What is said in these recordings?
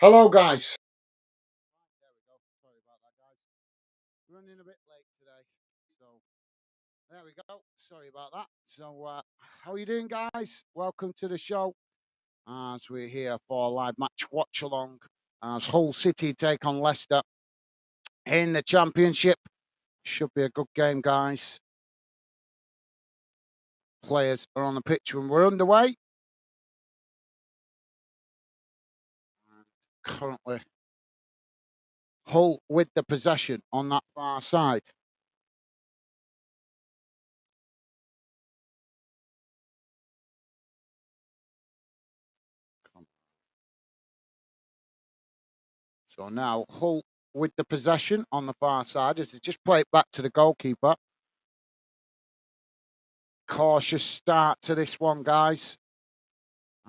Hello, guys. There we go. Sorry about that, guys. Running a bit late today. So, there we go. Sorry about that. So, how are you doing, guys? Welcome to the show. As we're here for a live match watch along as Hull City take on Leicester in the Championship. Should be a good game, guys. Players are on the pitch when we're underway. Currently, Hull with the possession on that far side. So now Hull with the possession on the far side as they just play it back to the goalkeeper. Cautious start to this one, guys.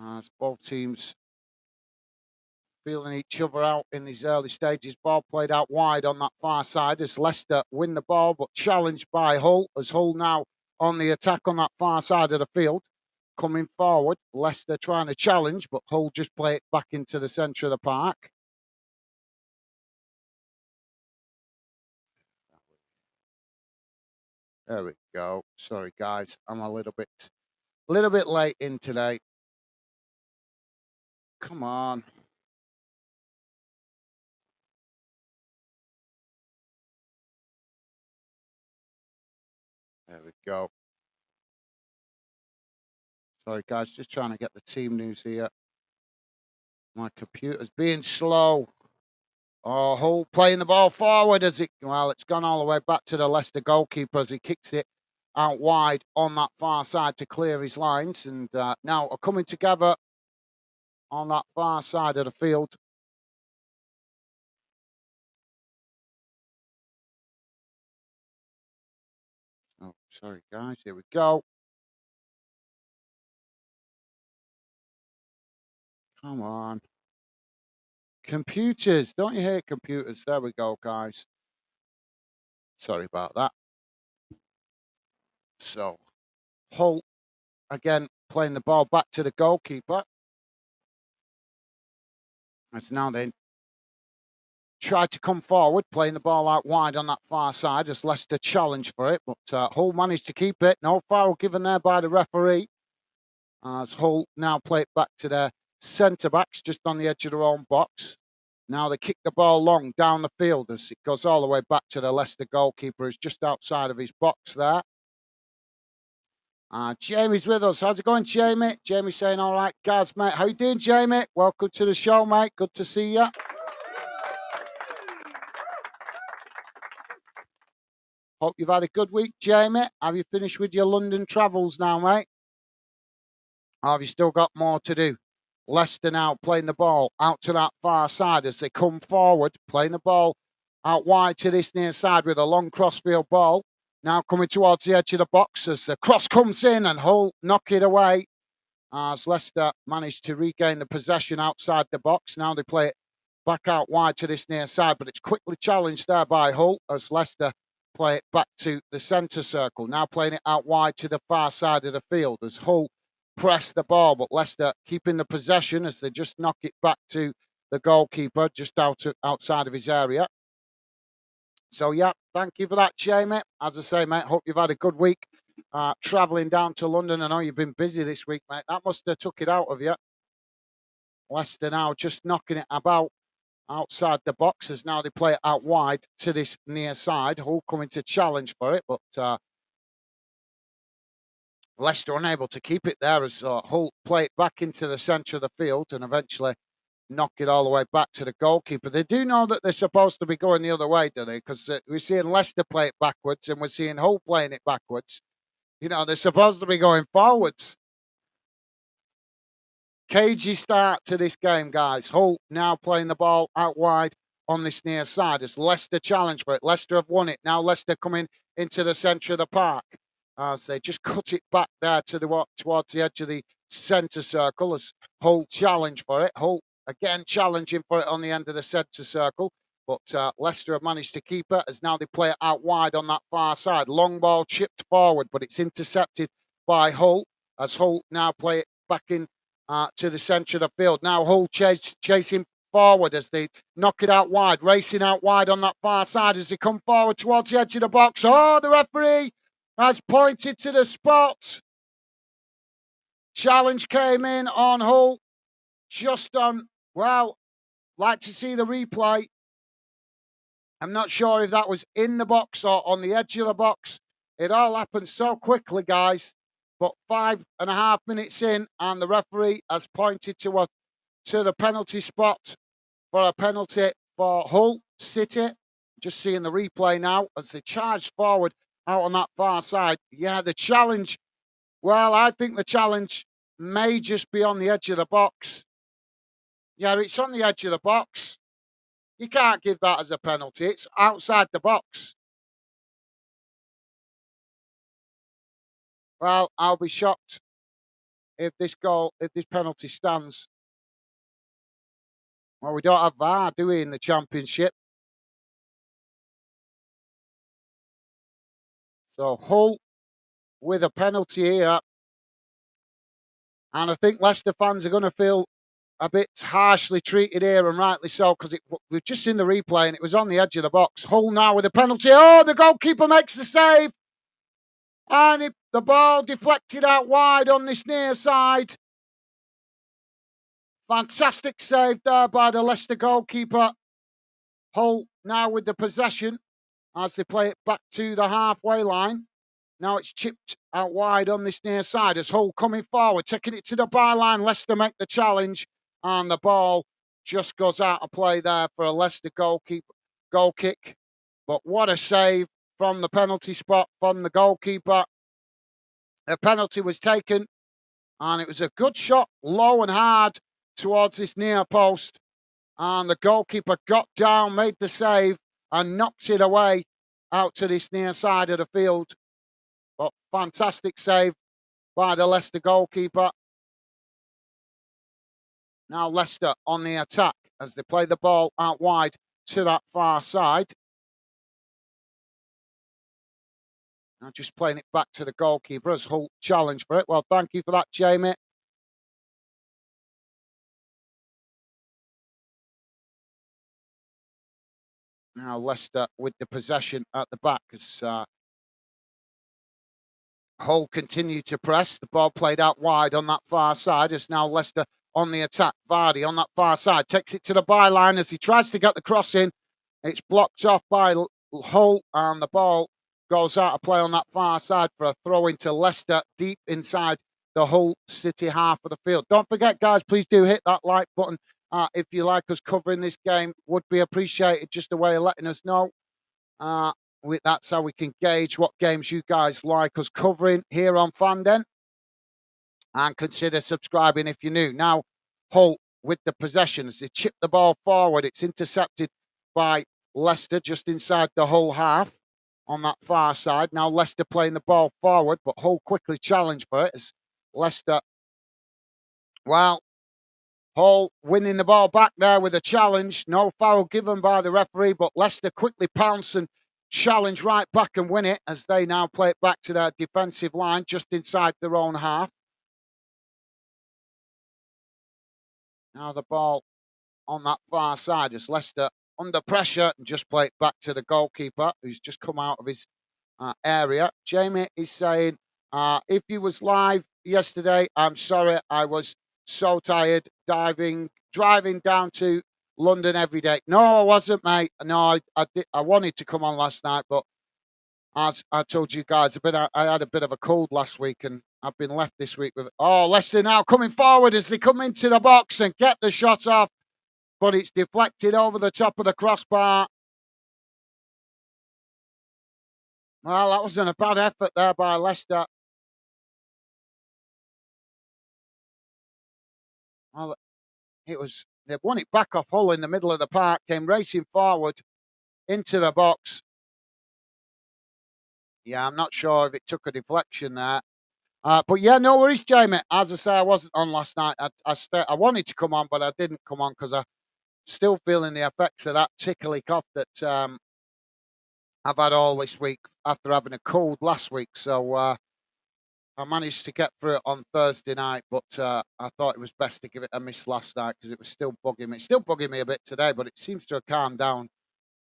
As both teams feeling each other out in these early stages. Ball played out wide on that far side as Leicester win the ball, but challenged by Hull. As Hull now on the attack on that far side of the field, coming forward. Leicester trying to challenge, but Hull just play it back into the centre of the park. There we go. Sorry, guys, I'm a little bit late in today. Come on. There we go. Sorry, guys, just trying to get the team news here. My computer's being slow. Oh, Hull playing the ball forward as it's gone all the way back to the Leicester goalkeeper as he kicks it out wide on that far side to clear his lines. And now are coming together on that far side of the field. Oh, sorry, guys. Here we go. Come on. Computers. Don't you hate computers? There we go, guys. Sorry about that. So, Hull again playing the ball back to the goalkeeper. It's now then tried to come forward, playing the ball out wide on that far side as Leicester challenged for it, but Hull managed to keep it. No foul given there by the referee. As Hull now play it back to their centre backs just on the edge of their own box. Now they kick the ball long down the field as it goes all the way back to the Leicester goalkeeper who's just outside of his box there. Jamie's with us. How's it going, Jamie? Jamie saying, all right, Gaz, mate. How you doing, Jamie? Welcome to the show, mate. Good to see you. Hope you've had a good week, Jamie. Have you finished with your London travels now, mate? Or have you still got more to do? Leicester now playing the ball out to that far side as they come forward, playing the ball out wide to this near side with a long crossfield ball. Now coming towards the edge of the box as the cross comes in and Hull knock it away. As Leicester managed to regain the possession outside the box. Now they play it back out wide to this near side, but it's quickly challenged there by Hull as Leicester play it back to the centre circle. Now playing it out wide to the far side of the field as Hull press the ball, but Leicester keeping the possession as they just knock it back to the goalkeeper just outside of his area. So, yeah, thank you for that, Jamie. As I say, mate, hope you've had a good week travelling down to London. I know you've been busy this week, mate. That must have took it out of you. Leicester now just knocking it about outside the box as now they play it out wide to this near side. Hull coming to challenge for it, but Leicester unable to keep it there as Hull play it back into the centre of the field and eventually knock it all the way back to the goalkeeper. They do know that they're supposed to be going the other way, do they? Because we're seeing Leicester play it backwards and we're seeing Hull playing it backwards. You know, they're supposed to be going forwards. Cagey start to this game, guys. Hull now playing the ball out wide on this near side as Leicester challenge for it. Leicester have won it. Now Leicester coming into the centre of the park as they just cut it back there towards the edge of the centre circle as Hull challenge for it. Hull again challenging for it on the end of the centre circle. But Leicester have managed to keep it as now they play it out wide on that far side. Long ball chipped forward, but it's intercepted by Hull as Hull now play it back in to the centre of the field. Now Hull chasing forward as they knock it out wide, racing out wide on that far side as they come forward towards the edge of the box. Oh, the referee has pointed to the spot. Challenge came in on Hull, just on, well, like to see the replay. I'm not sure if that was in the box or on the edge of the box. It all happened so quickly, guys. But 5.5 minutes in, and the referee has pointed to the penalty spot for a penalty for Hull City. Just seeing the replay now as they charge forward out on that far side. Yeah, the challenge. Well, I think the challenge may just be on the edge of the box. Yeah, it's on the edge of the box. You can't give that as a penalty. It's outside the box. Well, I'll be shocked if this penalty stands. Well, we don't have VAR, do we, in the Championship? So Hull with a penalty here. And I think Leicester fans are going to feel a bit harshly treated here, and rightly so, because we've just seen the replay and it was on the edge of the box. Hull now with a penalty. Oh, the goalkeeper makes the save. And the ball deflected out wide on this near side. Fantastic save there by the Leicester goalkeeper. Hull now with the possession as they play it back to the halfway line. Now it's chipped out wide on this near side as Hull coming forward, taking it to the byline. Leicester make the challenge, and the ball just goes out of play there for a Leicester goal kick. But what a save from the penalty spot from the goalkeeper. A penalty was taken, and it was a good shot, low and hard towards this near post. And the goalkeeper got down, made the save, and knocked it away out to this near side of the field. But fantastic save by the Leicester goalkeeper. Now Leicester on the attack as they play the ball out wide to that far side. Now just playing it back to the goalkeeper as Hull challenge for it. Well, thank you for that, Jamie. Now Leicester with the possession at the back as Hull continue to press. The ball played out wide on that far side as now Leicester on the attack. Vardy on that far side takes it to the byline as he tries to get the cross in. It's blocked off by Hull, and the ball goes out of play on that far side for a throw into Leicester deep inside the Hull City half of the field. Don't forget, guys, please do hit that like button if you like us covering this game. Would be appreciated, just a way of letting us know. That's how we can gauge what games you guys like us covering here on Fanden. And consider subscribing if you're new. Now, Hull with the possession as they chip the ball forward. It's intercepted by Leicester just inside the Hull half on that far side. Now Leicester playing the ball forward, but Hull quickly challenge for it as Leicester, well, Hull winning the ball back there with a challenge. No foul given by the referee, but Leicester quickly pounce and challenge right back and win it as they now play it back to their defensive line just inside their own half. Now the ball on that far side as Leicester under pressure and just play it back to the goalkeeper who's just come out of his area. Jamie is saying, if he was live yesterday, I'm sorry, I was so tired driving down to London every day. No, I wasn't, mate. No, I wanted to come on last night, but as I told you guys, I had a bit of a cold last week, and I've been left this week with. Oh, Leicester now coming forward as they come into the box and get the shot off, but it's deflected over the top of the crossbar. Well, that wasn't a bad effort there by Leicester. Well, they won it back off Hull in the middle of the park, came racing forward into the box. Yeah, I'm not sure if it took a deflection there. But yeah, no worries, Jamie. As I say, I wasn't on last night. I wanted to come on, but I didn't come on because I'm still feeling the effects of that tickly cough that I've had all this week after having a cold last week. So I managed to get through it on Thursday night, but I thought it was best to give it a miss last night because it was still bugging me. It's still bugging me a bit today, but it seems to have calmed down.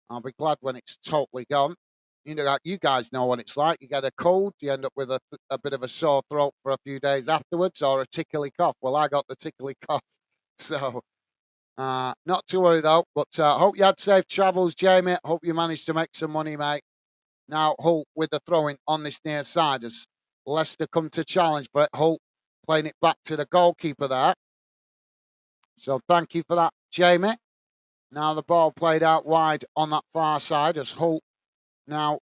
I'll be glad when it's totally gone. You know, like you guys know what it's like. You get a cold, you end up with a bit of a sore throat for a few days afterwards, or a tickly cough. Well, I got the tickly cough, so not to worry though. But hope you had safe travels, Jamie. Hope you managed to make some money, mate. Now Hull with the throwing on this near side as Leicester come to challenge, but Hull playing it back to the goalkeeper there. So thank you for that, Jamie. Now the ball played out wide on that far side as Hull now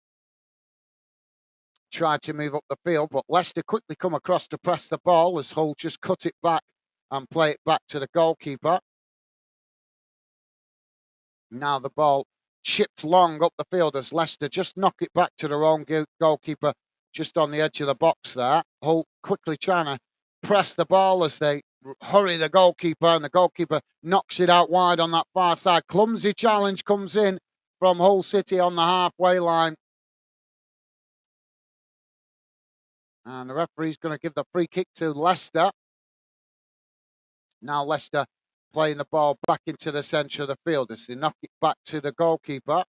tried to move up the field, but Leicester quickly come across to press the ball as Hull just cut it back and play it back to the goalkeeper. Now the ball chipped long up the field as Leicester just knock it back to their own goalkeeper just on the edge of the box there. Hull quickly trying to press the ball as they hurry the goalkeeper, and the goalkeeper knocks it out wide on that far side. Clumsy challenge comes in from Hull City on the halfway line. And the referee's going to give the free kick to Leicester. Now Leicester playing the ball back into the centre of the field as they knock it back to the goalkeeper.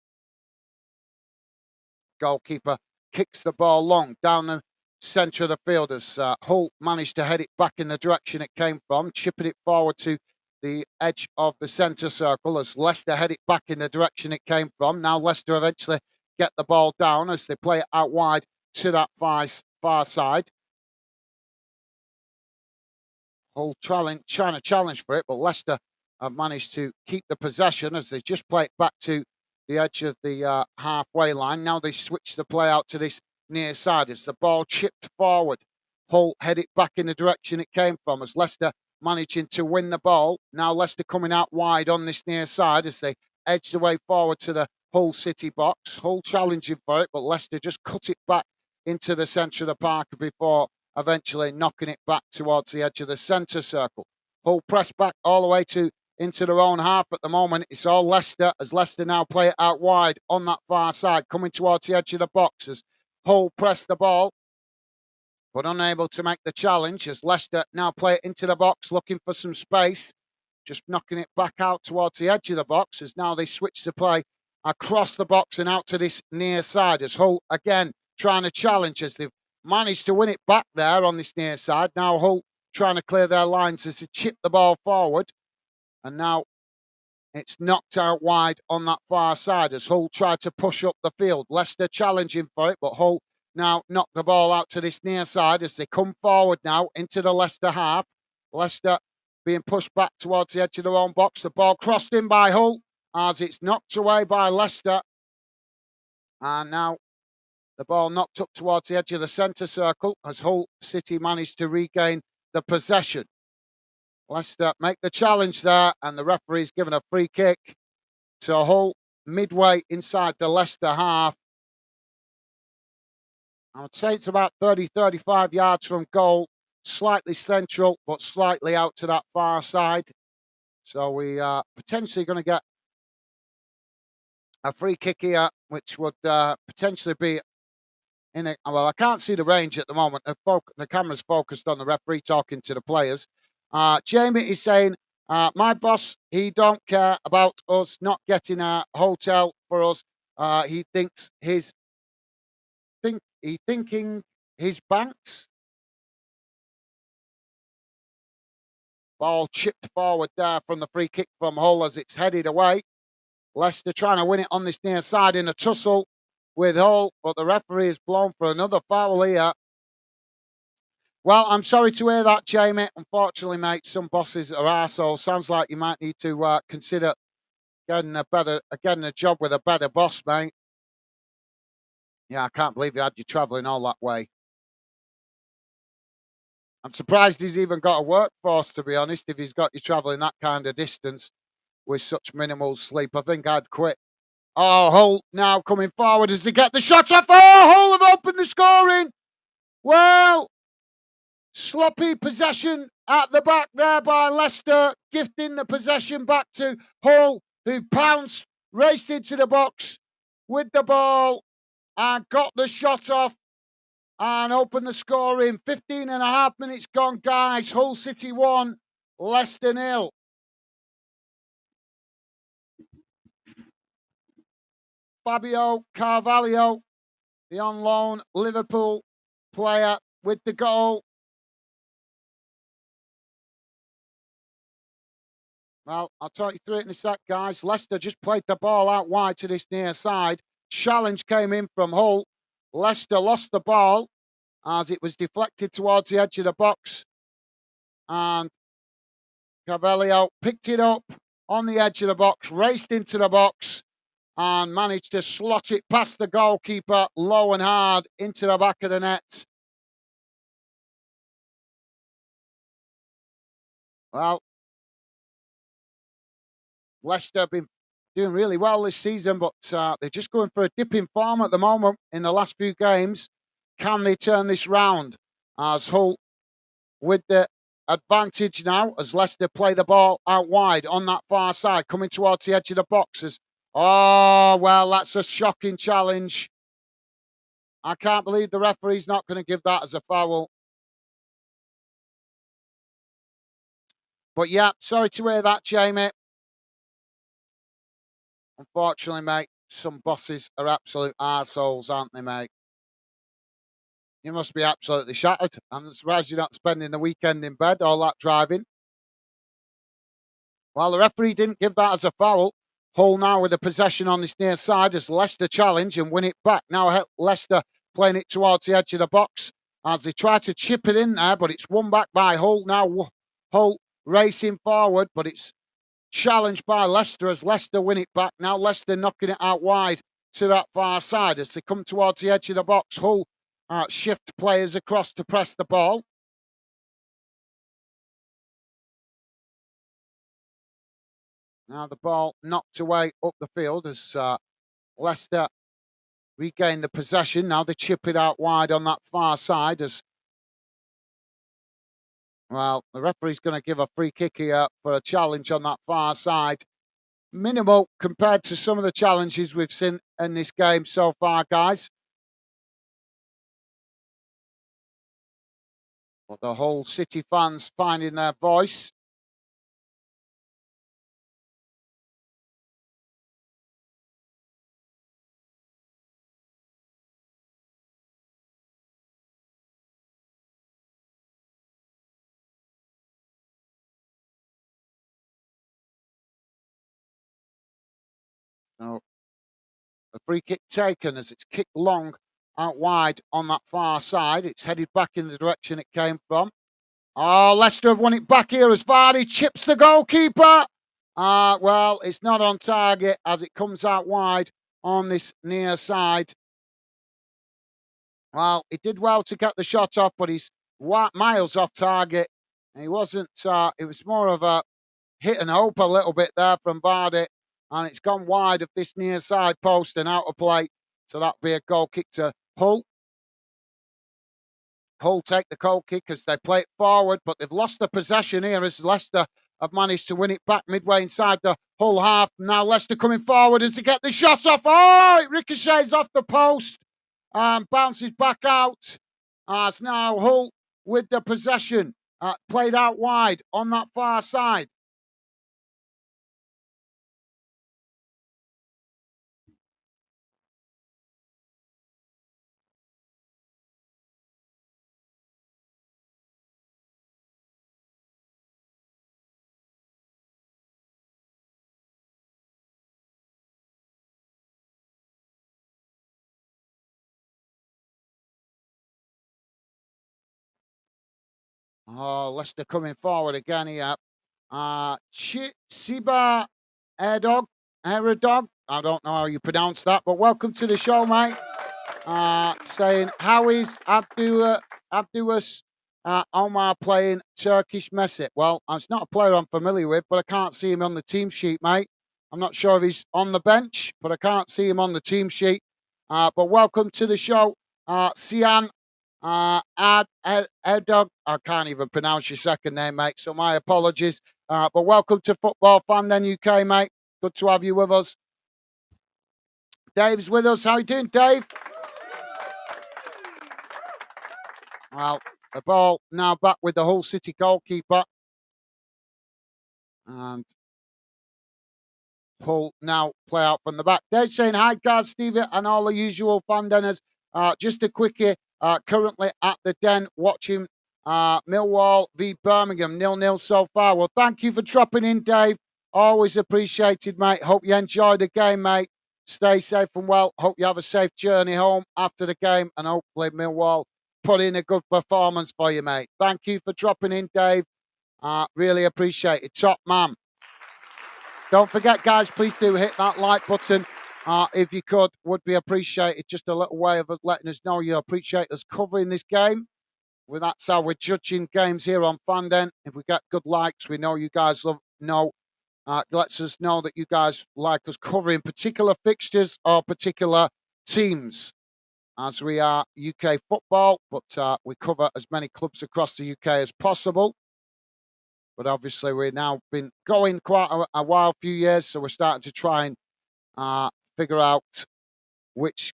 Goalkeeper kicks the ball long down the centre of the field as Hull managed to head it back in the direction it came from, chipping it forward to the edge of the centre circle as Leicester head it back in the direction it came from. Now Leicester eventually get the ball down as they play it out wide to that far side. Hull trying to challenge for it, but Leicester have managed to keep the possession as they just play it back to the edge of the halfway line. Now they switch the play out to this near side as the ball chipped forward. Hull head it back in the direction it came from as Leicester managing to win the ball. Now Leicester coming out wide on this near side as they edge the way forward to the Hull City box. Hull challenging for it, but Leicester just cut it back into the centre of the park before eventually knocking it back towards the edge of the centre circle. Hull press back all the way into their own half at the moment. It's all Leicester as Leicester now play it out wide on that far side, coming towards the edge of the box as Hull press the ball, but unable to make the challenge as Leicester now play it into the box, looking for some space, just knocking it back out towards the edge of the box as now they switch to play across the box and out to this near side as Hull again trying to challenge as they've managed to win it back there on this near side. Now Hull trying to clear their lines as they chip the ball forward. And now it's knocked out wide on that far side as Hull try to push up the field. Leicester challenging for it, but Hull now knock the ball out to this near side as they come forward now into the Leicester half. Leicester being pushed back towards the edge of their own box. The ball crossed in by Hull as it's knocked away by Leicester. And now the ball knocked up towards the edge of the centre circle as Hull City managed to regain the possession. Leicester make the challenge there, and the referee's given a free kick to Hull midway inside the Leicester half. I would say it's about 35 yards from goal, slightly central, but slightly out to that far side. So we are potentially going to get a free kick here, which would potentially be well, I can't see the range at the moment. The camera's focused on the referee talking to the players. Jamie is saying, my boss, he don't care about us not getting a hotel for us. He thinks thinking his banks. Ball chipped forward there from the free kick from Hull as it's headed away. Leicester trying to win it on this near side in a tussle with Hull, but the referee is blown for another foul here. Well, I'm sorry to hear that, Jamie. Unfortunately, mate, some bosses are arseholes. Sounds like you might need to consider getting a job with a better boss, mate. Yeah, I can't believe you had you travelling all that way. I'm surprised he's even got a workforce, to be honest, if he's got you travelling that kind of distance with such minimal sleep. I think I'd quit. Oh, Hull now coming forward as they get the shot off. Oh, Hull have opened the scoring. Well, sloppy possession at the back there by Leicester, gifting the possession back to Hull, who pounced, raced into the box with the ball and got the shot off. and open the scoring. 15 and a half minutes gone, guys. Hull City 1, Leicester 0. Fabio Carvalho, the on loan Liverpool player, with the goal. Well, I'll talk you through it in a sec, guys. Leicester just played the ball out wide to this near side. Challenge came in from Hull. Leicester lost the ball as it was deflected towards the edge of the box. And Carvalho picked it up on the edge of the box, raced into the box, and managed to slot it past the goalkeeper low and hard into the back of the net. Well, Leicester have been doing really well this season, but they're just going for a dip in form at the moment in the last few games. Can they turn this round? As Hull with the advantage now, as Leicester play the ball out wide on that far side, coming towards the edge of the boxes. Oh, well, that's a shocking challenge. I can't believe the referee's not going to give that as a foul. But yeah, sorry to hear that, Jamie. Unfortunately, mate, some bosses are absolute arseholes, aren't they, mate? You must be absolutely shattered. I'm surprised you're not spending the weekend in bed, all that driving. Well, the referee didn't give that as a foul. Hull now with the possession on this near side as Leicester challenge and win it back. Now Leicester playing it towards the edge of the box as they try to chip it in there, but it's won back by Hull. Now Hull racing forward, but it's challenged by Leicester as Leicester win it back. Now Leicester knocking it out wide to that far side as they come towards the edge of the box. Hull shift players across to press the ball. Now the ball knocked away up the field as Leicester regain the possession. Now they chip it out wide on that far side as, well, the referee's going to give a free kick here for a challenge on that far side. Minimal compared to some of the challenges we've seen in this game so far, guys. But the whole City fans finding their voice. Now, a free kick taken as it's kicked long out wide on that far side. It's headed back in the direction it came from. Oh, Leicester have won it back here as Vardy chips the goalkeeper. Well, it's not on target as it comes out wide on this near side. Well, he did well to get the shot off, but he's miles off target. He wasn't, it was more of a hit and hope a little bit there from Vardy. And it's gone wide of this near side post and out of play. So that'll be a goal kick to Hull. Hull take the goal kick as they play it forward, but they've lost the possession here as Leicester have managed to win it back midway inside the Hull half. Now Leicester coming forward as they get the shot off. Oh, it ricochets off the post and bounces back out. As now Hull with the possession, played out wide on that far side. Oh, Leicester coming forward again here. Siba Erdog. Eredog. I don't know how you pronounce that, but welcome to the show, mate. Saying, how is Abduas Omar playing Turkish Messi? Well, it's not a player I'm familiar with, but I can't see him on the team sheet, mate. I'm not sure if he's on the bench, but I can't see him on the team sheet. But welcome to the show, Sian Erdog. I can't even pronounce your second name, mate, so my apologies. But welcome to Football Fan Then UK, mate. Good to have you with us. Dave's with us. How you doing, Dave? Well, the ball now back with the Hull City goalkeeper. And Hull now play out from the back. They're saying hi, Gaz, Stevie, and all the usual fan dinners. Just a quickie. Currently at the Den watching Millwall v Birmingham 0-0 so far. Well, thank you for dropping in, Dave. Always appreciated, mate. Hope you enjoy the game, mate. Stay safe and well. Hope you have a safe journey home after the game, and hopefully Millwall put in a good performance for you, mate. Thank you for dropping in, Dave. Really appreciate it. Top man. Don't forget, guys, please do hit that like button. If you could, would be appreciated. Just a little way of us letting us know you appreciate us covering this game. Well, that's how we're judging games here on Fanden. If we get good likes, we know you guys lets us know that you guys like us covering particular fixtures or particular teams. As we are UK football, but we cover as many clubs across the UK as possible. But obviously, we've now been going quite a while, few years, so we're starting to try and figure out which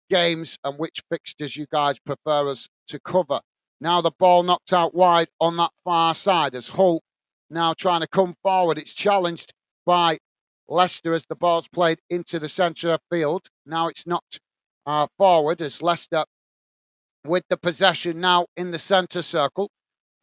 games and which fixtures you guys prefer us to cover. Now the ball knocked out wide on that far side as Hull now trying to come forward. It's challenged by Leicester as the ball's played into the centre of field. Now it's knocked forward as Leicester with the possession now in the centre circle.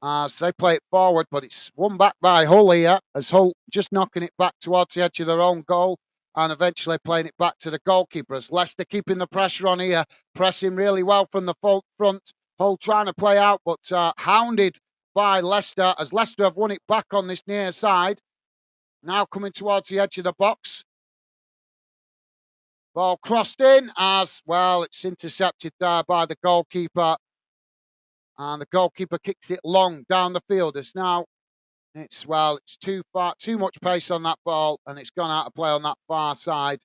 So they play it forward, but it's won back by Hull here, as Hull just knocking it back towards the edge of their own goal and eventually playing it back to the goalkeeper. As Leicester keeping the pressure on here, pressing really well from the front. Hull trying to play out, but hounded by Leicester, as Leicester have won it back on this near side. Now coming towards the edge of the box. Ball crossed in as well. It's intercepted there by the goalkeeper. And the goalkeeper kicks it long down the field. It's too much pace on that ball, and it's gone out of play on that far side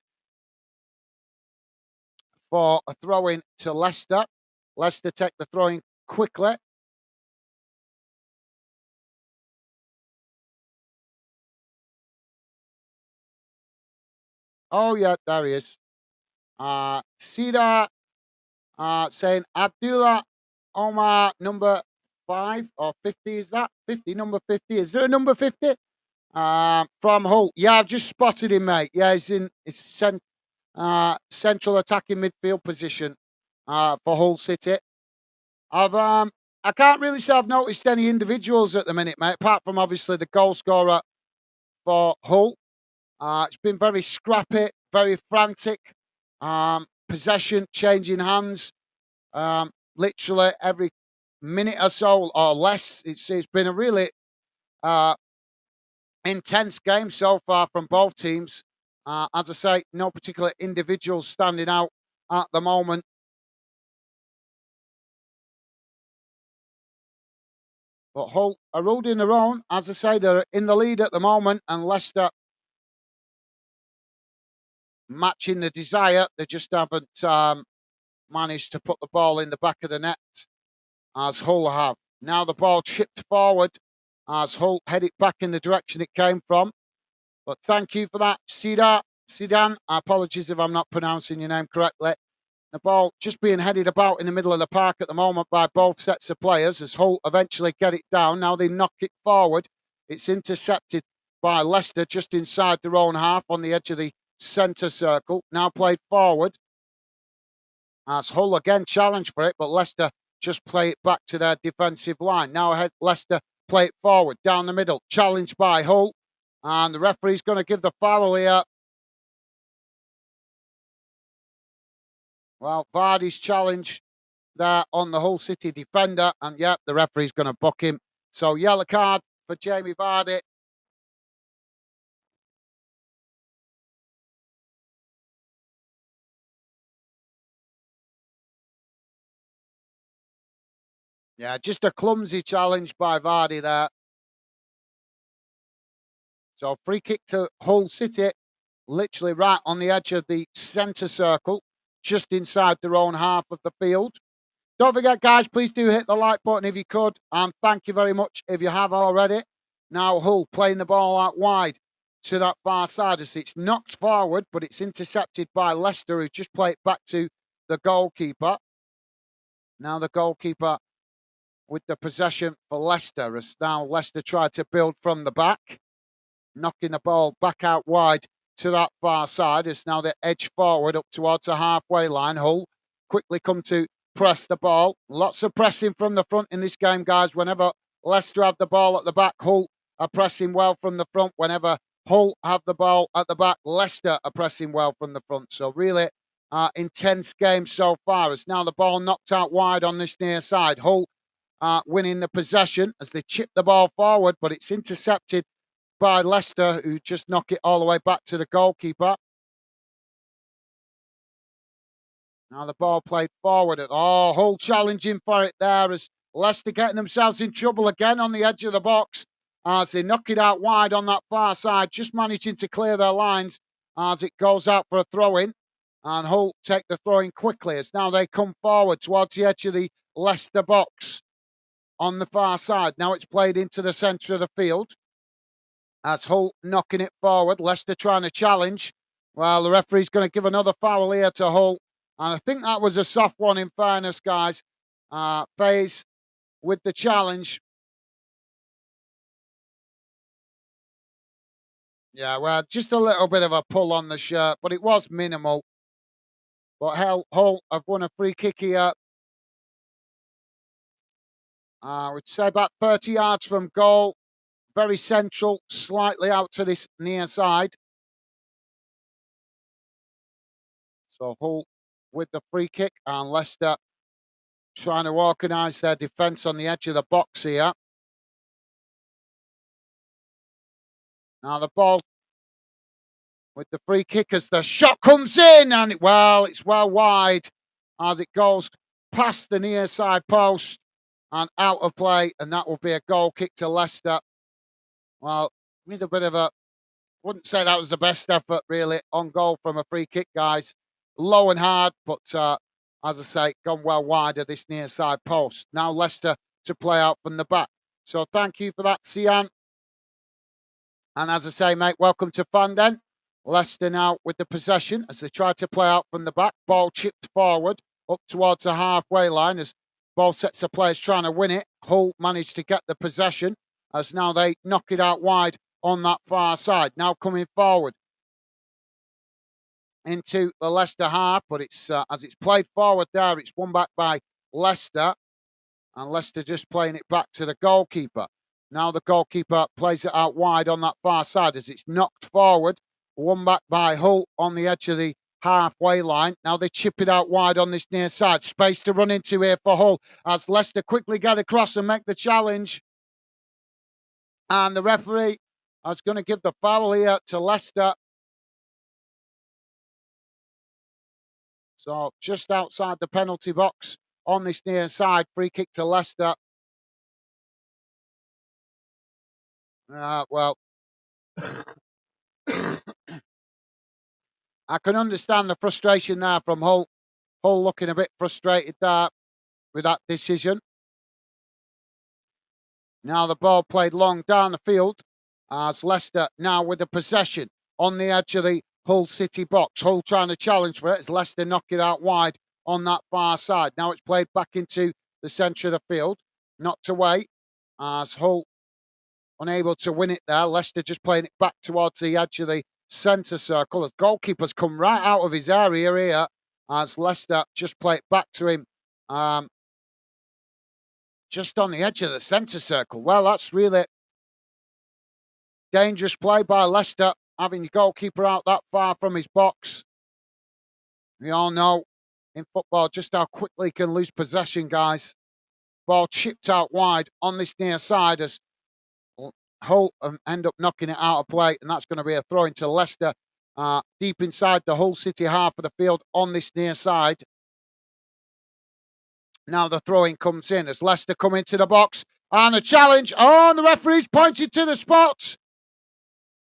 for a throw-in to Leicester. Leicester take the throw-in quickly. Oh, yeah, there he is. Sida saying Abdullah Omar, number 5 or 50, is that? 50, number 50. Is there a number 50? From Hull. Yeah, I've just spotted him, mate. Yeah, he's in central attacking midfield position for Hull City. I can't really say I've noticed any individuals at the minute, mate, apart from obviously the goal scorer for Hull. It's been very scrappy, very frantic. Possession changing hands. Literally every minute or so or less. It's been a really intense game so far from both teams. As I say, no particular individuals standing out at the moment. But Hull are holding their own. As I say, they're in the lead at the moment, and Leicester matching the desire. They just haven't managed to put the ball in the back of the net as Hull have. Now the ball chipped forward as Hull head it back in the direction it came from. But thank you for that, Sidan. Apologies if I'm not pronouncing your name correctly. The ball just being headed about in the middle of the park at the moment by both sets of players as Hull eventually get it down. Now they knock it forward. It's intercepted by Leicester just inside their own half on the edge of the centre circle. Now played forward as Hull again challenged for it, but Leicester just play it back to their defensive line. Now ahead, Leicester play it forward down the middle, challenged by Hull, and the referee's going to give the foul here. Well, Vardy's challenge there on the Hull City defender, and yeah, the referee's going to book him. So yellow card for Jamie Vardy. Yeah, just a clumsy challenge by Vardy there. So free kick to Hull City, literally right on the edge of the centre circle, just inside their own half of the field. Don't forget, guys, please do hit the like button if you could. And thank you very much if you have already. Now Hull playing the ball out wide to that far side as it's knocked forward, but it's intercepted by Leicester, who just play it back to the goalkeeper. Now the goalkeeper with the possession for Leicester, as now Leicester try to build from the back, knocking the ball back out wide to that far side. As now they edge forward up towards the halfway line. Hull quickly come to press the ball. Lots of pressing from the front in this game, guys. Whenever Leicester have the ball at the back, Hull are pressing well from the front. Whenever Hull have the ball at the back, Leicester are pressing well from the front. So really intense game so far. As now the ball knocked out wide on this near side. Hull winning the possession as they chip the ball forward, but it's intercepted by Leicester, who just knock it all the way back to the goalkeeper. Now the ball played forward. Hull challenging for it there as Leicester getting themselves in trouble again on the edge of the box as they knock it out wide on that far side, just managing to clear their lines as it goes out for a throw-in. And Hull take the throw-in quickly as now they come forward towards the edge of the Leicester box on the far side. Now it's played into the centre of the field. As Hull knocking it forward. Leicester trying to challenge. Well, the referee's going to give another foul here to Hull. And I think that was a soft one, in fairness, guys. Faze with the challenge. Yeah, well, just a little bit of a pull on the shirt, but it was minimal. But Hull have won a free kick here. We'd say about 30 yards from goal. Very central, slightly out to this near side. So Hull with the free kick and Leicester trying to organise their defence on the edge of the box here. Now the ball with the free kick as the shot comes in and it's well wide as it goes past the near side post and out of play, and that will be a goal kick to Leicester. Well, with a bit of wouldn't say that was the best effort really on goal from a free kick, guys. Low and hard, but as I say, gone well wide of this near side post. Now Leicester to play out from the back. So thank you for that, Sian. And as I say, mate, welcome to Fandon. Leicester now with the possession as they try to play out from the back. Ball chipped forward up towards the halfway line as ball sets of players trying to win it. Hull managed to get the possession as now they knock it out wide on that far side. Now coming forward into the Leicester half, but it's as it's played forward there, it's won back by Leicester, and Leicester just playing it back to the goalkeeper. Now the goalkeeper plays it out wide on that far side as it's knocked forward, won back by Hull on the edge of the halfway line. Now they chip it out wide on this near side. Space to run into here for Hull as Leicester quickly get across and make the challenge. And the referee is going to give the foul here to Leicester. So just outside the penalty box on this near side, free kick to Leicester. Well, I can understand the frustration there from Hull. Hull looking a bit frustrated there with that decision. Now the ball played long down the field as Leicester now with the possession on the edge of the Hull City box. Hull trying to challenge for it as Leicester knock it out wide on that far side. Now it's played back into the centre of the field. Knocked away as Hull unable to win it there. Leicester just playing it back towards the edge of the centre circle as goalkeeper's come right out of his area here as Leicester just play it back to him just on the edge of the centre circle. Well, that's really dangerous play by Leicester, having the goalkeeper out that far from his box. We all know in football just how quickly you can lose possession, guys. Ball chipped out wide on this near side as Hull end up knocking it out of play, and that's going to be a throw into Leicester deep inside the Hull City half of the field on this near side. Now the throw-in comes in as Leicester come into the box and a challenge. And the referee's pointed to the spot.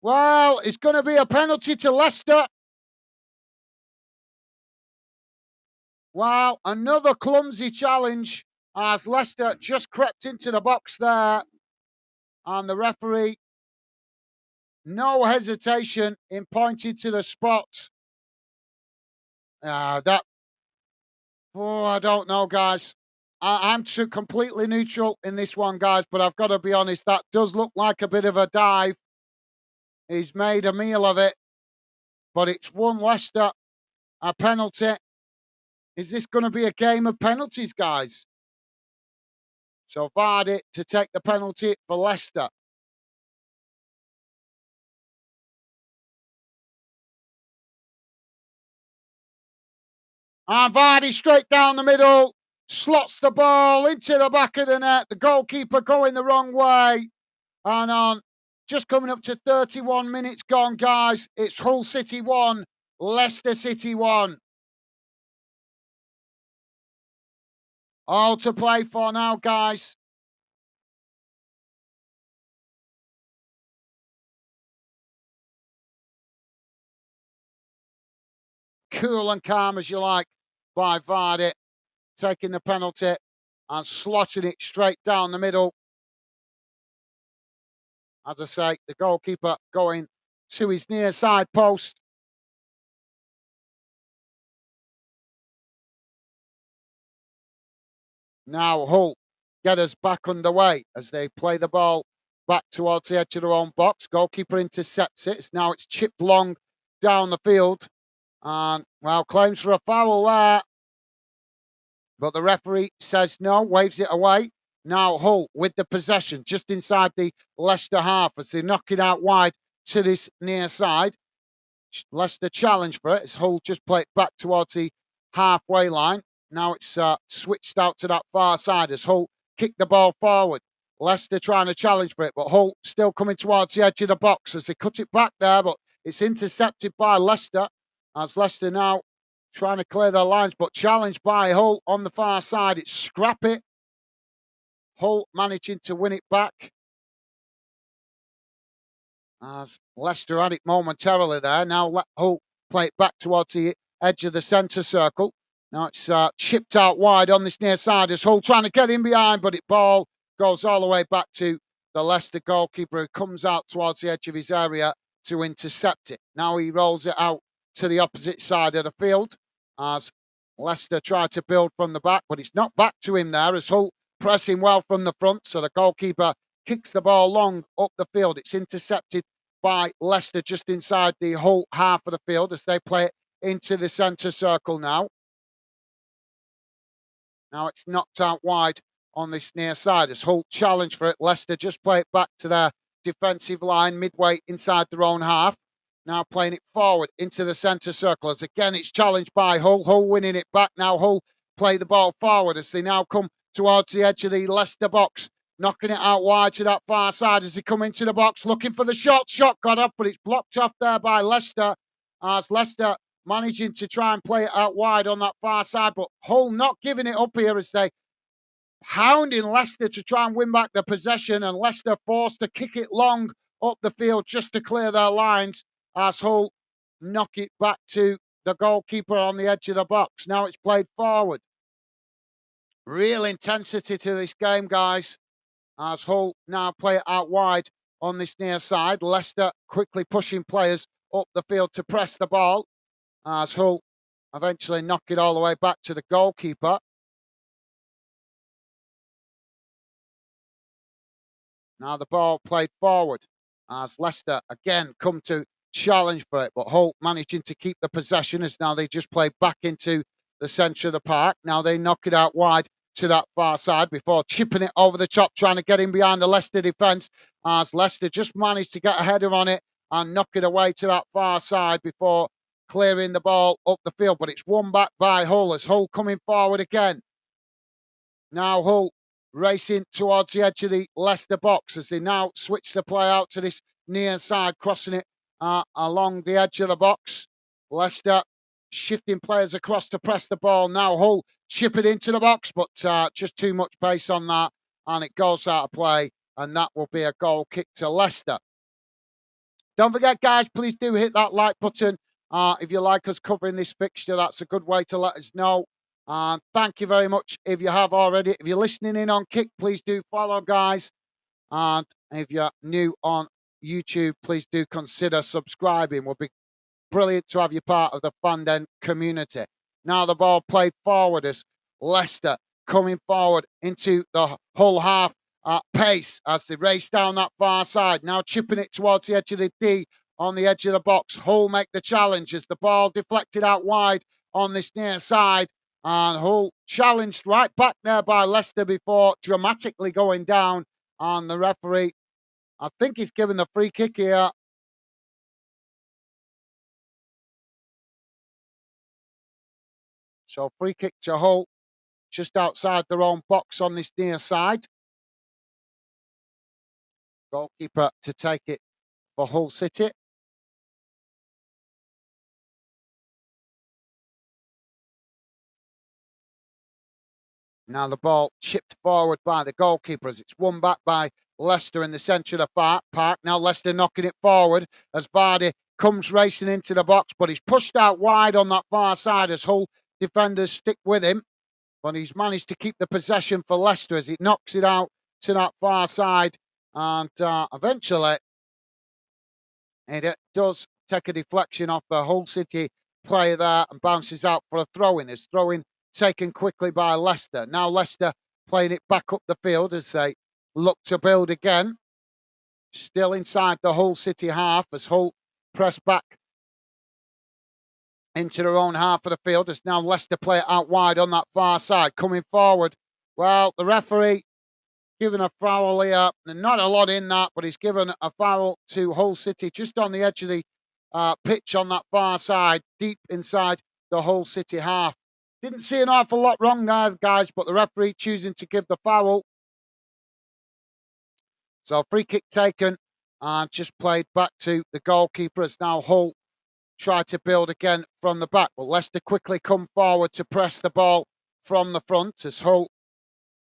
Well, it's going to be a penalty to Leicester. Well, another clumsy challenge as Leicester just crept into the box there. And the referee, no hesitation in pointing to the spot. I don't know, guys. I'm completely neutral in this one, guys, but I've got to be honest, that does look like a bit of a dive. He's made a meal of it, but it's won Leicester a penalty. Is this going to be a game of penalties, guys? So Vardy to take the penalty for Leicester. And Vardy straight down the middle, slots the ball into the back of the net. The goalkeeper going the wrong way. And on just coming up to 31 minutes gone, guys. It's Hull City 1, Leicester City 1. All to play for now, guys. Cool and calm as you like by Vardy, taking the penalty and slotting it straight down the middle. As I say, the goalkeeper going to his near side post. Now Hull get us back underway as they play the ball back towards the edge of their own box. Goalkeeper intercepts it. Now it's chipped long down the field. And, well, claims for a foul there. But the referee says no, waves it away. Now Hull with the possession just inside the Leicester half as they knock it out wide to this near side. Leicester challenge for it as Hull just play it back towards the halfway line. Now it's switched out to that far side as Hull kick the ball forward. Leicester trying to challenge for it, but Hull still coming towards the edge of the box as they cut it back there, but it's intercepted by Leicester as Leicester now trying to clear their lines, but challenged by Hull on the far side. It's scrappy. Hull managing to win it back. As Leicester had it momentarily there. Now let Hull play it back towards the edge of the centre circle. Now it's chipped out wide on this near side as Hull trying to get in behind, but it ball goes all the way back to the Leicester goalkeeper who comes out towards the edge of his area to intercept it. Now he rolls it out to the opposite side of the field as Leicester try to build from the back, but it's not back to him there as Hull pressing well from the front. So the goalkeeper kicks the ball long up the field. It's intercepted by Leicester just inside the Hull half of the field as they play it into the centre circle now. Now it's knocked out wide on this near side as Hull challenge for it. Leicester just play it back to their defensive line midway inside their own half. Now playing it forward into the centre circle as again it's challenged by Hull. Hull winning it back. Now Hull play the ball forward as they now come towards the edge of the Leicester box. Knocking it out wide to that far side as they come into the box, looking for the shot. Shot got up, but it's blocked off there by Leicester. As Leicester managing to try and play it out wide on that far side, but Hull not giving it up here as they hounding Leicester to try and win back the possession, and Leicester forced to kick it long up the field just to clear their lines as Hull knock it back to the goalkeeper on the edge of the box. Now it's played forward. Real intensity to this game, guys, as Hull now play it out wide on this near side. Leicester quickly pushing players up the field to press the ball as Hull eventually knock it all the way back to the goalkeeper. Now the ball played forward as Leicester again come to challenge for it, but Hull managing to keep the possession as now they just play back into the centre of the park. Now they knock it out wide to that far side before chipping it over the top, trying to get in behind the Leicester defence as Leicester just managed to get a header on it and knock it away to that far side before clearing the ball up the field. But it's won back by Hull as Hull coming forward again. Now Hull racing towards the edge of the Leicester box as they now switch the play out to this near side, crossing it along the edge of the box. Leicester shifting players across to press the ball. Now Hull chip it into the box, but just too much pace on that, and it goes out of play, and that will be a goal kick to Leicester. Don't forget, guys, please do hit that like button. If you like us covering this fixture, that's a good way to let us know. And thank you very much if you have already. If you're listening in on Kick, please do follow, guys. And if you're new on YouTube, please do consider subscribing. We'll be brilliant to have you part of the Fandom community. Now the ball played forward as Leicester coming forward into the Hull half pace as they race down that far side. Now chipping it towards the edge of the D on the edge of the box. Hull make the challenge as the ball deflected out wide on this near side. And Hull challenged right back there by Leicester before dramatically going down. And the referee, I think he's given the free kick here. So free kick to Hull, just outside their own box on this near side. Goalkeeper to take it for Hull City. Now the ball chipped forward by the goalkeeper as it's won back by Leicester in the centre of the park. Now Leicester knocking it forward as Vardy comes racing into the box, but he's pushed out wide on that far side as Hull defenders stick with him. But he's managed to keep the possession for Leicester as he knocks it out to that far side. And eventually it does take a deflection off the Hull City player there and bounces out for a throw-in. His throw-in taken quickly by Leicester. Now Leicester playing it back up the field as they look to build again. Still inside the Hull City half as Hull press back into their own half of the field. As now Leicester play it out wide on that far side. Coming forward. Well, the referee given a foul here. Not a lot in that, but he's given a foul to Hull City just on the edge of the pitch on that far side, deep inside the Hull City half. Didn't see an awful lot wrong there, guys, but the referee choosing to give the foul. So free kick taken and just played back to the goalkeeper as now Hull try to build again from the back. But Leicester quickly come forward to press the ball from the front as Hull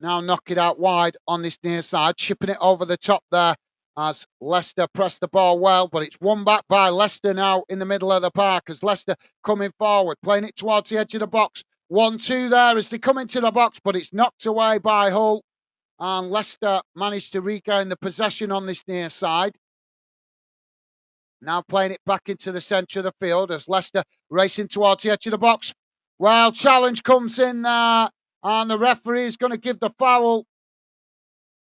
now knock it out wide on this near side, chipping it over the top there as Leicester press the ball well, but it's won back by Leicester now in the middle of the park as Leicester coming forward, playing it towards the edge of the box. 1-2 there as they come into the box, but it's knocked away by Hull. And Leicester managed to regain the possession on this near side. Now playing it back into the centre of the field as Leicester racing towards the edge of the box. Well, challenge comes in there, and the referee is going to give the foul.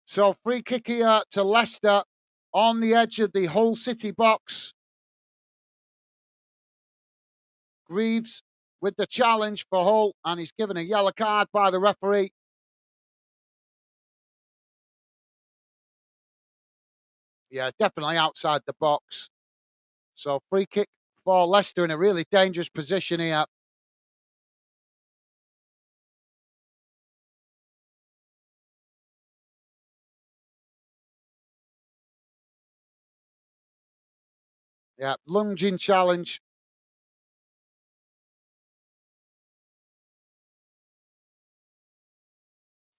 So free kick here to Leicester on the edge of the Hull City box. Greaves with the challenge for Hull, and he's given a yellow card by the referee. Yeah, definitely outside the box. So free kick for Leicester in a really dangerous position here. Yeah, lunging challenge.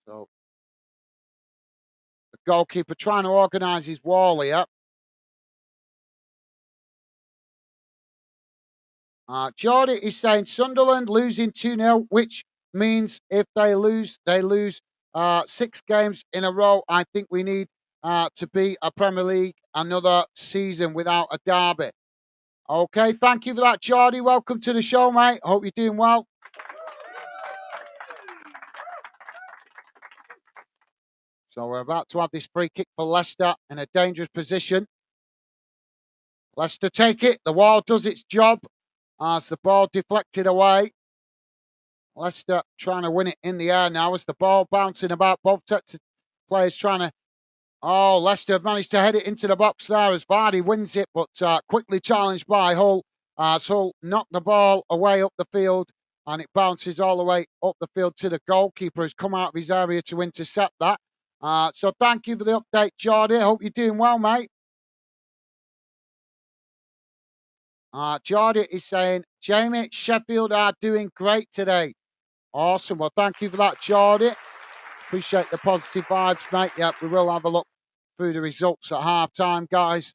So the goalkeeper trying to organise his wall here. Geordie is saying Sunderland losing 2-0, which means if they lose 6 games in a row. I think we need to be a Premier League another season without a derby. Okay, thank you for that, Geordie. Welcome to the show, mate. Hope you're doing well. So we're about to have this free kick for Leicester in a dangerous position. Leicester take it. The wall does its job as the ball deflected away. Leicester trying to win it in the air now as the ball bouncing about. Both players trying to... Oh, Leicester have managed to head it into the box there as Vardy wins it, but quickly challenged by Hull. As Hull knocked the ball away up the field, and it bounces all the way up the field to the goalkeeper who's come out of his area to intercept that. So thank you for the update, Geordie. Hope you're doing well, mate. Geordie is saying, Jamie, Sheffield are doing great today. Awesome. Well, thank you for that, Geordie. Appreciate the positive vibes, mate. Yep, we will have a look through the results at half-time, guys.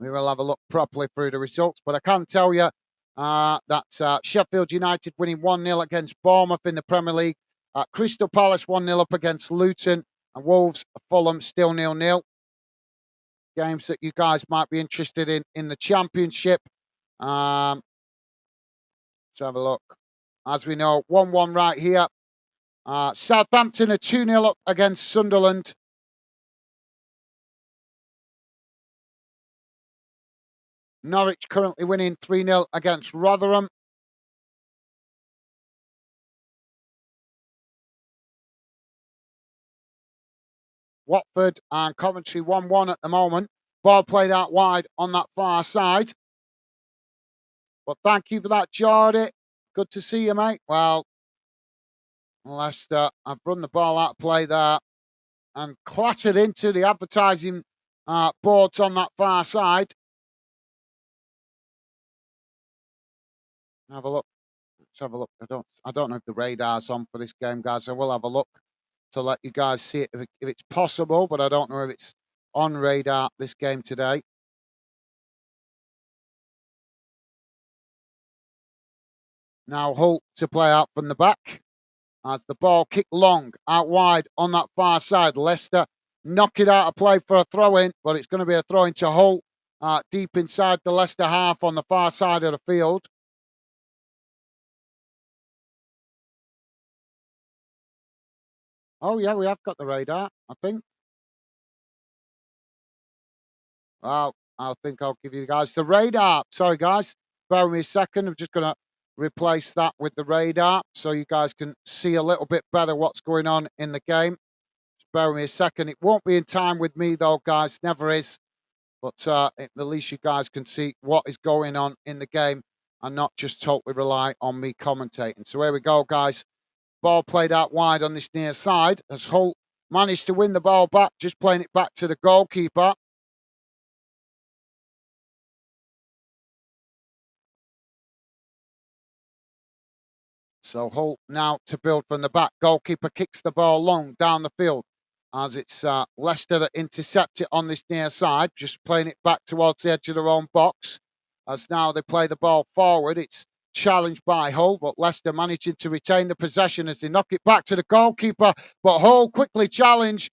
We will have a look properly through the results. But I can tell you that Sheffield United winning 1-0 against Bournemouth in the Premier League. Crystal Palace 1-0 up against Luton. And Wolves, Fulham still 0-0. Games that you guys might be interested in the Championship. Let's have a look. as we know. 1-1 right here. Southampton are 2-0 up against Sunderland. Norwich currently winning 3-0 against Rotherham. Watford and Coventry 1-1 at the moment. Ball played out wide on that far side. But thank you for that, Geordie. Good to see you, mate. Well, Leicester, I've run the ball out of play there and clattered into the advertising boards on that far side. Have a look. Let's have a look. I don't know if the radar's on for this game, guys. I will have a look to let you guys see it if it's possible, but I don't know if it's on radar this game today. Now Hull to play out from the back as the ball kicked long out wide on that far side. Leicester knock it out of play for a throw-in, but it's going to be a throw-in to Hull deep inside the Leicester half on the far side of the field. Oh, yeah, we have got the radar, I think. Well, I think I'll give you guys the radar. Sorry, guys. Bear with me a second. I'm just going to replace that with the radar so you guys can see a little bit better what's going on in the game. Just bear with me a second. It won't be in time with me, though, guys. Never is. But at least you guys can see what is going on in the game and not just totally rely on me commentating. So here we go, guys. Ball played out wide on this near side as Hull managed to win the ball back, just playing it back to the goalkeeper. So Hull now to build from the back. Goalkeeper kicks the ball long down the field as it's Leicester that intercept it on this near side, just playing it back towards the edge of their own box. As now they play the ball forward, it's challenged by Hull, but Leicester managing to retain the possession as they knock it back to the goalkeeper. But Hull quickly challenge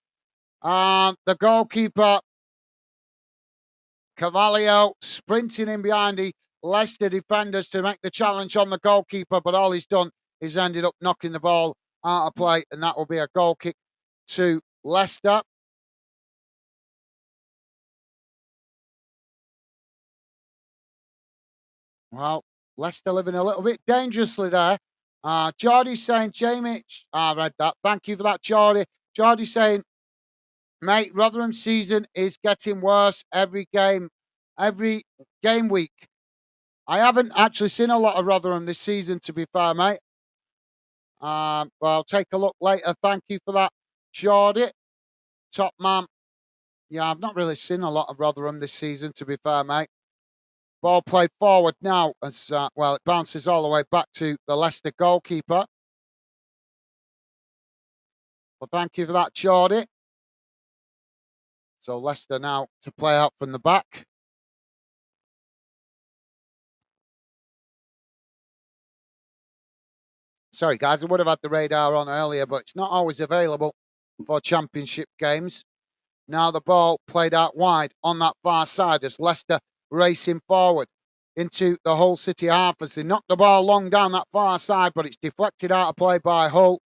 the goalkeeper, Carvalho, sprinting in behind the Leicester defenders to make the challenge on the goalkeeper, but all he's done is ended up knocking the ball out of play, and that will be a goal kick to Leicester. Well, Leicester living a little bit dangerously there. Geordie's saying, Jamie, I read that. Thank you for that, Geordie. Geordie's saying, mate, Rotherham's season is getting worse every game week. I haven't actually seen a lot of Rotherham this season, to be fair, mate. But I'll take a look later. Thank you for that, Geordie. Top man. Yeah, I've not really seen a lot of Rotherham this season, to be fair, mate. Ball played forward now as, it bounces all the way back to the Leicester goalkeeper. Well, thank you for that, Geordie. So Leicester now to play out from the back. Sorry, guys, I would have had the radar on earlier, but it's not always available for championship games. Now the ball played out wide on that far side as Leicester racing forward into the Hull City half as they knock the ball long down that far side, but it's deflected out of play by Hull.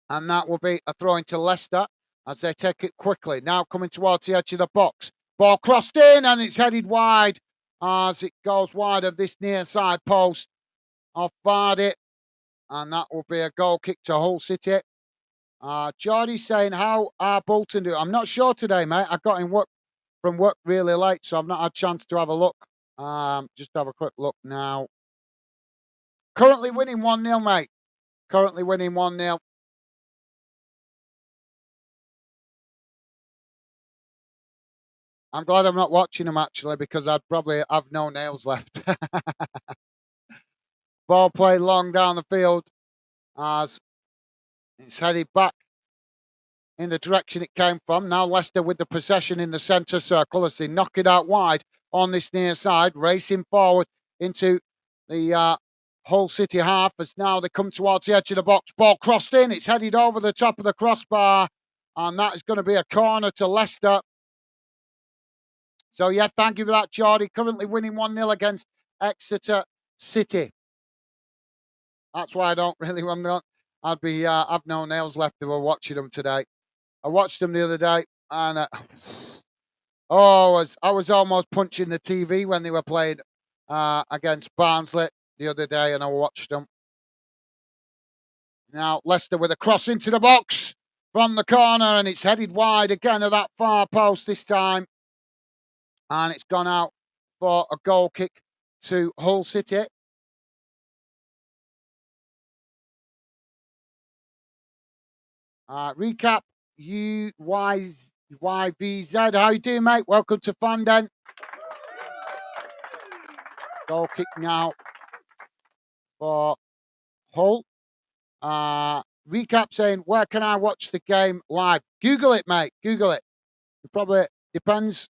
And that will be a throw into Leicester as they take it quickly. Now coming towards the edge of the box. Ball crossed in and it's headed wide as it goes wide of this near side post off Vardy. And that will be a goal kick to Hull City. Geordie's saying, how are Bolton doing? I'm not sure today, mate. I got in from work really late, so I've not had a chance to have a look. Just have a quick look now. Currently winning 1-0, mate. Currently winning 1-0. I'm glad I'm not watching them, actually, because I'd probably have no nails left. Ball played long down the field as it's headed back in the direction it came from. Now Leicester with the possession in the centre circle as they knock it out wide on this near side, racing forward into the Hull City half as now they come towards the edge of the box. Ball crossed in, it's headed over the top of the crossbar, and that is going to be a corner to Leicester. So, yeah, thank you for that, Geordie. Currently winning 1-0 against Exeter City. That's why I don't really. I'd be. I've no nails left if we're watching them today. I watched them the other day, and oh, I was almost punching the TV when they were playing against Barnsley the other day, and I watched them. Now Leicester with a cross into the box from the corner, and it's headed wide again of that far post this time, and it's gone out for a goal kick to Hull City. Recap UYVZ. How you doing, mate? Welcome to Fanden. Goal kick now for Hull. Recap saying, where can I watch the game live? Google it, mate. Google it. It probably depends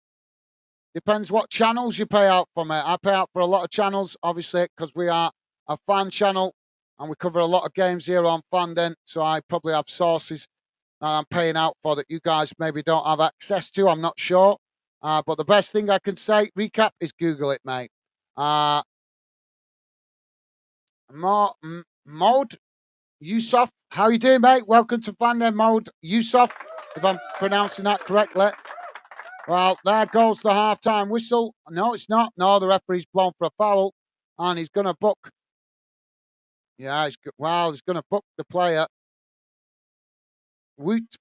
what channels you pay out for, mate. I pay out for a lot of channels, obviously, because we are a fan channel and we cover a lot of games here on Fanden. So I probably have sources that I'm paying out for that you guys maybe don't have access to. I'm not sure. But the best thing I can say, recap, is Google it, mate. Mode Yusuf, how you doing, mate? Welcome to Fanden. Mode Yusuf, if I'm pronouncing that correctly. Well, there goes the half-time whistle. No, it's not. No, the referee's blown for a foul, and he's going to book. Yeah, he's going to book the player. Woot.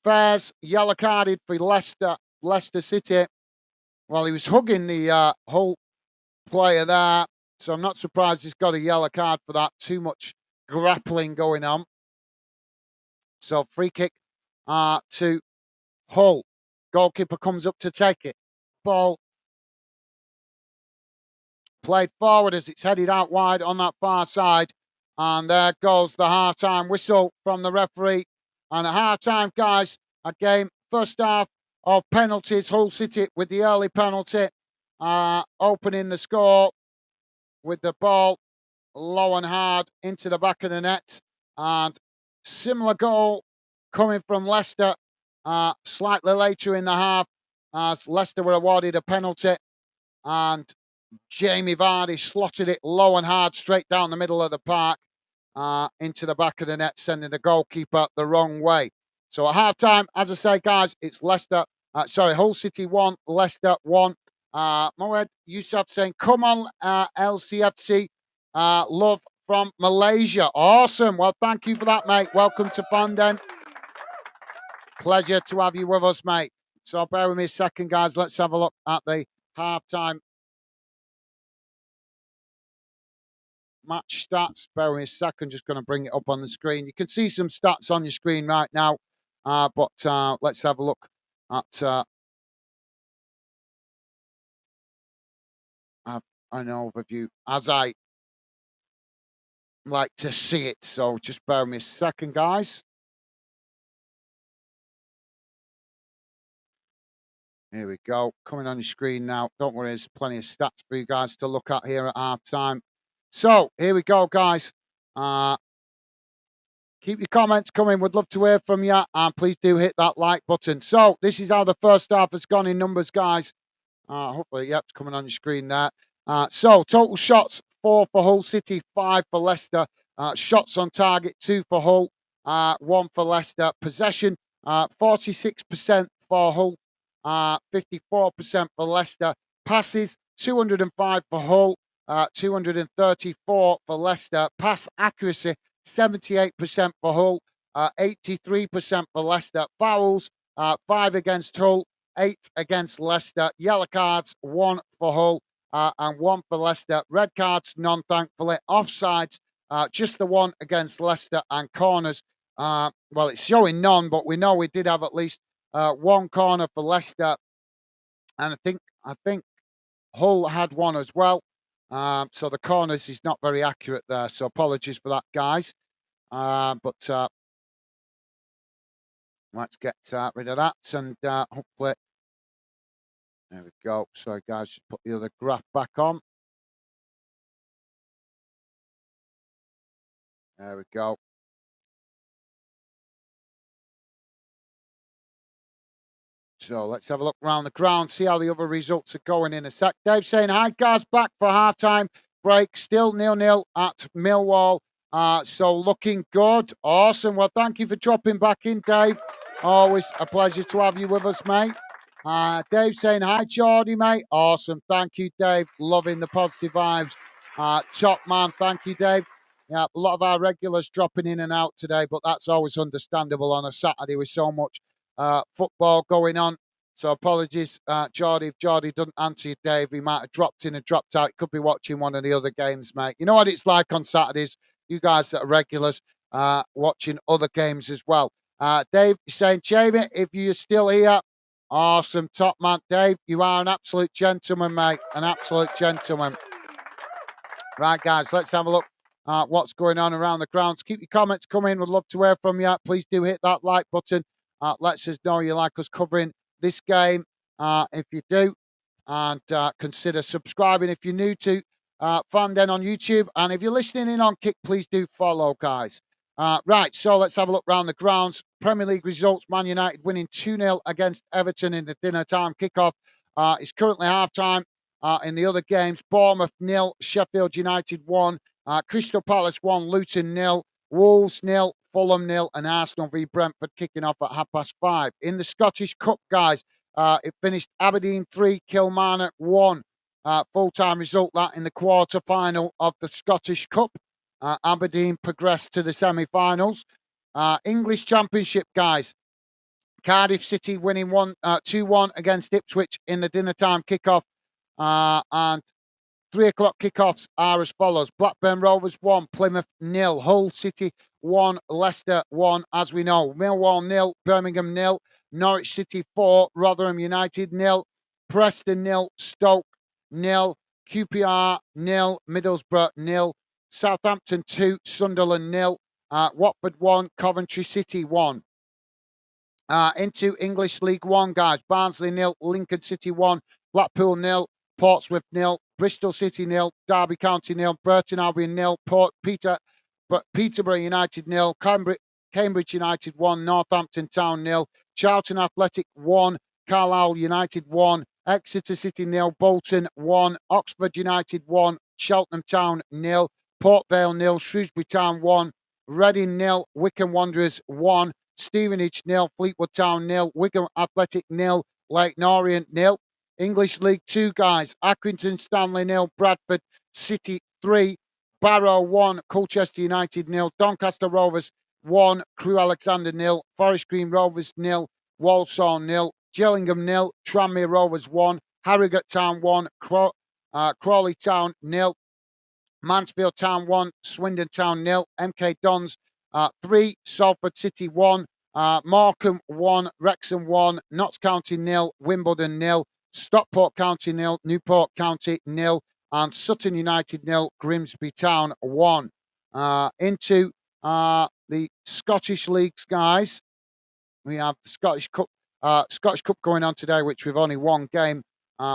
Fairs yellow carded for Leicester City. Well, he was hugging the Hull player there, so I'm not surprised he's got a yellow card for that. Too much grappling going on. So free kick to Hull. Goalkeeper comes up to take it. Ball played forward as it's headed out wide on that far side. And there goes the half-time whistle from the referee. And at half-time, guys, a game, first half of penalties. Hull City with the early penalty, opening the score with the ball low and hard into the back of the net. And similar goal coming from Leicester slightly later in the half, as Leicester were awarded a penalty. And Jamie Vardy slotted it low and hard straight down the middle of the park into the back of the net, sending the goalkeeper the wrong way. So at half-time, as I say, guys, it's Hull City 1, Leicester 1. Moed Yusuf saying, come on, LCFC. Love from Malaysia. Awesome. Well, thank you for that, mate. Welcome to Fanden. Pleasure to have you with us, mate. So bear with me a second, guys. Let's have a look at the half-time match stats. Bear with me a second. Just going to bring it up on the screen. You can see some stats on your screen right now. But let's have a look at an overview as I like to see it. So just bear with me a second, guys. Here we go. Coming on your screen now. Don't worry, there's plenty of stats for you guys to look at here at half time. So here we go, guys. Keep your comments coming. Would love to hear from you. And please do hit that like button. So this is how the first half has gone in numbers, guys. Hopefully, yep, it's coming on your screen there. So total shots, 4 for Hull City, 5 for Leicester. Shots on target, 2 for Hull, 1 for Leicester. Possession, 46% for Hull, 54% for Leicester. Passes, 205 for Hull, 234 for Leicester. Pass accuracy, 78% for Hull, 83% for Leicester. Fouls, 5 against Hull, 8 against Leicester. Yellow cards, 1 for Hull and 1 for Leicester. Red cards, none, thankfully. Offsides, just the 1 against Leicester. And corners, well, it's showing none, but we know we did have at least 1 corner for Leicester. And I think Hull had 1 as well. So the corners is not very accurate there. So apologies for that, guys. But let's get rid of that. And hopefully, there we go. Sorry, guys, just put the other graph back on. There we go. So let's have a look around the ground, see how the other results are going in a sec. Dave saying, hi, guys, back for halftime. break. Still 0-0 at Millwall. So looking good. Awesome. Well, thank you for dropping back in, Dave. Always a pleasure to have you with us, mate. Dave saying, hi, Geordie, mate. Awesome. Thank you, Dave. Loving the positive vibes. Top man. Thank you, Dave. Yeah, a lot of our regulars dropping in and out today, but that's always understandable on a Saturday with so much football going on. So apologies, Geordie. If Geordie doesn't answer you, Dave, he might have dropped in and dropped out. He could be watching one of the other games, mate. You know what it's like on Saturdays. You guys that are regulars watching other games as well. Dave, you're saying, Jamie, if you're still here, awesome, top man. Dave, you are an absolute gentleman, mate. An absolute gentleman. Right, guys, let's have a look at what's going on around the grounds. Keep your comments coming. We'd love to hear from you. Please do hit that like button. Lets us know you like us covering this game if you do. And consider subscribing if you're new to Fan Den on YouTube. And if you're listening in on Kick, please do follow, guys. Right, so let's have a look around the grounds. Premier League results, Man United winning 2-0 against Everton in the dinner time kickoff. It's currently half-time. In the other games, Bournemouth 0, Sheffield United 1, Crystal Palace 1, Luton 0, Wolves 0, Fulham 0, and Arsenal v Brentford kicking off at 5:30. In the Scottish Cup, guys, it finished Aberdeen 3, Kilmarnock 1. Full-time result that in the quarter-final of the Scottish Cup. Aberdeen progressed to the semi-finals. English Championship, guys. Cardiff City winning 2-1 against Ipswich in the dinner time kickoff. And 3 o'clock kickoffs are as follows. Blackburn Rovers 1, Plymouth 0, Hull City 1, Leicester 1, as we know. Millwall 0, Birmingham 0, Norwich City 4, Rotherham United 0, Preston 0, Stoke 0, QPR 0, Middlesbrough 0, Southampton 2, Sunderland 0, Watford 1, Coventry City 1. Into English League One, guys. Barnsley 0, Lincoln City 1, Blackpool 0, Portsmouth 0, Bristol City 0, Derby County 0, Burton Albion 0, Peterborough United 0, Cambridge United 1, Northampton Town 0, Charlton Athletic 1, Carlisle United 1, Exeter City 0, Bolton 1, Oxford United 1, Cheltenham Town 0, Port Vale 0, Shrewsbury Town 1, Reading 0, Wycombe Wanderers 1, Stevenage 0, Fleetwood Town 0, Wigan Athletic 0, Leyton Orient 0. English League 2, guys. Accrington Stanley 0, Bradford City 3, Barrow 1, Colchester United 0, Doncaster Rovers 1, Crewe Alexandra 0, Forest Green Rovers 0, Walsall 0, Gillingham 0, Tranmere Rovers 1, Harrogate Town 1, Crawley Town 0, Mansfield Town 1, Swindon Town 0, MK Dons 3, Salford City 1, Morecambe 1, Wrexham 1, Notts County 0, Wimbledon 0, Stockport County 0, Newport County 0, and Sutton United 0, Grimsby Town 1. Into the Scottish Leagues, guys. We have the Scottish Cup going on today, which we've only one game,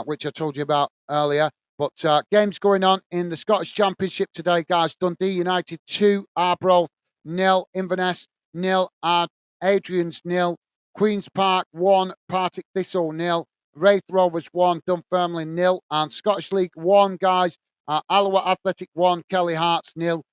which I told you about earlier. But games going on in the Scottish Championship today, guys. Dundee United 2, Arbroath 0, Inverness 0, Adrian's 0, Queen's Park 1, Partick Thistle 0, Wraith Rovers 1, Dunfermline 0, and Scottish League 1, guys. Alloa Athletic 1, Kelly Hearts 0,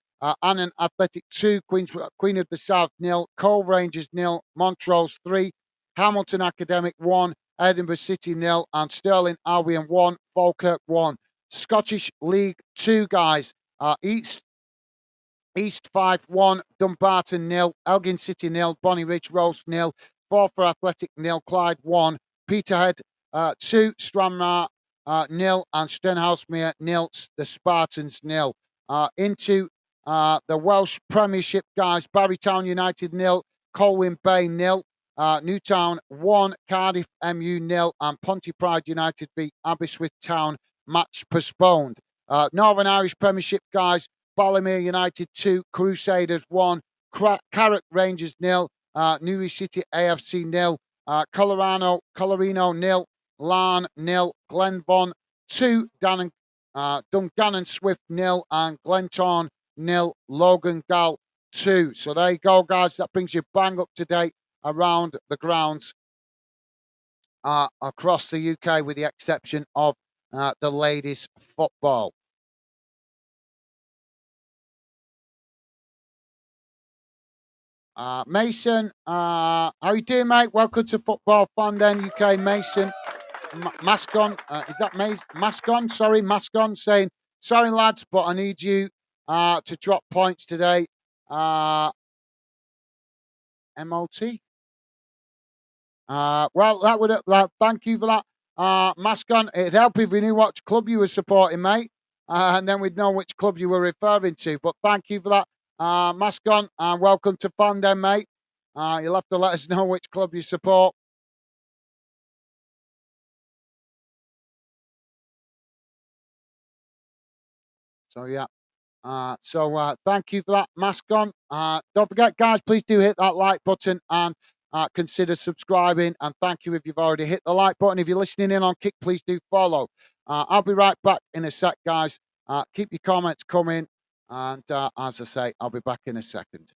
Annan Athletic 2, Queen of the South 0, Cove Rangers 0, Montrose 3, Hamilton Academic 1, Edinburgh City 0, and Stirling Albion 1, Falkirk 1. Scottish League 2, guys. East 5-1, Dumbarton 0, Elgin City 0, Bonnie Ridge Rose 0, Forfar Athletic 0, Clyde 1, Peterhead 2, Stranraer 0, and Stenhousemuir 0, the Spartans 0. Into the Welsh Premiership, guys. Barrytown United 0, Colwyn Bay 0, Newtown 1, Cardiff MU 0, and Pontypridd United v Aberystwyth Town, match postponed. Northern Irish Premiership, guys. Ballymer United 2, Crusaders 1, Carrick Rangers 0, Newry City AFC 0, Colorino 0, Larne 0, Glenvaughan 2, Dungannon Swift 0, and Glentown 0, Logan Gall 2. So there you go, guys. That brings you bang up to date around the grounds across the UK, with the exception of the ladies' football. Mason, how you doing, mate? Welcome to Football Fan Den UK. Mason, mask on. Is that mask on? Sorry, mask on. Saying sorry, lads, but I need you to drop points today. MOT. Well, that would thank you for that. Mask on. It'd help if we knew what club you were supporting, mate, and then we'd know which club you were referring to. But thank you for that. Mask on, and welcome to Fandom, mate. You'll have to let us know which club you support. So yeah. Thank you for that, mask on. Don't forget, guys, please do hit that like button and consider subscribing. And thank you if you've already hit the like button. If you're listening in on Kick, please do follow. I'll be right back in a sec, guys. Keep your comments coming. And as I say, I'll be back in a second.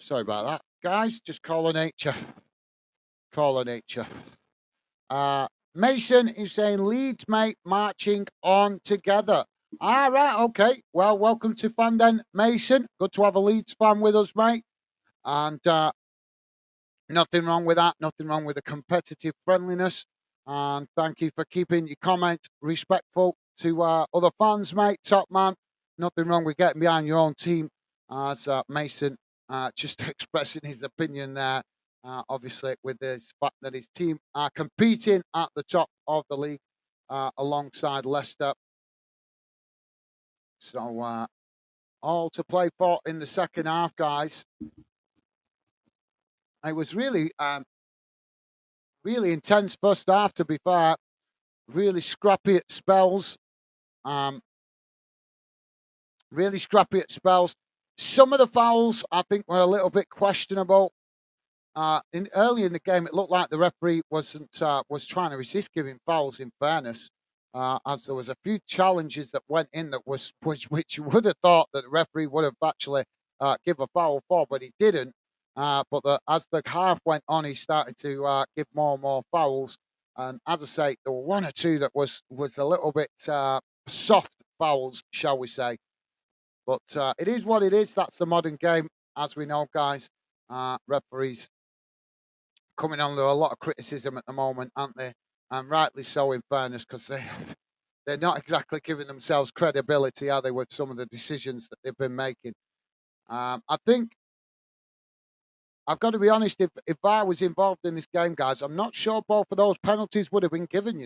Sorry about that, guys. Just calling nature. Calling nature. Mason is saying Leeds, mate, marching on together. All right, okay. Well, welcome to Fandom, Mason. Good to have a Leeds fan with us, mate. And nothing wrong with that. Nothing wrong with the competitive friendliness. And thank you for keeping your comment respectful to other fans, mate. Top man. Nothing wrong with getting behind your own team. As Mason just expressing his opinion there. Obviously, with this fact that his team are competing at the top of the league alongside Leicester. So, all to play for in the second half, guys. It was really intense first half, to be fair. Really scrappy at spells. Um, really scrappy at spells. Some of the fouls, I think, were a little bit questionable. Early in the game, it looked like the referee was trying to resist giving fouls. In fairness, as there was a few challenges that went in that was which you would have thought that the referee would have actually give a foul for, but he didn't. As the half went on, he started to give more and more fouls. And as I say, there were one or two that was a little bit soft fouls, shall we say? But it is what it is. That's the modern game, as we know, guys. Referees coming under a lot of criticism at the moment, aren't they? And rightly so, in fairness, because they're not exactly giving themselves credibility, are they, with some of the decisions that they've been making? I think I've got to be honest. If I was involved in this game, guys, I'm not sure both of those penalties would have been given.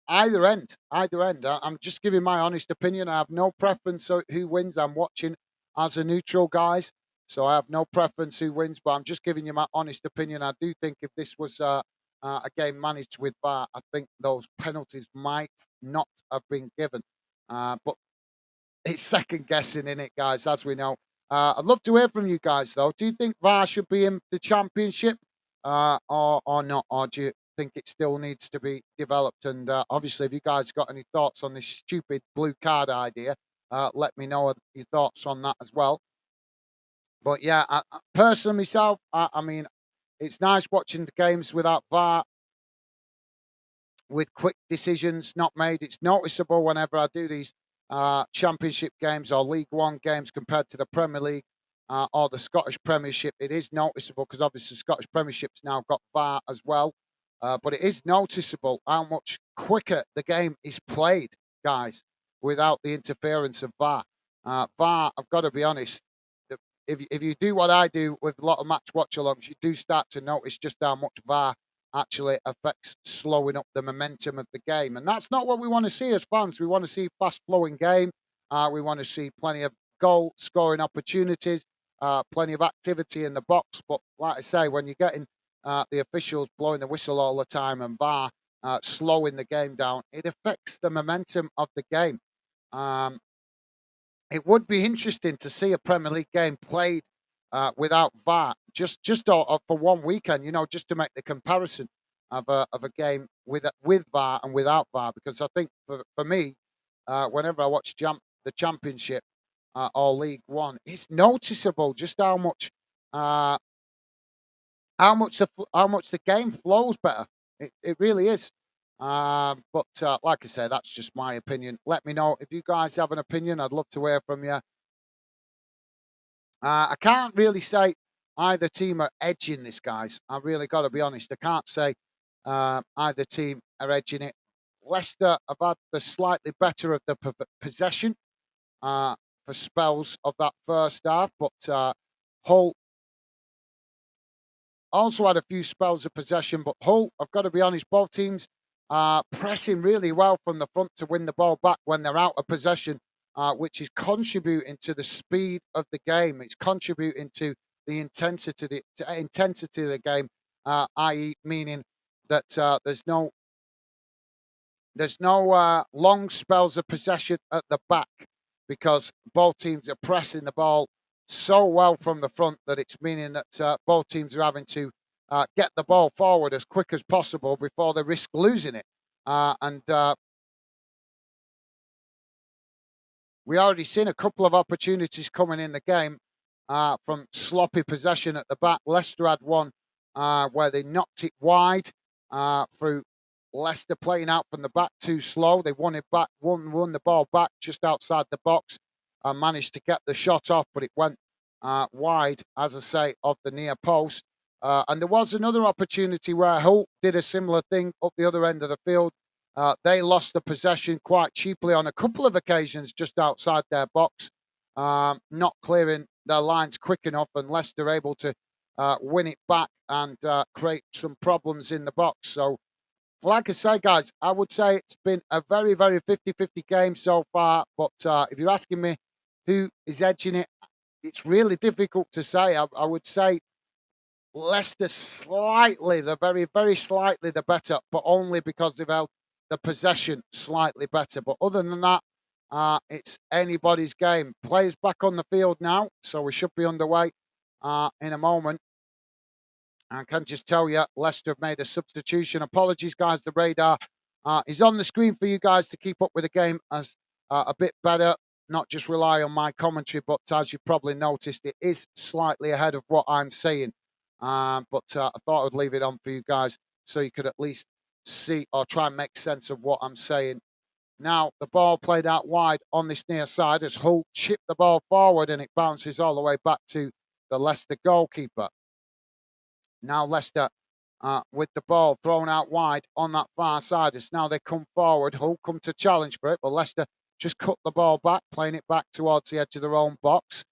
Either end. I'm just giving my honest opinion. I have no preference who wins. I'm watching as a neutral, guys, so I have no preference who wins. But I'm just giving you my honest opinion. I do think if this was a game managed with VAR, I think those penalties might not have been given. But it's second guessing in it, guys, as we know. I'd love to hear from you guys, though. Do you think VAR should be in the championship, or not, or do you think it still needs to be developed? And obviously, if you guys got any thoughts on this stupid blue card idea, let me know your thoughts on that as well. But yeah, personally myself, I mean, it's nice watching the games without VAR, with quick decisions not made. It's noticeable whenever I do these Championship games or League One games compared to the Premier League or the Scottish Premiership. It is noticeable because obviously the Scottish Premiership's now got VAR as well. But it is noticeable how much quicker the game is played, guys, without the interference of VAR. VAR, I've got to be honest, if you do what I do with a lot of match watch alongs, you do start to notice just how much VAR actually affects slowing up the momentum of the game. And that's not what we want to see as fans. We want to see fast flowing game. We want to see plenty of goal scoring opportunities, plenty of activity in the box. But like I say, when you're getting the officials blowing the whistle all the time and VAR slowing the game down, it affects the momentum of the game. Um, it would be interesting to see a Premier League game played without VAR, just for one weekend, just to make the comparison of a game with VAR and without VAR. Because I think for me, whenever I watch the Championship or League One, it's noticeable just uh, how much the game flows better. It really is. But like I said, that's just my opinion. Let me know if you guys have an opinion. I'd love to hear from you. I can't really say either team are edging this, guys. I really got to be honest. I can't say either team are edging it. Leicester have had the slightly better of the possession uh, for spells of that first half, but Hull also had a few spells of possession. But Hull, I've got to be honest, both teams are pressing really well from the front to win the ball back when they're out of possession, which is contributing to the speed of the game. It's contributing to the intensity of the game, i.e., meaning that there's no long spells of possession at the back because both teams are pressing the ball so well from the front that it's meaning that both teams are having to get the ball forward as quick as possible before they risk losing it. And we already seen a couple of opportunities coming in the game from sloppy possession at the back. Leicester had one where they knocked it wide through Leicester playing out from the back too slow. They won it back, won the ball back just outside the box and managed to get the shot off, but it went wide, as I say, of the near post. And there was another opportunity where Hull did a similar thing up the other end of the field. They lost the possession quite cheaply on a couple of occasions just outside their box, not clearing their lines quick enough, and Leicester able to win it back and create some problems in the box. So, like I say, guys, I would say it's been a very, very 50-50 game so far. But if you're asking me who is edging it, it's really difficult to say. I would say Leicester slightly, the very, very slightly the better, but only because they've held the possession slightly better. But other than that, it's anybody's game. Players back on the field now, so we should be underway in a moment. I can just tell you, Leicester have made a substitution. Apologies, guys. The radar is on the screen for you guys to keep up with the game as a bit better. Not just rely on my commentary, but as you probably noticed, it is slightly ahead of what I'm saying. But I thought I would leave it on for you guys so you could at least see or try and make sense of what I'm saying. Now, the ball played out wide on this near side as Hull chipped the ball forward and it bounces all the way back to the Leicester goalkeeper. Now Leicester with the ball thrown out wide on that far side. As now they come forward. Hull come to challenge for it, but Leicester just cut the ball back, playing it back towards the edge of their own box.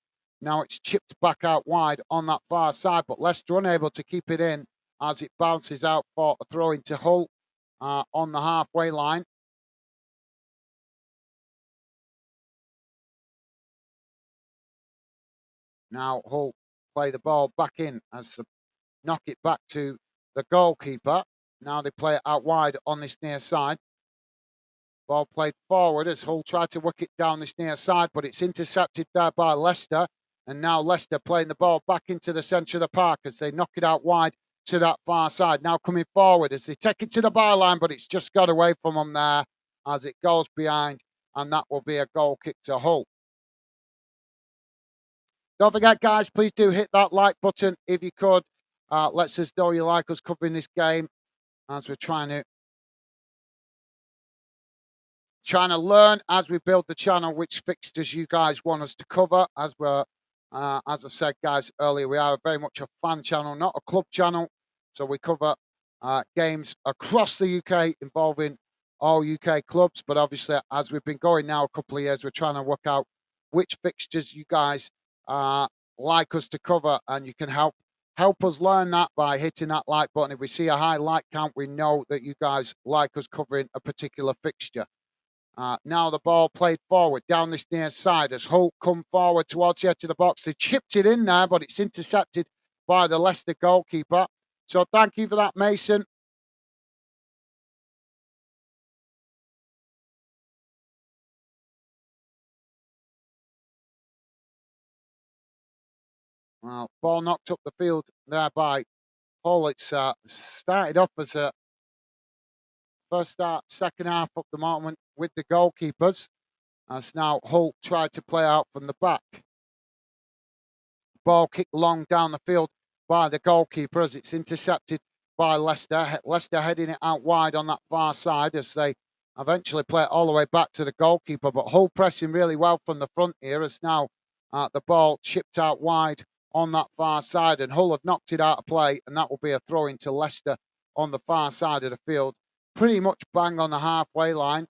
Now it's chipped back out wide on that far side, but Leicester unable to keep it in as it bounces out for a throw into Hull on the halfway line. Now Hull play the ball back in as they knock it back to the goalkeeper. Now they play it out wide on this near side. Ball played forward as Hull tried to work it down this near side, but it's intercepted there by Leicester. And now Leicester playing the ball back into the centre of the park as they knock it out wide to that far side. Now coming forward as they take it to the byline, but it's just got away from them there as it goes behind. And that will be a goal kick to Hull. Don't forget, guys, please do hit that like button if you could. Let us know you like us covering this game as we're trying to learn as we build the channel which fixtures you guys want us to cover. As I said, guys, earlier, we are very much a fan channel, not a club channel. So we cover games across the UK involving all UK clubs. But obviously, as we've been going now a couple of years, we're trying to work out which fixtures you guys like us to cover, and you can help us learn that by hitting that like button. If we see a high like count, we know that you guys like us covering a particular fixture. Now the ball played forward down this near side as Hull come forward towards the edge of the box. They chipped it in there, but it's intercepted by the Leicester goalkeeper. So thank you for that, Mason. Well, ball knocked up the field there by Hull. It's started off as a first start, second half up the moment with the goalkeepers. As now Hull tried to play out from the back. Ball kicked long down the field by the goalkeeper as it's intercepted by Leicester. Leicester heading it out wide on that far side as they eventually play it all the way back to the goalkeeper. But Hull pressing really well from the front here as now the ball chipped out wide on that far side. And Hull have knocked it out of play, and that will be a throw into Leicester on the far side of the field. Pretty much bang on the halfway line.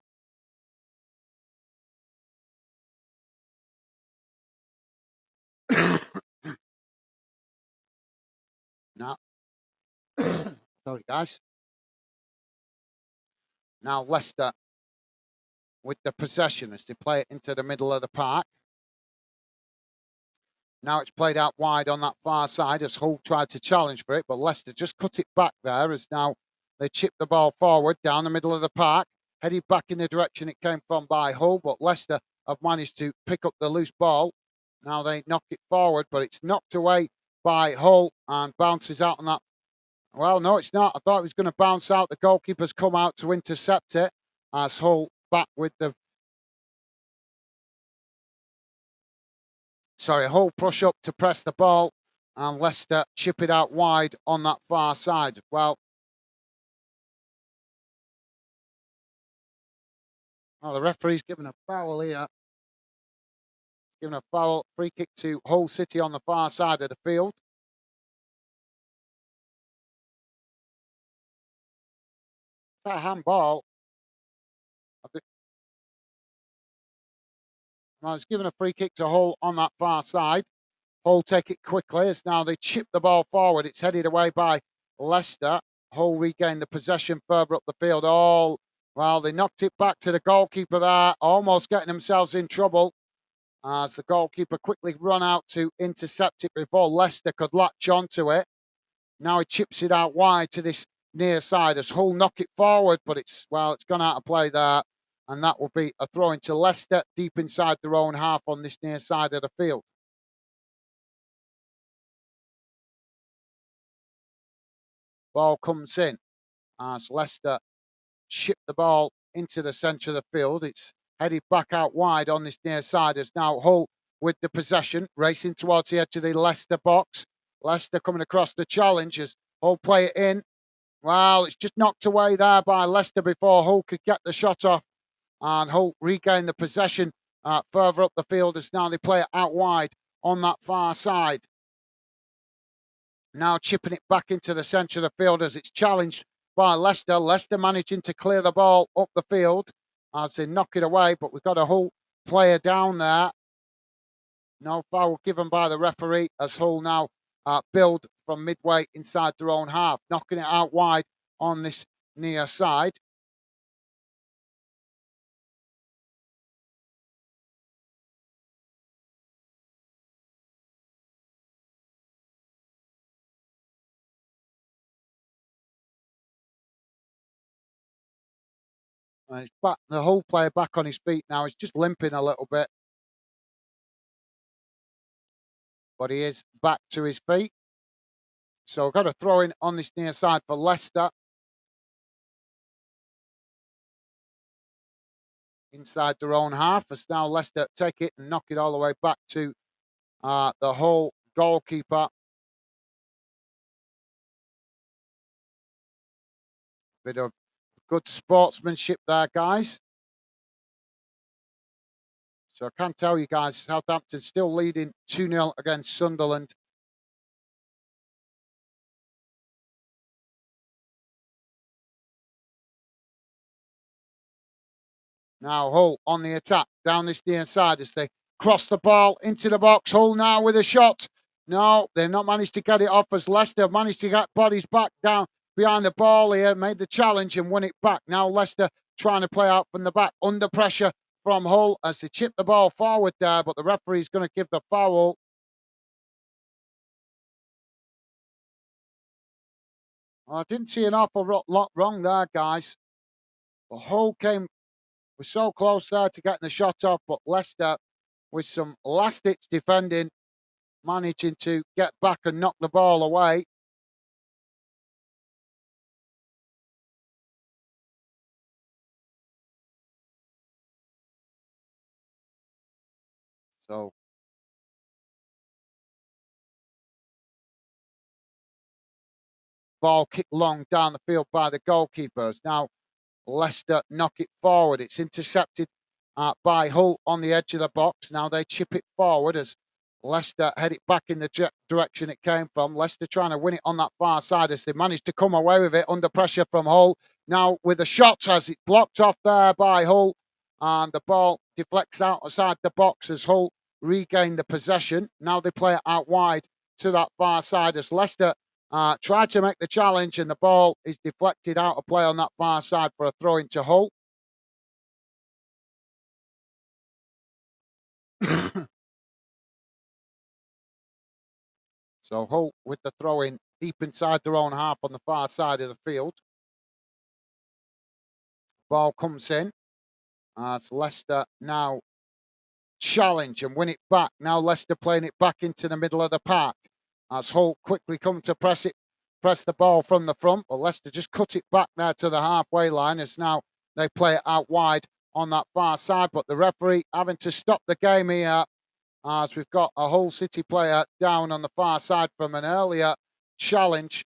Now, sorry, guys. Now Leicester with the possession as they play it into the middle of the park. Now it's played out wide on that far side as Hull tried to challenge for it, but Leicester just cut it back there as now they chip the ball forward down the middle of the park, headed back in the direction it came from by Hull, but Leicester have managed to pick up the loose ball. Now they knock it forward, but it's knocked away by Hull and bounces out on that. Well, no, it's not. I thought it was going to bounce out. The goalkeeper's come out to intercept it as Hull back with the Hull push up to press the ball and Leicester chip it out wide on that far side. Well, the referee's given a foul here. Given a foul, free kick to Hull City on the far side of the field. Is that a handball? Well, it's given a free kick to Hull on that far side. Hull take it quickly as now they chip the ball forward. It's headed away by Leicester. Hull regain the possession further up the field. Well, they knocked it back to the goalkeeper there, almost getting themselves in trouble as the goalkeeper quickly run out to intercept it before Leicester could latch onto it. Now he chips it out wide to this near side as Hull knock it forward, but it's gone out of play there. And that will be a throw into Leicester deep inside their own half on this near side of the field. Ball comes in as Leicester chip the ball into the centre of the field. It's headed back out wide on this near side as now Hull with the possession, racing towards the edge of the Leicester box. Leicester coming across the challenge as Hull play it in. Well, it's just knocked away there by Leicester before Hull could get the shot off. And Hull regain the possession further up the field as now they play it out wide on that far side. Now chipping it back into the centre of the field as it's challenged by Leicester. Leicester managing to clear the ball up the field as they knock it away, but we've got a Hull player down there. No foul given by the referee as Hull now build from midway inside their own half, knocking it out wide on this near side. It's back, the Hull player back on his feet now. He's just limping a little bit, but he is back to his feet. So we've got a throw in on this near side for Leicester. Inside their own half as now Leicester take it and knock it all the way back to the Hull goalkeeper. Bit of good sportsmanship there, guys. So I can tell you guys, Southampton still leading 2-0 against Sunderland. Now Hull on the attack down this near side as they cross the ball into the box. Hull now with a shot. No, they've not managed to get it off as Leicester managed to get bodies back down behind the ball here, made the challenge and won it back. Now Leicester trying to play out from the back under pressure from Hull as they chip the ball forward there, but the referee is going to give the foul. Well, I didn't see an awful lot wrong there, guys. But Hull was so close there to getting the shot off, but Leicester, with some last-ditch defending, managing to get back and knock the ball away. So ball kicked long down the field by the goalkeepers. Now Leicester knock it forward. It's intercepted by Hull on the edge of the box. Now they chip it forward as Leicester head it back in the direction it came from. Leicester trying to win it on that far side as they managed to come away with it under pressure from Hull. Now with a shot as it blocked off there by Hull. And the ball deflects outside the box as Hull regain the possession. Now they play it out wide to that far side as Leicester tried to make the challenge and the ball is deflected out of play on that far side for a throw into Hull. So Hull with the throw in deep inside their own half on the far side of the field. Ball comes in as Leicester now challenge and win it back. Now Leicester playing it back into the middle of the park as Hull quickly come to press the ball from the front, but Leicester just cut it back there to the halfway line as now they play it out wide on that far side, but the referee having to stop the game here as we've got a Hull City player down on the far side from an earlier challenge.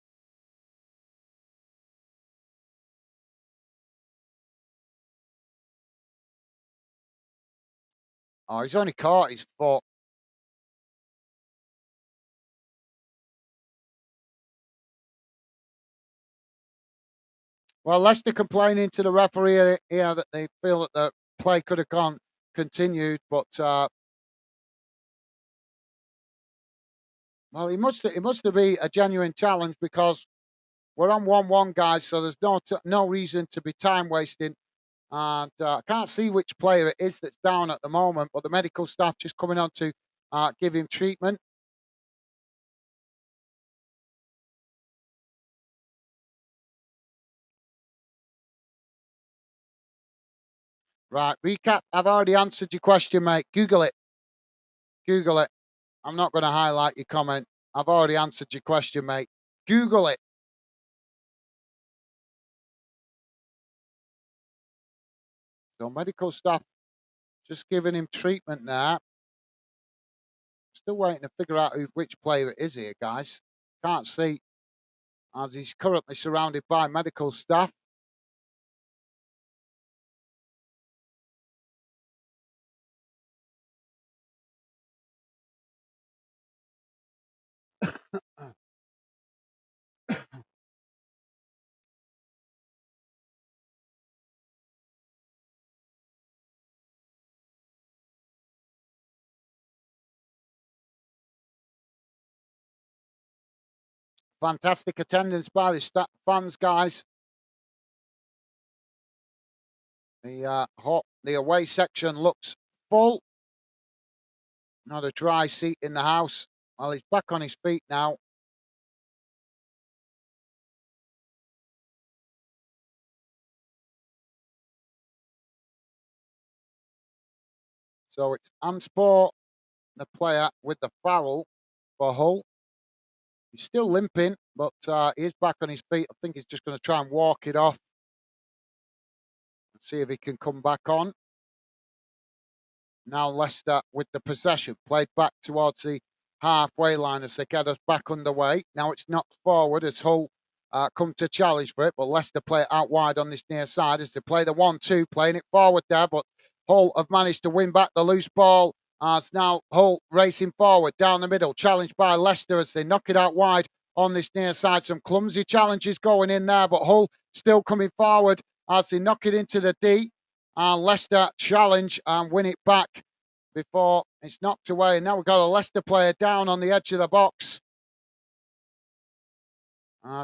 Oh, he's only caught his foot. Well, Leicester complaining to the referee here that they feel that the play could have continued, but well, it must have been a genuine challenge because we're on 1-1, guys. So there's no reason to be time wasting, and I can't see which player it is that's down at the moment. But the medical staff just coming on to give him treatment. Right, recap. I've already answered your question, mate. Google it. Google it. I'm not going to highlight your comment. I've already answered your question, mate. Google it. So medical staff just giving him treatment there. Still waiting to figure out which player it is here, guys. Can't see, as he's currently surrounded by medical staff. Fantastic attendance by the fans, guys. The away section looks full. Not a dry seat in the house. Well, he's back on his feet now. So it's Amspor, the player with the foul for Hull. He's still limping, but he is back on his feet. I think he's just going to try and walk it off and see if he can come back on. Now Leicester with the possession, played back towards the halfway line as they get us back underway. Now it's knocked forward as Hull come to challenge for it, but Leicester play it out wide on this near side as they play the 1-2, playing it forward there, but Hull have managed to win back the loose ball. As now Hull racing forward down the middle, challenged by Leicester as they knock it out wide on this near side. Some clumsy challenges going in there, but Hull still coming forward as they knock it into the D. And Leicester challenge and win it back before it's knocked away. And now we've got a Leicester player down on the edge of the box.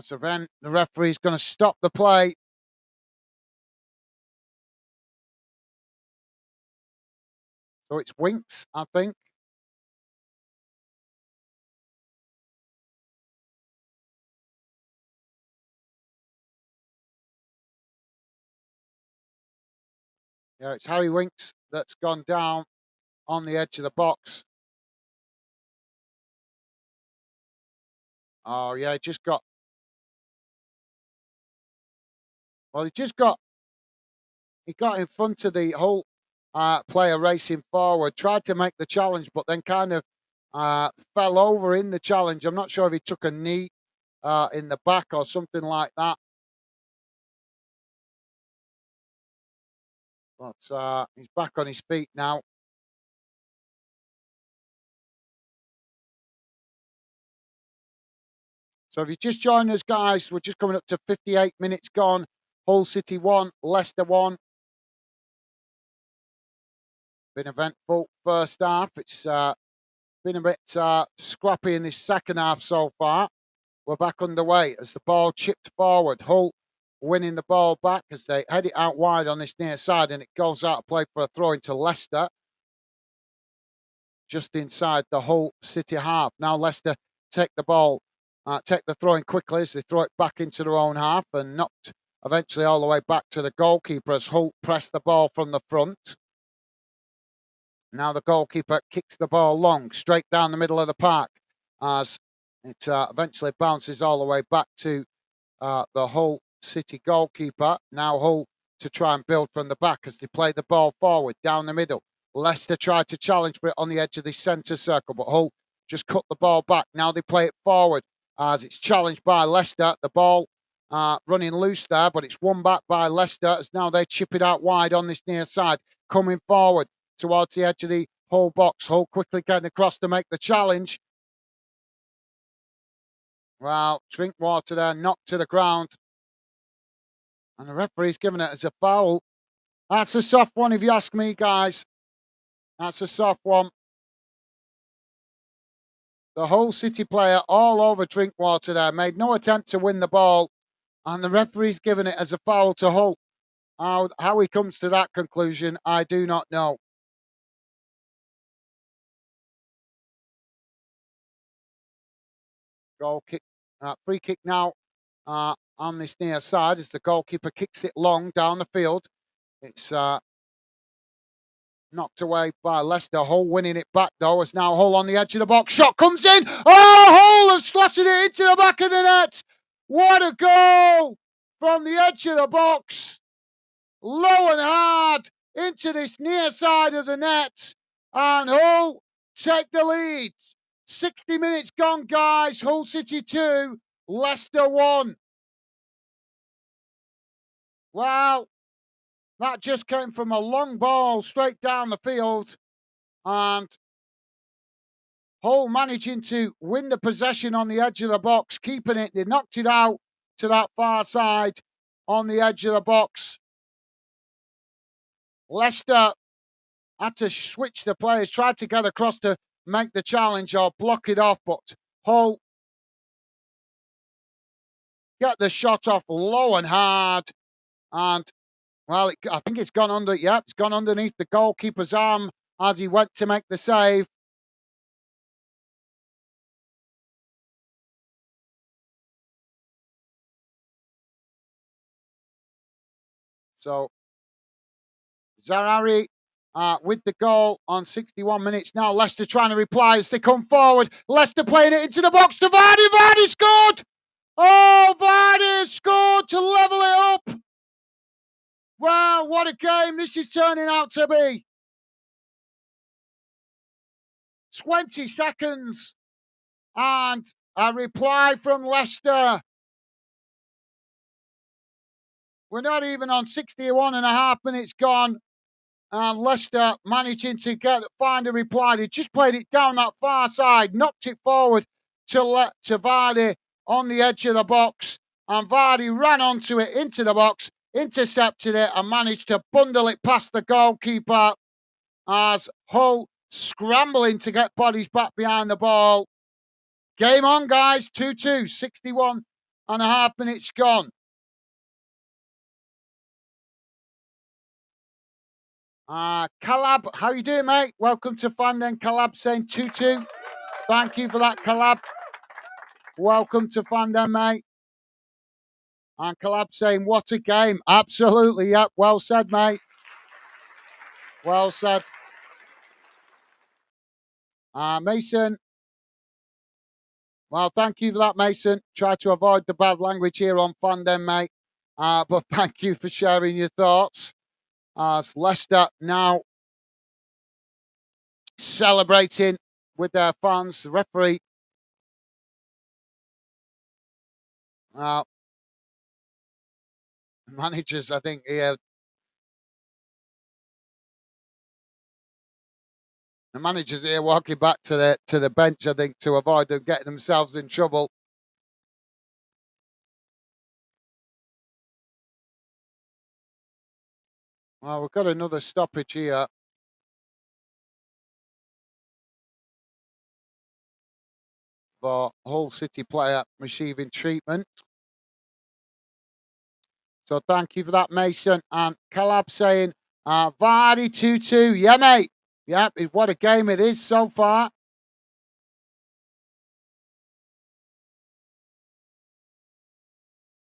So then the referee's going to stop the play. So it's Winks, I think. Yeah, it's Harry Winks that's gone down on the edge of the box. Oh, yeah, he got in front of the Hull player racing forward, tried to make the challenge, but then kind of fell over in the challenge. I'm not sure if he took a knee in the back or something like that. But he's back on his feet now. So if you just joined us, guys, we're just coming up to 58 minutes gone. Hull City 1, Leicester 1. Been eventful first half. It's been a bit scrappy in this second half so far. We're back underway as the ball chipped forward. Hull winning the ball back as they head it out wide on this near side, and it goes out of play for a throw into Leicester. Just inside the Hull City half. Now Leicester take the ball, take the throw in quickly as they throw it back into their own half and knocked eventually all the way back to the goalkeeper as Hull press the ball from the front. Now the goalkeeper kicks the ball long, straight down the middle of the park as it eventually bounces all the way back to the Hull City goalkeeper. Now Hull to try and build from the back as they play the ball forward down the middle. Leicester tried to challenge for it on the edge of the centre circle, but Hull just cut the ball back. Now they play it forward as it's challenged by Leicester. The ball running loose there, but it's won back by Leicester as now they chip it out wide on this near side, coming forward towards the edge of the Hull box. Hull quickly getting across to make the challenge. Well, Drinkwater there knocked to the ground. And the referee's given it as a foul. That's a soft one if you ask me, guys. That's a soft one. The Hull City player all over Drinkwater there. Made no attempt to win the ball. And the referee's given it as a foul to Hull. How he comes to that conclusion, I do not know. Goal kick, free kick now on this near side as the goalkeeper kicks it long down the field. It's knocked away by Leicester. Hull winning it back though. As now Hull on the edge of the box. Shot comes in. Oh, Hull have slotted it into the back of the net. What a goal from the edge of the box. Low and hard. into this near side of the net, and Hull take the lead. 60 minutes gone, guys. Hull City 2, Leicester 1. Well, that just came from a long ball straight down the field, and Hull managing to win the possession on the edge of the box, keeping it. They knocked it out to that far side on the edge of the box. Leicester had to switch the players, tried to get across to make the challenge or block it off, but Hull get the shot off low and hard, and well, I think it's gone under. Yep, it's gone underneath the goalkeeper's arm as he went to make the save. So Zahavi with the goal on 61 minutes now. Leicester trying to reply as they come forward. Leicester playing it into the box to Vardy. Vardy scored! Oh, Vardy scored to level it up. Wow, what a game this is turning out to be. 20 seconds and a reply from Leicester. We're not even on 61 and a half minutes gone. And Leicester managing to find a reply. They just played it down that far side, knocked it forward to Vardy on the edge of the box. And Vardy ran onto it into the box, intercepted it, and managed to bundle it past the goalkeeper as Hull scrambling to get bodies back behind the ball. Game on, guys. 2-2, 61 and a half minutes gone. Calab, how you doing, mate? Welcome to Fandom. Calab saying 2-2. Thank you for that, Calab. Welcome to Fandom, mate. And Calab saying, what a game. Absolutely, yep. Well said, mate. Well said. Mason. Well, thank you for that, Mason. Try to avoid the bad language here on Fandom, mate. But thank you for sharing your thoughts. As Leicester now celebrating with their fans. The referee managers, I think, the managers here walking back to the bench, I think, to avoid them getting themselves in trouble. Well, we've got another stoppage here. For Hull City player receiving treatment. So thank you for that, Mason. And Calab saying, Vardy 2-2. Yeah, mate. Yeah, what a game it is so far.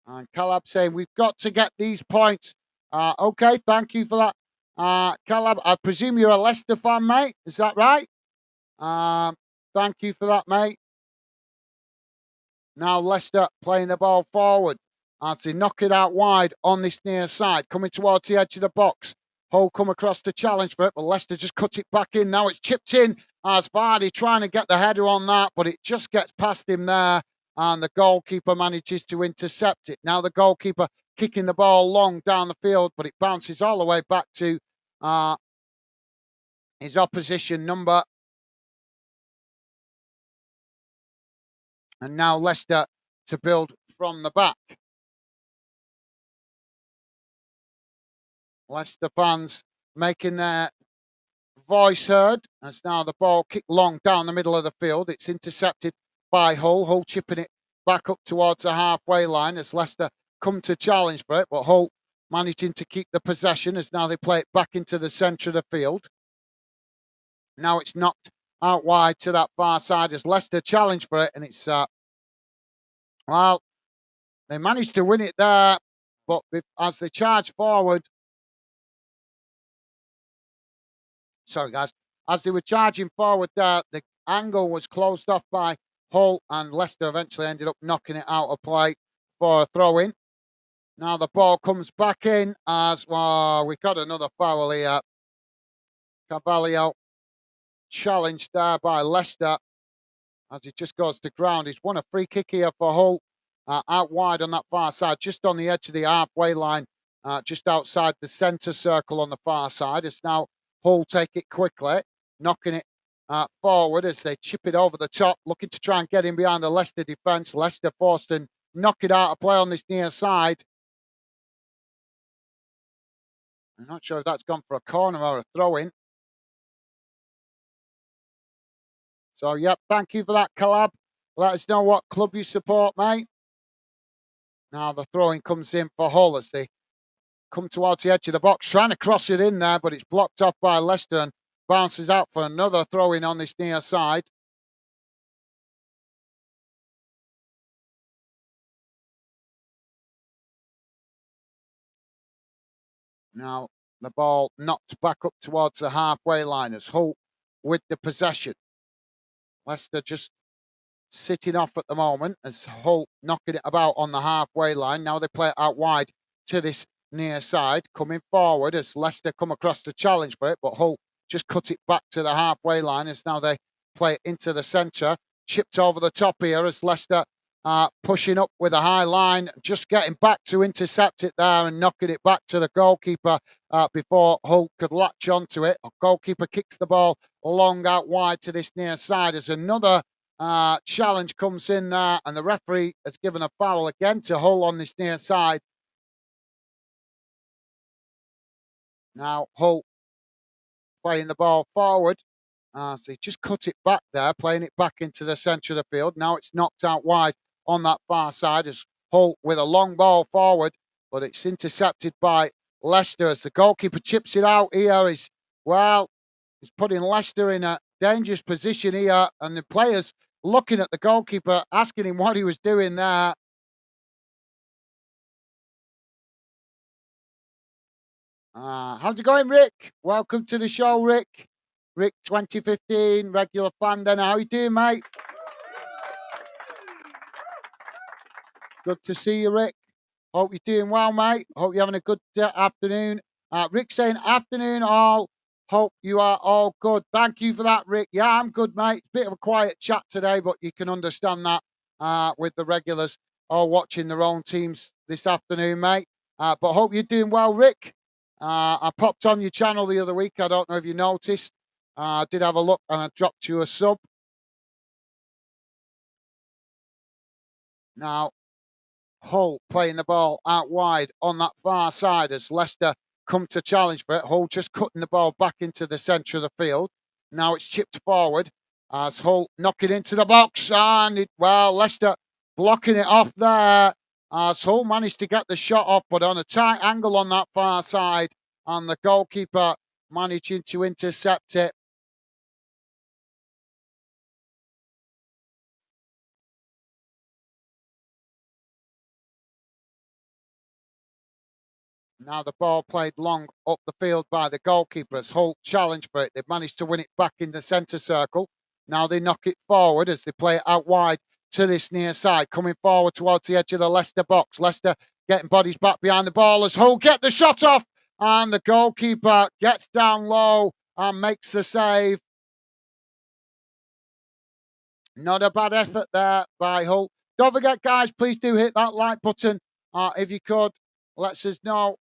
And Calab saying, we've got to get these points. Okay, thank you for that. Calab, I presume you're a Leicester fan, mate. Is that right? Thank you for that, mate. Now Leicester playing the ball forward as they knock it out wide on this near side, coming towards the edge of the box. Hull come across the challenge for it, but Leicester just cut it back in. Now it's chipped in as Vardy trying to get the header on that, but it just gets past him there, and the goalkeeper manages to intercept it. Now the goalkeeper kicking the ball long down the field, but it bounces all the way back to his opposition number. And now Leicester to build from the back. Leicester fans making their voice heard as now the ball kicked long down the middle of the field. It's intercepted by Hull. Hull chipping it back up towards the halfway line as Leicester come to challenge for it, but Hull managing to keep the possession as now they play it back into the centre of the field. Now it's knocked out wide to that far side as Leicester challenge for it, and it's well, they managed to win it there, but as they charge forward, sorry guys, as they were charging forward there, the angle was closed off by Hull, and Leicester eventually ended up knocking it out of play for a throw-in. Now the ball comes back in as well. We've got another foul here. Carvalho challenged there by Leicester as he just goes to ground. He's won a free kick here for Hull, out wide on that far side, just on the edge of the halfway line, just outside the centre circle on the far side. It's now Hull take it quickly, knocking it forward as they chip it over the top, looking to try and get in behind the Leicester defence. Leicester forced and knock it out of play on this near side. I'm not sure if that's gone for a corner or a throw-in. So, yep, thank you for that, Calab. Let us know what club you support, mate. Now the throwing comes in for Hull as they come towards the edge of the box, trying to cross it in there, but it's blocked off by Leicester and bounces out for another throw-in on this near side. Now the ball knocked back up towards the halfway line as Hull with the possession. Leicester just sitting off at the moment as Hull knocking it about on the halfway line. Now they play it out wide to this near side, coming forward as Leicester come across the challenge for it, but Hull just cut it back to the halfway line as now they play it into the centre. Chipped over the top here as Leicester pushing up with a high line, just getting back to intercept it there and knocking it back to the goalkeeper before Hull could latch onto it. A goalkeeper kicks the ball long out wide to this near side as another challenge comes in there, and the referee has given a foul again to Hull on this near side. Now Hull playing the ball forward. So he just cut it back there, playing it back into the centre of the field. Now it's knocked out wide on that far side as Hull with a long ball forward, but it's intercepted by Leicester as the goalkeeper chips it out here. He's putting Leicester in a dangerous position here, and the players looking at the goalkeeper, asking him what he was doing there. How's it going, Rick? Welcome to the show, Rick. Rick 2015, regular fan then. How you doing, mate? Good to see you, Rick. Hope you're doing well, mate. Hope you're having a good afternoon. Rick saying, afternoon all. Hope you are all good. Thank you for that, Rick. Yeah, I'm good, mate. It's a bit of a quiet chat today, but you can understand that with the regulars all watching their own teams this afternoon, mate. But hope you're doing well, Rick. I popped on your channel the other week. I don't know if you noticed. I did have a look and I dropped you a sub. Now, Hull playing the ball out wide on that far side as Leicester come to challenge for it. Hull just cutting the ball back into the centre of the field. Now it's chipped forward as Hull knock it into the box. And Leicester blocking it off there as Hull managed to get the shot off, but on a tight angle on that far side. And the goalkeeper managing to intercept it. Now the ball played long up the field by the goalkeeper as Hull challenged for it. They've managed to win it back in the centre circle. Now they knock it forward as they play it out wide to this near side, coming forward towards the edge of the Leicester box. Leicester getting bodies back behind the ball as Hull get the shot off, and the goalkeeper gets down low and makes the save. Not a bad effort there by Hull. Don't forget, guys, please do hit that like button if you could. Let us know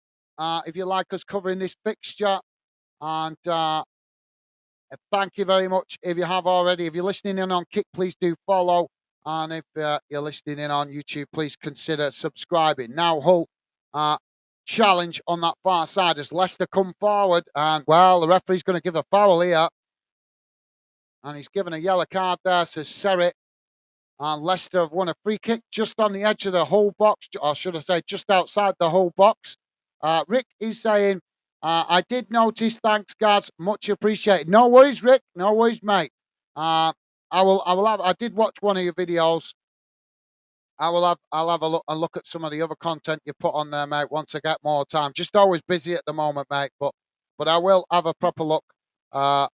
if you like us covering this fixture. And thank you very much if you have already. If you're listening in on Kick, please do follow. And if you're listening in on YouTube, please consider subscribing. Now, Hull challenge on that far side as Leicester come forward. And, the referee's going to give a foul here. And he's given a yellow card there, says Serret. And Leicester have won a free kick just on the edge of the Hull box, or should I say just outside the Hull box. Rick is saying, I did notice, thanks, Gaz, much appreciated. No worries, Rick, no worries, mate. I did watch one of your videos. I'll have a look at some of the other content you put on there, mate, once I get more time. Just always busy at the moment, mate, but I will have a proper look at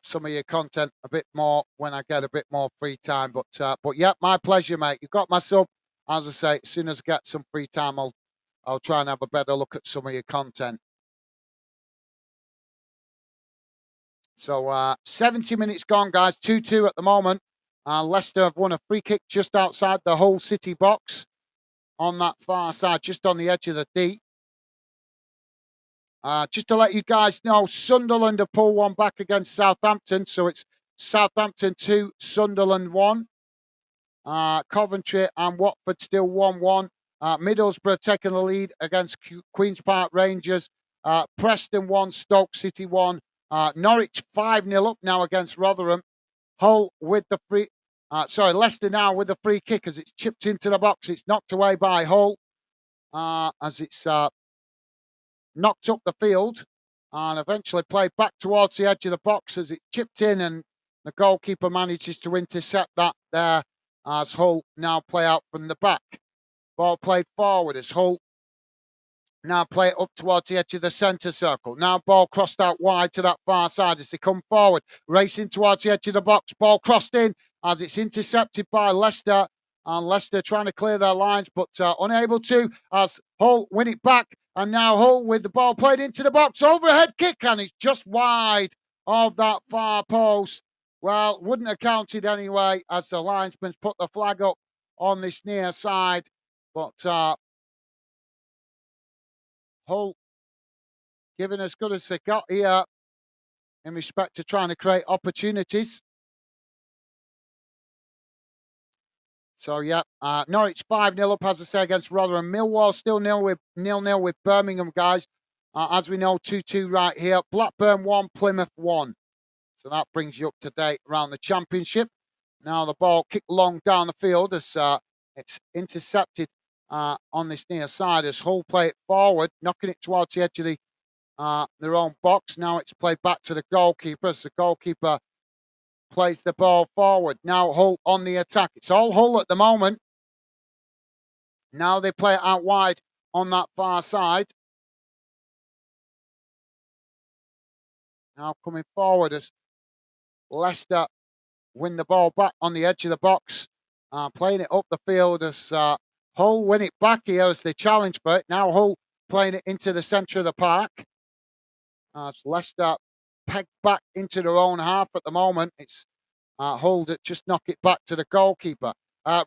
some of your content a bit more when I get a bit more free time. But yeah, my pleasure, mate. You've got my sub. As I say, as soon as I get some free time, I'll try and have a better look at some of your content. So 70 minutes gone, guys. 2-2 at the moment. Leicester have won a free kick just outside the Hull City box on that far side, just on the edge of the D. Just to let you guys know, Sunderland have pulled one back against Southampton. So it's Southampton 2, Sunderland 1. Coventry and Watford still 1-1. Middlesbrough taking the lead against Queen's Park Rangers. Preston 1, Stoke City 1. Norwich 5-0 up now against Rotherham. Hull with the free... Leicester now with the free kick as it's chipped into the box. It's knocked away by Hull as it's knocked up the field and eventually played back towards the edge of the box as it chipped in, and the goalkeeper manages to intercept that there as Hull now play out from the back. Ball played forward as Hull now play it up towards the edge of the centre circle. Now ball crossed out wide to that far side as they come forward, racing towards the edge of the box. Ball crossed in as it's intercepted by Leicester. And Leicester trying to clear their lines, but unable to as Hull win it back. And now Hull with the ball played into the box. Overhead kick, and it's just wide of that far post. Well, wouldn't have counted anyway as the linesman's put the flag up on this near side. But Hull giving as good as they got here in respect to trying to create opportunities. So, yeah, Norwich 5-0 up, as I say, against Rotherham. Millwall still 0-0 with Birmingham, guys. As we know, 2-2 right here. Blackburn 1, Plymouth 1. So that brings you up to date around the Championship. Now the ball kicked long down the field as it's intercepted on this near side as Hull play it forward, knocking it towards the edge of their own box. Now it's played back to the goalkeeper as the goalkeeper plays the ball forward. Now Hull on the attack. It's all Hull at the moment. Now they play it out wide on that far side. Now coming forward as Leicester win the ball back on the edge of the box. Playing it up the field as Hull win it back here as they challenge for it. Now Hull playing it into the centre of the park. As Leicester pegged back into their own half at the moment. It's Hull that just knock it back to the goalkeeper.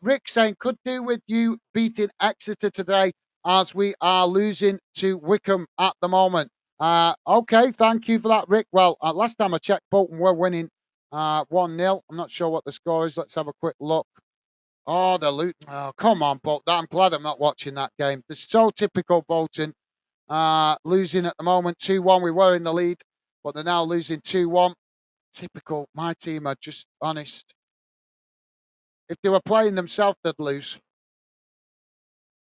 Rick saying, could do with you beating Exeter today as we are losing to Wickham at the moment. Okay, thank you for that, Rick. Well, last time I checked, Bolton were winning 1-0. I'm not sure what the score is. Let's have a quick look. Oh, the loot. Oh, come on, Bolton. I'm glad I'm not watching that game. It's so typical Bolton. Losing at the moment 2-1. We were in the lead, but they're now losing 2-1. Typical. My team are just honest. If they were playing themselves, they'd lose.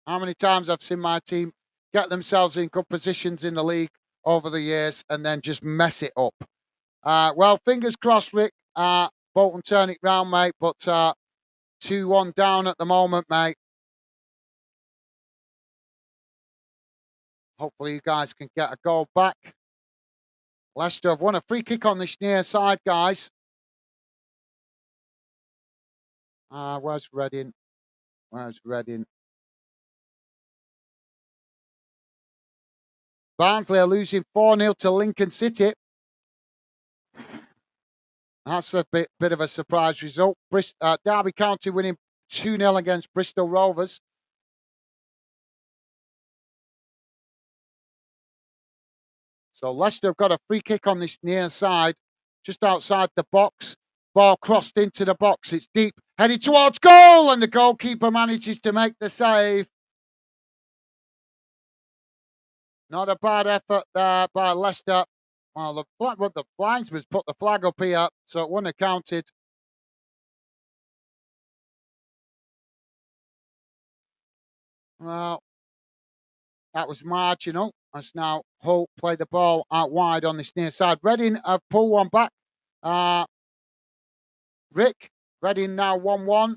How many times I've seen my team get themselves in good positions in the league over the years and then just mess it up. Well, fingers crossed, Rick. Bolton turn it round, mate, but 2-1 down at the moment, mate. Hopefully you guys can get a goal back. Leicester have won a free kick on this near side, guys. Where's Reading? Where's Reading? Barnsley are losing 4-0 to Lincoln City. That's a bit of a surprise result. Derby County winning 2-0 against Bristol Rovers. So Leicester have got a free kick on this near side, just outside the box. Ball crossed into the box. It's deep, headed towards goal, and the goalkeeper manages to make the save. Not a bad effort there by Leicester. Well, the linesman's put the flag up here, so it wouldn't have counted. Well, that was marginal. As now Hull play the ball out wide on this near side. Reading have pulled one back. Rick, Reading now 1-1.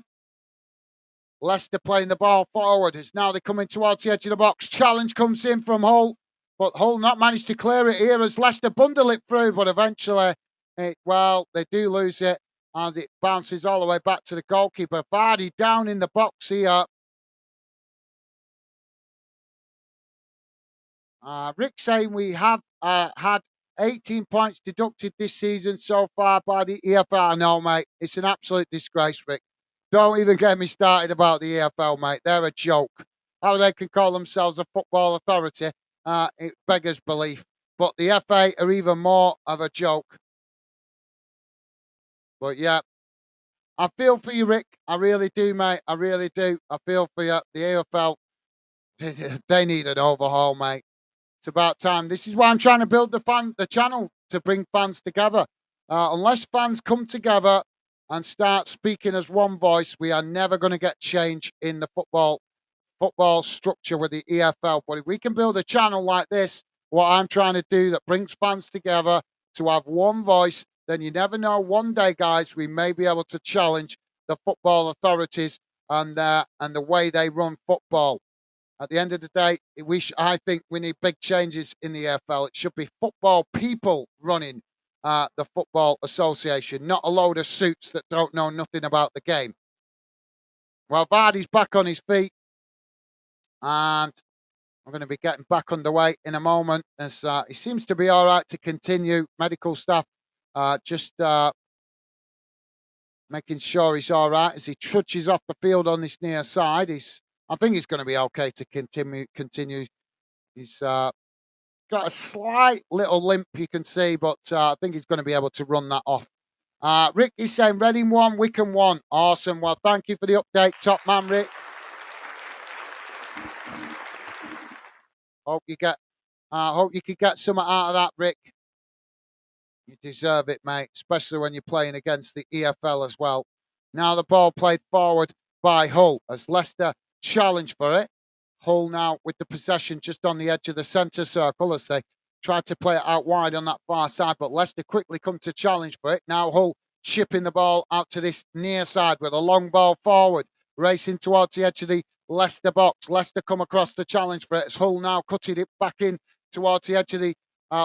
Leicester playing the ball forward. It's now they're coming towards the edge of the box. Challenge comes in from Hull, but Hull not managed to clear it here as Leicester bundle it through, but eventually, they do lose it, and it bounces all the way back to the goalkeeper. Vardy down in the box here. Rick saying we have had 18 points deducted this season so far by the EFL. No, mate, it's an absolute disgrace, Rick. Don't even get me started about the EFL, mate. They're a joke. How they can call themselves a football authority, it beggars belief. But the FA are even more of a joke. But yeah, I feel for you, Rick. I really do, mate. I really do. I feel for you. The AFL, they need an overhaul, mate. It's about time. This is why I'm trying to build the channel to bring fans together. Unless fans come together and start speaking as one voice, we are never going to get change in the football structure with the EFL. But if we can build a channel like this, what I'm trying to do that brings fans together to have one voice, then you never know. One day, guys, we may be able to challenge the football authorities and the way they run football. At the end of the day, I think we need big changes in the EFL. It should be football people running the Football Association, not a load of suits that don't know nothing about the game. Well, Vardy's back on his feet, and I'm going to be getting back underway in a moment as he seems to be all right to continue. Medical staff just making sure he's all right as he trudges off the field on this near side. I think he's going to be okay to continue. He's got a slight little limp, you can see, but I think he's going to be able to run that off. Rick is saying Reading 1, Wycombe 1. Awesome. Well, thank you for the update, top man, Rick. Hope you could get something out of that, Rick. You deserve it, mate, especially when you're playing against the EFL as well. Now the ball played forward by Hull as Leicester challenge for it. Hull now with the possession just on the edge of the centre circle as they try to play it out wide on that far side, but Leicester quickly come to challenge for it. Now Hull chipping the ball out to this near side with a long ball forward, racing towards the edge of the Leicester box. Leicester come across the challenge for it as Hull now cutting it back in towards the edge of the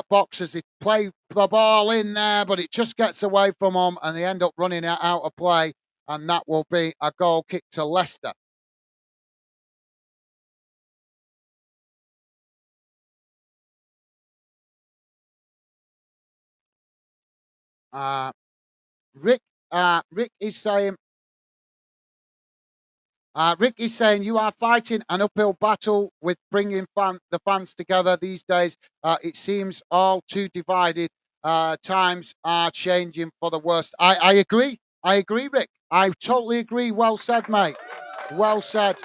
box as they play the ball in there, but it just gets away from them and they end up running it out of play, and that will be a goal kick to Leicester. Rick is saying you are fighting an uphill battle with bringing the fans together these days. It seems all too divided. Times are changing for the worst. I agree. I agree, Rick. I totally agree. Well said, mate. Well said.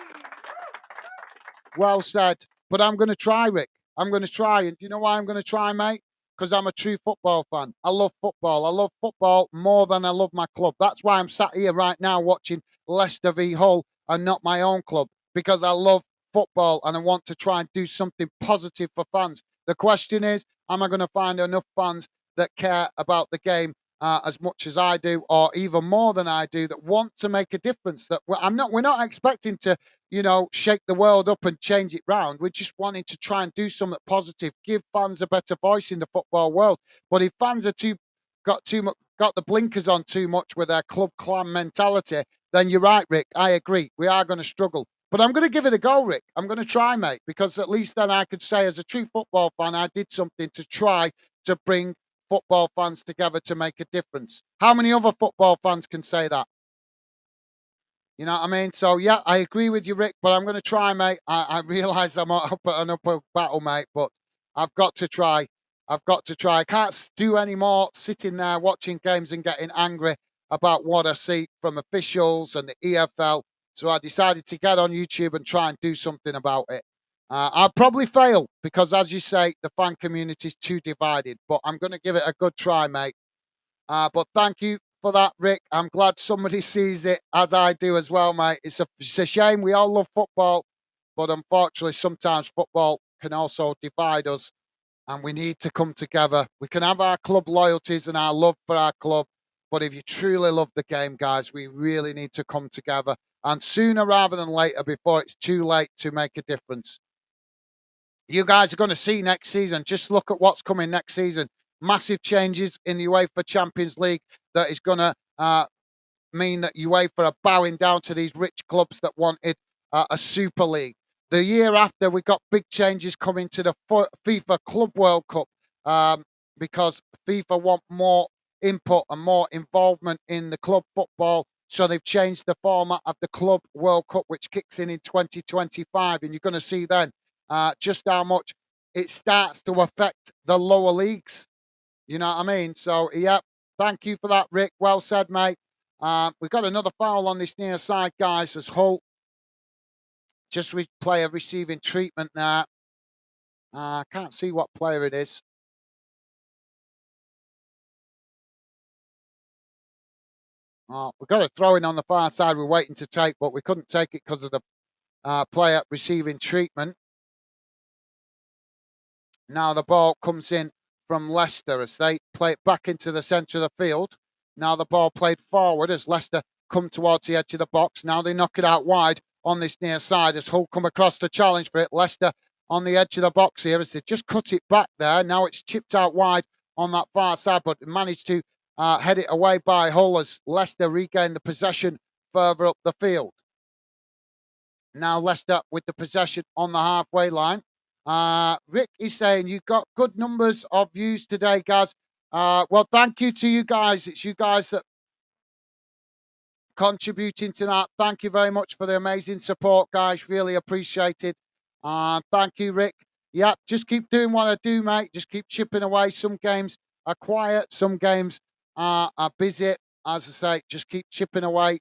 Well said. But I'm going to try, Rick. I'm going to try. And do you know why I'm going to try, mate? Because I'm a true football fan. I love football. I love football more than I love my club. That's why I'm sat here right now watching Leicester v Hull and not my own club, because I love football and I want to try and do something positive for fans. The question is, am I going to find enough fans that care about the game as much as I do, or even more than I do, that want to make a difference? We're not expecting to, shake the world up and change it round. We're just wanting to try and do something positive, give fans a better voice in the football world. But if fans are got the blinkers on too much with their club clan mentality, then you're right, Rick. I agree. We are going to struggle. But I'm going to give it a go, Rick. I'm going to try, mate, because at least then I could say, as a true football fan, I did something to try to bring football fans together to make a difference. How many other football fans can say that? You know what I mean? So, yeah, I agree with you, Rick, but I'm going to try, mate. I realise I'm up at an upper battle, mate, but I've got to try. I've got to try. I can't do any more sitting there watching games and getting angry about what I see from officials and the EFL. So I decided to get on YouTube and try and do something about it. I'll probably fail because, as you say, the fan community is too divided, but I'm going to give it a good try, mate. But thank you for that, Rick. I'm glad somebody sees it as I do as well, mate. It's a shame. We all love football, but unfortunately, sometimes football can also divide us, and we need to come together. We can have our club loyalties and our love for our club, but if you truly love the game, guys, we really need to come together, and sooner rather than later, before it's too late to make a difference. You guys are going to see next season. Just look at what's coming next season. Massive changes in the UEFA Champions League that is going to mean that UEFA are bowing down to these rich clubs that wanted a Super League. the year after, we got big changes coming to the FIFA Club World Cup because FIFA want more input and more involvement in the club football. So they've changed the format of the Club World Cup, which kicks in 2025. And you're going to see then just how much it starts to affect the lower leagues. You know what I mean? So, yeah, thank you for that, Rick. Well said, mate. We've got another foul on this near side, guys, as Hull just player receiving treatment there. I can't see what player it is. We've got a throw in on the far side we're waiting to take, but we couldn't take it because of the player receiving treatment. Now the ball comes in from Leicester as they play it back into the centre of the field. Now the ball played forward as Leicester come towards the edge of the box. Now they knock it out wide on this near side as Hull come across the challenge for it. Leicester on the edge of the box here as they just cut it back there. Now it's chipped out wide on that far side, but managed to head it away by Hull as Leicester regain the possession further up the field. Now Leicester with the possession on the halfway line. Rick is saying you've got good numbers of views today, guys. Well, thank you to you guys. It's you guys that contributing to that. Thank you very much for the amazing support, guys. Really appreciate it. Thank you, Rick. Yeah, just keep doing what I do, mate. Just keep chipping away. Some games are quiet, some games are busy. As I say, just keep chipping away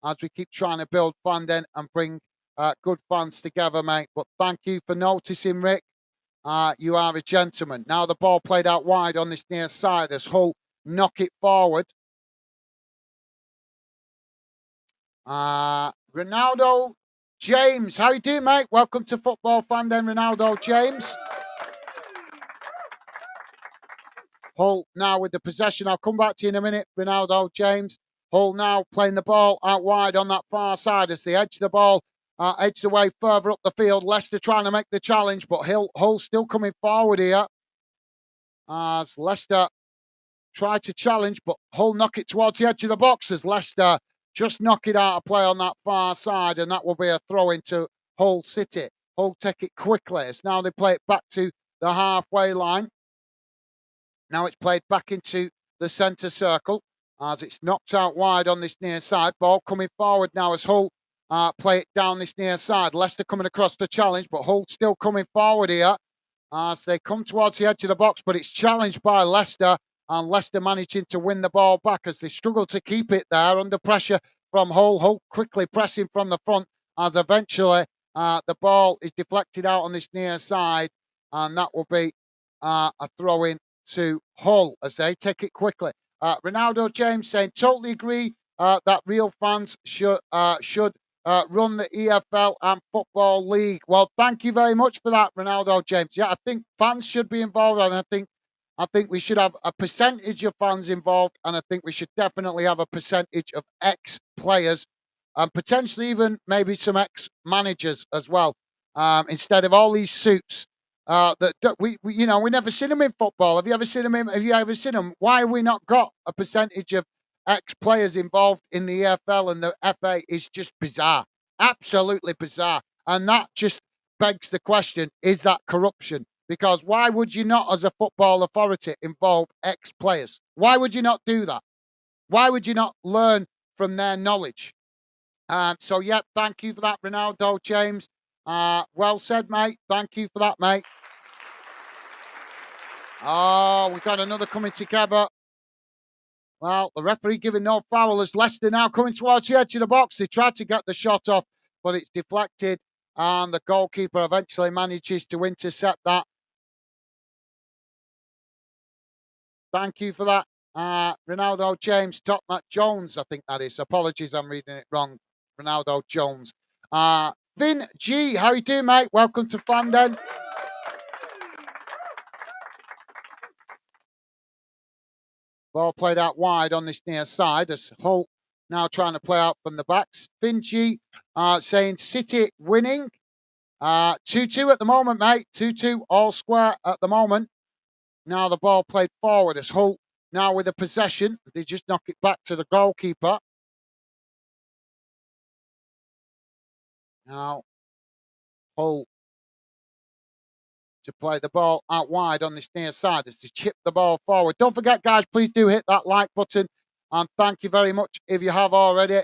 as we keep trying to build funding and bring good fans together, mate. But thank you for noticing, Rick. You are a gentleman. Now the ball played out wide on this near side as Hull knock it forward. Ronaldo James, how you doing, mate? Welcome to Football Fan Den, Ronaldo James. Hull now with the possession. I'll come back to you in a minute, Ronaldo James. Hull now playing the ball out wide on that far side as they edge the ball, edge the way further up the field. Leicester trying to make the challenge, but Hull still coming forward here. As Leicester try to challenge, but Hull knock it towards the edge of the box as Leicester just knock it out of play on that far side, and that will be a throw into Hull City. Hull take it quickly as now they play it back to the halfway line. Now it's played back into the centre circle as it's knocked out wide on this near side. Ball coming forward now as Hull play it down this near side. Leicester coming across the challenge, but Hull still coming forward here as they come towards the edge of the box, but it's challenged by Leicester, and Leicester managing to win the ball back as they struggle to keep it there under pressure from Hull. Hull quickly pressing from the front as eventually the ball is deflected out on this near side, and that will be a throw-in to Hull as they take it quickly. Ronaldo James saying, totally agree that real fans should run the EFL and Football League. Well, thank you very much for that, Ronaldo James. Yeah, I think fans should be involved, and I think we should have a percentage of fans involved, and I think we should definitely have a percentage of ex-players, and potentially even maybe some ex-managers as well, instead of all these suits. We never seen them in football. Have you ever seen them? Have you ever seen them? Why have we not got a percentage of ex-players involved in the EFL and the FA? Is just bizarre, absolutely bizarre, and that just begs the question: is that corruption? Because why would you not, as a football authority, involve ex-players? Why would you not do that? Why would you not learn from their knowledge? So, yeah, thank you for that, Ronaldo James. Well said, mate. Thank you for that, mate. Oh, we've got another coming together. Well, the referee giving no foul as Leicester now coming towards the edge of the box. They tried to get the shot off, but it's deflected, and the goalkeeper eventually manages to intercept that. Thank you for that, Ronaldo James. Top Matt Jones, I think that is. Apologies, I'm reading it wrong. Ronaldo Jones. Vin G, how you doing, mate? Welcome to Fanden. Ball played out wide on this near side as Hull now trying to play out from the backs. Vin G saying City winning. 2-2 at the moment, mate. 2-2 all square at the moment. Now the ball played forward as Hull now with a possession. They just knock it back to the goalkeeper. Now Hull to play the ball out wide on this near side as they chip the ball forward. Don't forget, guys, please do hit that like button. And thank you very much if you have already.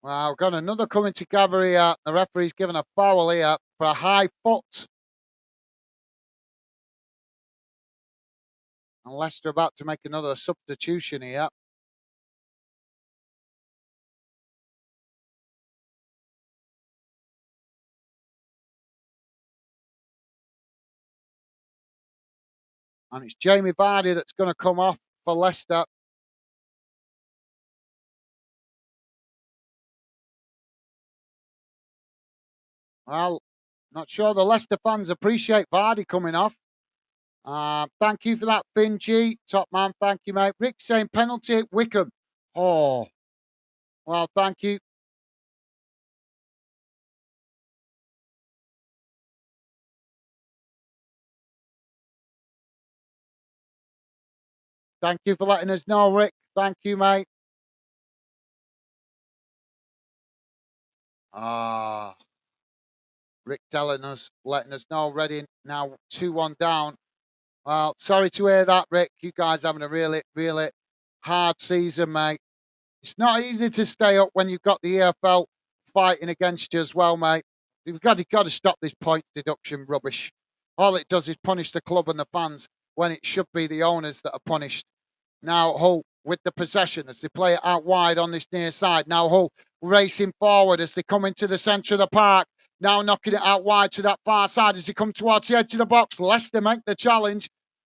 Well, we've got another coming together here. The referee's given a foul here for a high foot. And Leicester about to make another substitution here. And it's Jamie Vardy that's going to come off for Leicester. Well, not sure the Leicester fans appreciate Vardy coming off. Thank you for that, Finn G. Top man, thank you, mate. Rick saying penalty at Wickham. Oh, well, thank you. Thank you for letting us know, Rick. Thank you, mate. Rick telling us, letting us know. Reading now 2-1 down. Well, sorry to hear that, Rick. You guys having a really, really hard season, mate. It's not easy to stay up when you've got the EFL fighting against you as well, mate. You've got to stop this points deduction rubbish. All it does is punish the club and the fans when it should be the owners that are punished. Now Hull with the possession as they play it out wide on this near side. Now Hull racing forward as they come into the centre of the park. Now knocking it out wide to that far side as they come towards the edge of the box. Leicester make the challenge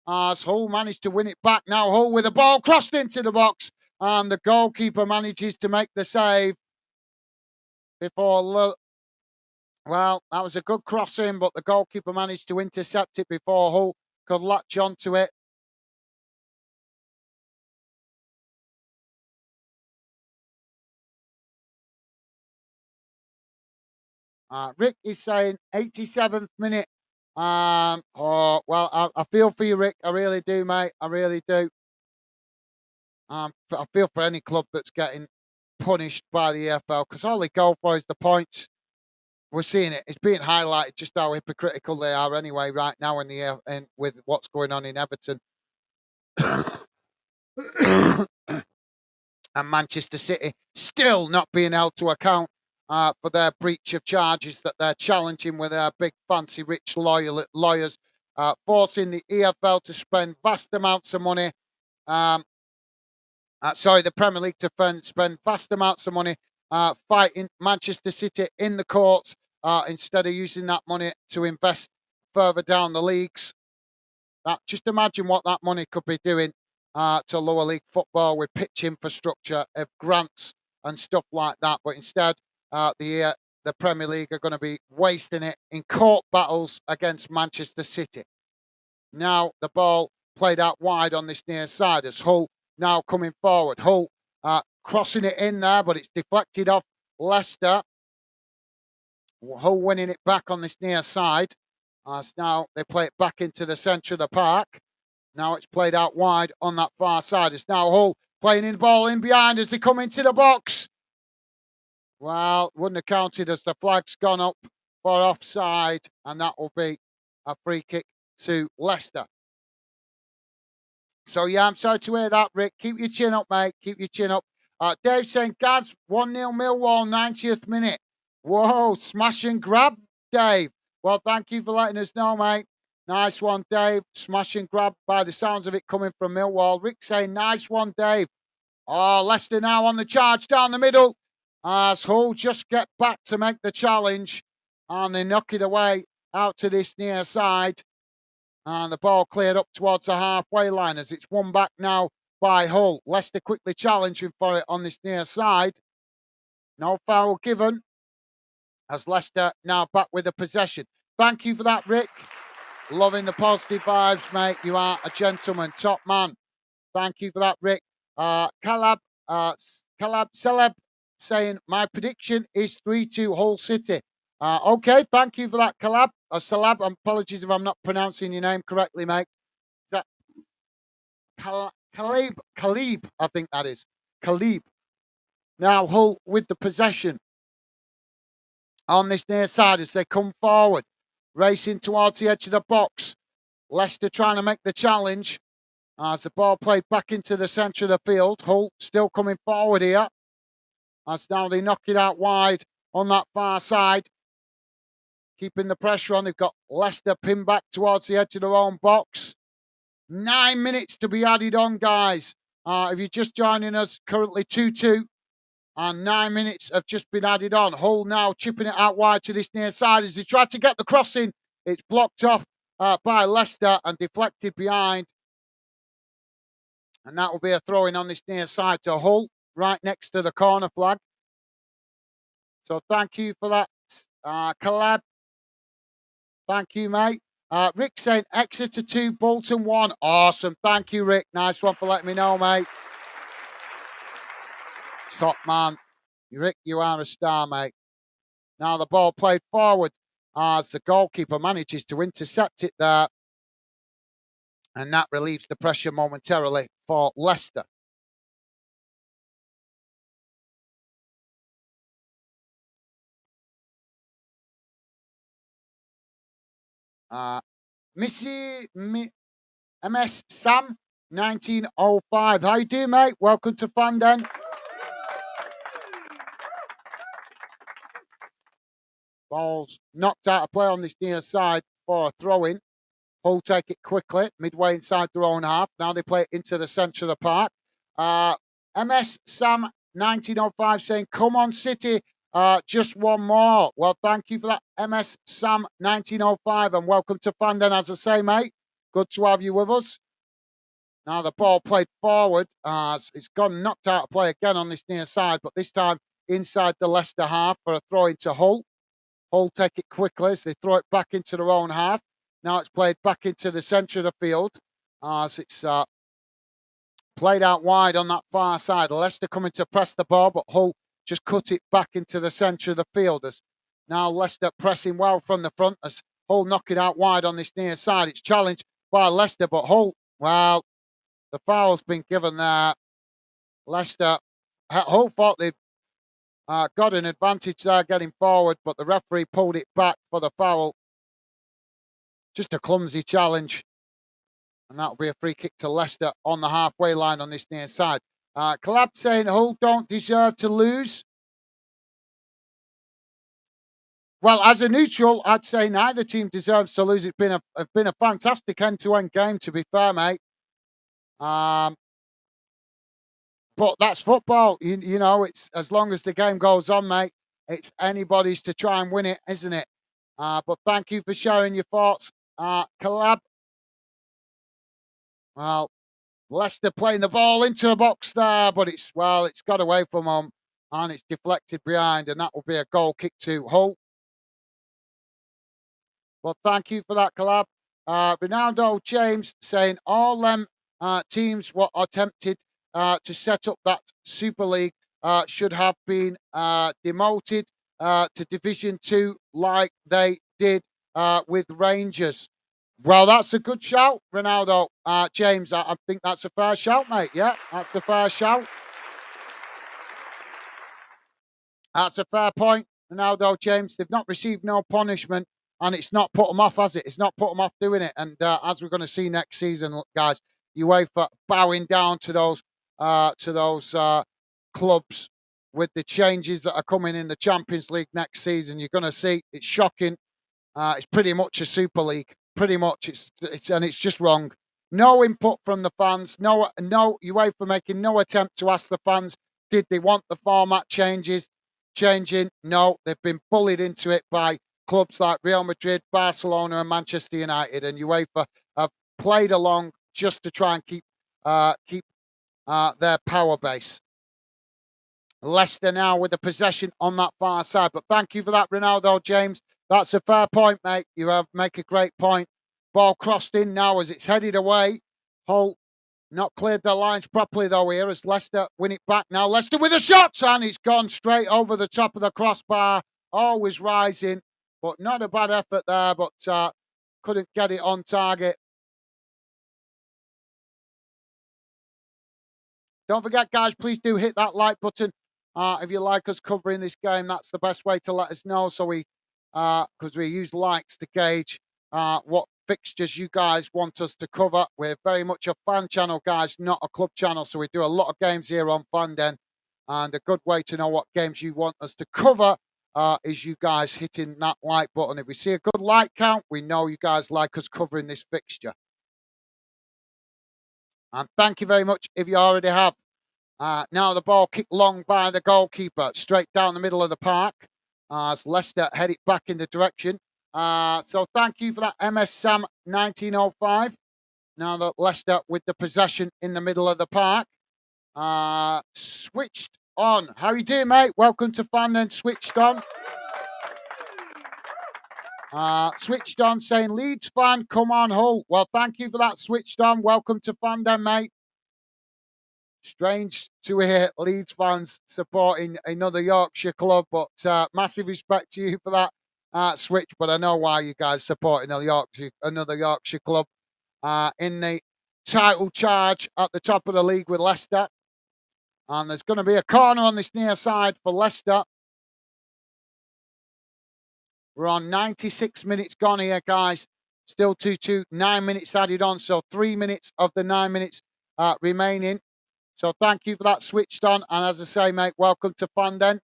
as Hull managed to win it back. Now Hull with the ball crossed into the box. And the goalkeeper manages to make the save before... Well, that was a good crossing, but the goalkeeper managed to intercept it before Hull could latch onto it. Rick is saying 87th minute. I feel for you, Rick. I really do, mate. I really do. I feel for any club that's getting punished by the EFL because all they go for is the points. We're seeing it. It's being highlighted just how hypocritical they are anyway right now in with what's going on in Everton. And Manchester City still not being held to account for their breach of charges that they're challenging with their big fancy rich lawyers, forcing the EFL to spend vast amounts of money. The Premier League to spend vast amounts of money fighting Manchester City in the courts instead of using that money to invest further down the leagues. Just imagine what that money could be doing to lower league football with pitch infrastructure, of grants and stuff like that. But instead, the Premier League are going to be wasting it in court battles against Manchester City. Now the ball played out wide on this near side as Hull now coming forward. Hull crossing it in there, but it's deflected off Leicester. Hull winning it back on this near side. Now they play it back into the centre of the park. Now it's played out wide on that far side. It's now Hull playing in the ball in behind as they come into the box. Well, wouldn't have counted as the flag's gone up for offside, and that will be a free kick to Leicester. So, yeah, I'm sorry to hear that, Rick. Keep your chin up, mate. Keep your chin up. Dave saying, Gaz, 1-0 Millwall, 90th minute. Whoa, smash and grab, Dave. Well, thank you for letting us know, mate. Nice one, Dave. Smash and grab by the sounds of it coming from Millwall. Rick saying, nice one, Dave. Oh, Leicester now on the charge down the middle. As Hull just get back to make the challenge. And they knock it away out to this near side. And the ball cleared up towards the halfway line as it's won back now by Hull. Leicester quickly challenging for it on this near side. No foul given. As Leicester now back with the possession. Thank you for that, Rick. Loving the positive vibes, mate. You are a gentleman, top man. Thank you for that, Rick. Calab Celeb saying, my prediction is 3-2 Hull City. Okay, thank you for that, Calab. Celeb, apologies if I'm not pronouncing your name correctly, mate. Is that Khalib, I think that is. Khalib. Now Hull with the possession. on this near side as they come forward, racing towards the edge of the box. Leicester trying to make the challenge as the ball played back into the centre of the field. Hull still coming forward here as now they knock it out wide on that far side, keeping the pressure on. They've got Leicester pinned back towards the edge of their own box. 9 minutes to be added on, guys. If you're just joining us, currently 2-2. And 9 minutes have just been added on. Hull now chipping it out wide to this near side as they try to get the cross in. It's blocked off by Leicester and deflected behind. And that will be a throw-in on this near side to Hull, right next to the corner flag. So thank you for that, collab. Thank you, mate. Rick saying Exeter 2, Bolton 1. Awesome. Thank you, Rick. Nice one for letting me know, mate. Top man. Rick, you are a star, mate. Now the ball played forward as the goalkeeper manages to intercept it there. And that relieves the pressure momentarily for Leicester. MS Sam 1905. How you doing, mate? Welcome to Fanden. Ball's knocked out of play on this near side for a throw-in. Hull take it quickly, midway inside their own half. Now they play it into the centre of the park. MS Sam 1905 saying, come on, City, just one more. Well, thank you for that, MS Sam 1905, and welcome to Fanden, as I say, mate. Good to have you with us. Now the ball played forward as it's gone knocked out of play again on this near side, but this time inside the Leicester half for a throw into Hull. Hull take it quickly as they throw it back into their own half. Now it's played back into the centre of the field as it's played out wide on that far side. Leicester coming to press the ball, but Hull just cut it back into the centre of the field. As now Leicester pressing well from the front as Hull knock it out wide on this near side. It's challenged by Leicester, but Hull, well, the foul's been given there. Leicester, Hull thought they'd got an advantage there getting forward, but the referee pulled it back for the foul. Just a clumsy challenge. And that'll be a free kick to Leicester on the halfway line on this near side. Collab saying Hull don't deserve to lose. Well, as a neutral, I'd say neither team deserves to lose. It's been a fantastic end-to-end game, to be fair, mate. But that's football. You know, it's as long as the game goes on, mate, it's anybody's to try and win it, isn't it? But thank you for sharing your thoughts, Collab. Well, Leicester playing the ball into the box there, but it's got away from them and it's deflected behind, and that will be a goal kick to Hull. Well, thank you for that, Collab. Ronaldo James saying all them teams were attempted to set up that Super League should have been demoted to Division 2 like they did with Rangers. Well, that's a good shout, Ronaldo. James, I think that's a fair shout, mate. Yeah, that's a fair shout. That's a fair point, Ronaldo, James. They've not received no punishment, and it's not put them off, has it? It's not put them off doing it. And as we're going to see next season, guys, UEFA bowing down to those clubs with the changes that are coming in the Champions League next season. You're going to see it's shocking. It's pretty much a Super League. Pretty much, it's just wrong. No input from the fans. No UEFA making no attempt to ask the fans did they want the format changing. No, they've been bullied into it by clubs like Real Madrid, Barcelona, and Manchester United, and UEFA have played along just to try and keep their power base. Leicester now with the possession on that far side. But thank you for that, Ronaldo James. That's a fair point, mate. You make a great point. Ball crossed in now as it's headed away. Hull not cleared their lines properly, though, here as Leicester win it back now. Leicester with a shot, and it's gone straight over the top of the crossbar. Always rising, but not a bad effort there, but couldn't get it on target. Don't forget, guys, please do hit that like button If you like us covering this game, that's the best way to let us know. So because we use likes to gauge what fixtures you guys want us to cover. We're very much a fan channel, guys, not a club channel. So we do a lot of games here on Fanden. And a good way to know what games you want us to cover is you guys hitting that like button. If we see a good like count, we know you guys like us covering this fixture. And thank you very much if you already have. Now the ball kicked long by the goalkeeper, straight down the middle of the park as Leicester head it back in the direction. So thank you for that, MS Sam 1905. Now that Leicester with the possession in the middle of the park. Switched on. How you doing, mate? Welcome to Fan and Switched On. Switched on saying Leeds fan, come on, Hull. Well, thank you for that, Switched On. Welcome to Fandom, mate. Strange to hear Leeds fans supporting another Yorkshire club, but massive respect to you for that switch. But I know why you guys supporting another Yorkshire club in the title charge at the top of the league with Leicester. And there's going to be a corner on this near side for Leicester. We're on 96 minutes gone here, guys. Still 2-2, 9 minutes added on. So 3 minutes of the 9 minutes remaining. So thank you for that, Switched On. And as I say, mate, welcome to Fanden.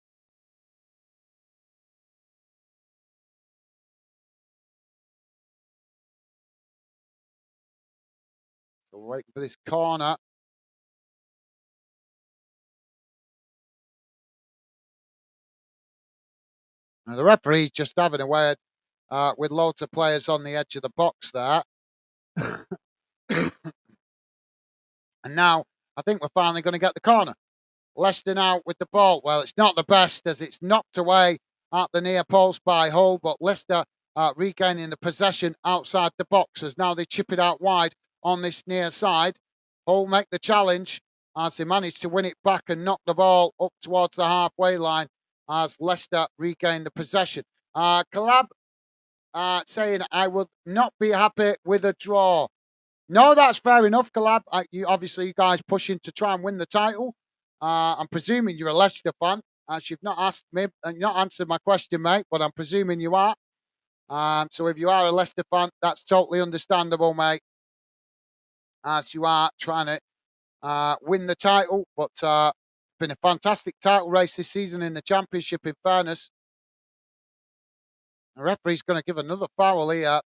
So we're waiting for this corner. Now the referee's just having a word with loads of players on the edge of the box there. And now I think we're finally going to get the corner. Leicester now with the ball. Well, it's not the best as it's knocked away at the near post by Hull, but Leicester regaining the possession outside the box as now they chip it out wide on this near side. Hull make the challenge as they manage to win it back and knock the ball up towards the halfway line as Leicester regain the possession. Collab saying, I would not be happy with a draw. No, that's fair enough, Collab. You guys pushing to try and win the title. I'm presuming you're a Leicester fan, as you've not asked me and not answered my question, mate. But I'm presuming you are. So if you are a Leicester fan, that's totally understandable, mate. As you are trying to win the title, but it's been a fantastic title race this season in the Championship. In fairness, the referee's going to give another foul here.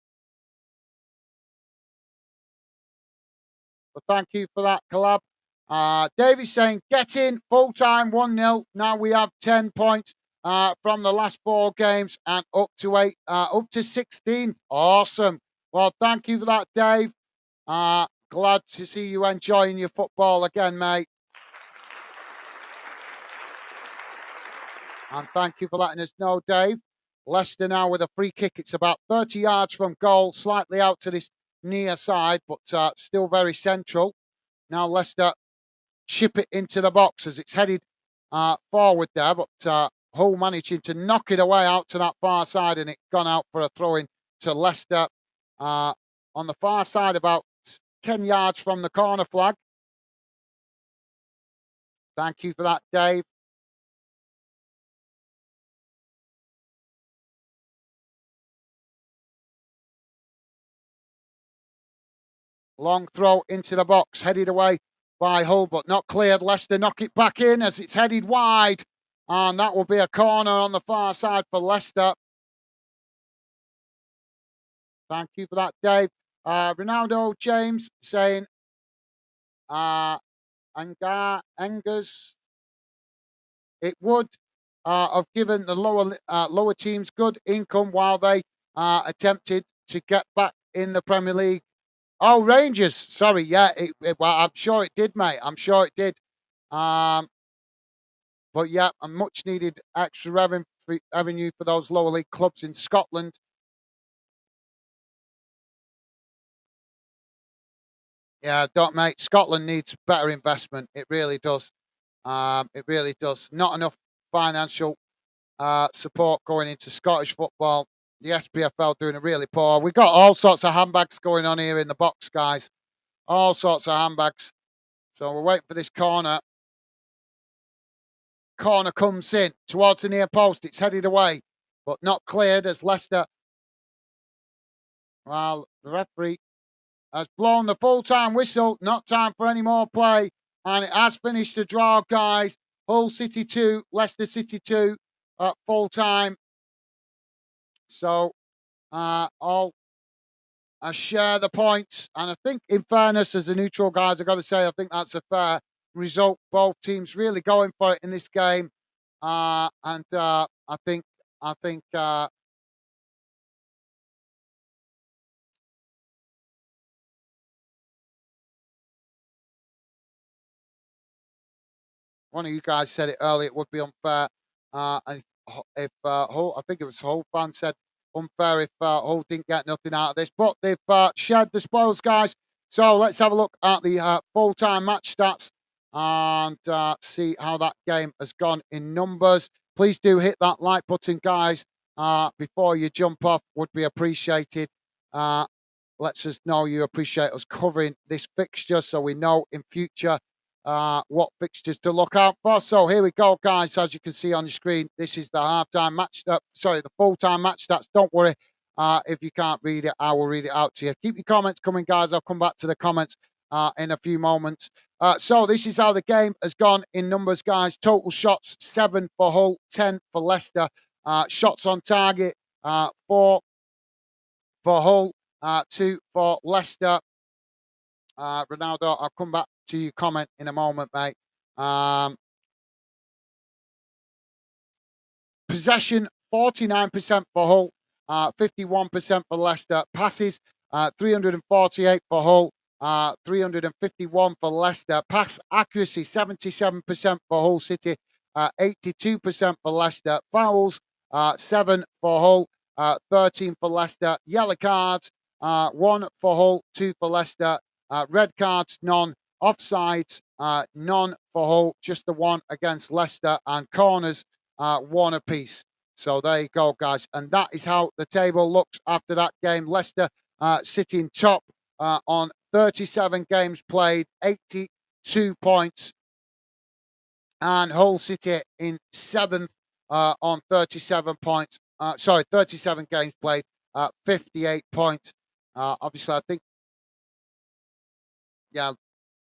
But thank you for that, Collab. Davy's saying, get in, full time, 1-0. Now we have 10 points from the last 4 games and up to 16. Awesome. Well, thank you for that, Dave. Glad to see you enjoying your football again, mate. And thank you for letting us know, Dave. Leicester now with a free kick. It's about 30 yards from goal, slightly out to this near side, but still very central. Now Leicester chip it into the box as it's headed forward there, but Hull managing to knock it away out to that far side, and it gone out for a throw-in to Leicester on the far side, about 10 yards from the corner flag. Thank you for that, Dave. Long throw into the box, headed away by Hull, but not cleared. Leicester knock it back in as it's headed wide. And that will be a corner on the far side for Leicester. Thank you for that, Dave. Ronaldo James saying, Engers, it would have given the lower teams good income while they attempted to get back in the Premier League. Oh, Rangers. Sorry. Yeah, well, I'm sure it did, mate. I'm sure it did. But yeah, a much needed extra revenue for those lower league clubs in Scotland. Yeah, don't, mate. Scotland needs better investment. It really does. It really does. Not enough financial support going into Scottish football. The SPFL doing it really poor. We've got all sorts of handbags going on here in the box, guys. All sorts of handbags. So we're waiting for this corner. corner comes in towards the near post. It's headed away, but not cleared as Leicester. Well, the referee has blown the full-time whistle. Not time for any more play. And it has finished the draw, guys. Hull City 2, Leicester City 2 at full-time. So, all share the points. And I think, in fairness, as a neutral, guys, I've got to say, I think that's a fair result. Both teams really going for it in this game. I think one of you guys said it earlier, it would be unfair. If Hull, I think it was Hull fan said unfair if Hull didn't get nothing out of this, but they've shared the spoils, guys. So let's have a look at the full-time match stats and see how that game has gone in numbers. Please do hit that like button, guys, before you jump off. Would be appreciated. Lets us know you appreciate us covering this fixture so we know in future what fixtures to look out for. So here we go, guys. As you can see on your screen, this is the halftime match. The full-time match stats. Don't worry if you can't read it. I will read it out to you. Keep your comments coming, guys. I'll come back to the comments in a few moments. So this is how the game has gone in numbers, guys. Total shots: 7 for Hull, 10 for Leicester. Shots on target: 4 for Hull, 2 for Leicester. Ronaldo, I'll come back to your comment in a moment, mate. Possession, 49% for Hull, 51% for Leicester. Passes, 348 for Hull, 351 for Leicester. Pass accuracy, 77% for Hull City, 82% for Leicester. Fouls, 7 for Hull, 13 for Leicester. Yellow cards, 1 for Hull, 2 for Leicester. Red cards, none. Offsides, none for Hull, just the one against Leicester. And corners, 1 apiece. So there you go, guys. And that is how the table looks after that game. Leicester sitting top on 37 games played, 82 points. And Hull City in 7th on 37 points. 37 games played, 58 points. Obviously, I think, yeah,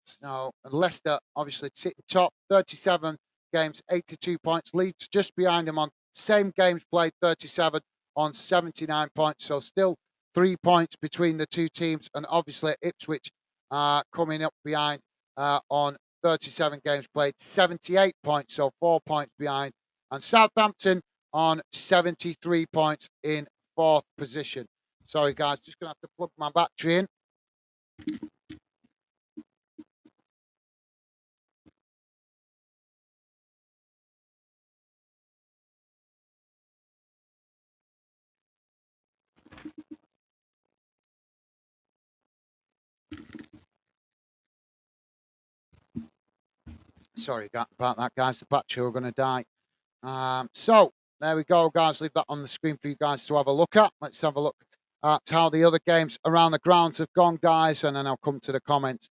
so Leicester obviously sitting top, 37 games, 82 points. Leeds just behind them on same games played, 37 on 79 points. So still 3 points between the two teams. And obviously Ipswich coming up behind on 37 games played, 78 points. So 4 points behind. And Southampton on 73 points in 4th position. Sorry, guys, just going to have to plug my battery in. Sorry about that, guys. The battery are going to die. So there we go, guys. Leave that on the screen for you guys to have a look at. Let's have a look at how the other games around the grounds have gone, guys, and then I'll come to the comments.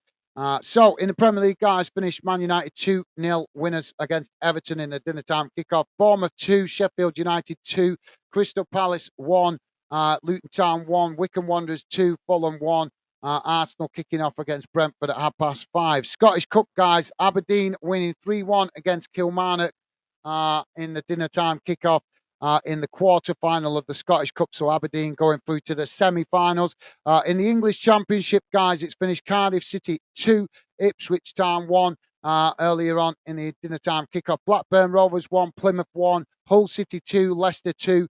So in the Premier League, guys, finished Man United 2-0 winners against Everton in the dinner time kickoff. Bournemouth 2, Sheffield United 2, Crystal Palace 1, Luton Town 1, Wycombe Wanderers 2, Fulham 1. Arsenal kicking off against Brentford at 5:30. Scottish Cup, guys, Aberdeen winning 3-1 against Kilmarnock in the dinner time kickoff in the quarter-final of the Scottish Cup. So Aberdeen going through to the semi-finals. In the English Championship, guys, it's finished Cardiff City 2, Ipswich Town 1. Earlier on in the dinner time kickoff, Blackburn Rovers 1, Plymouth 1, Hull City 2, Leicester 2,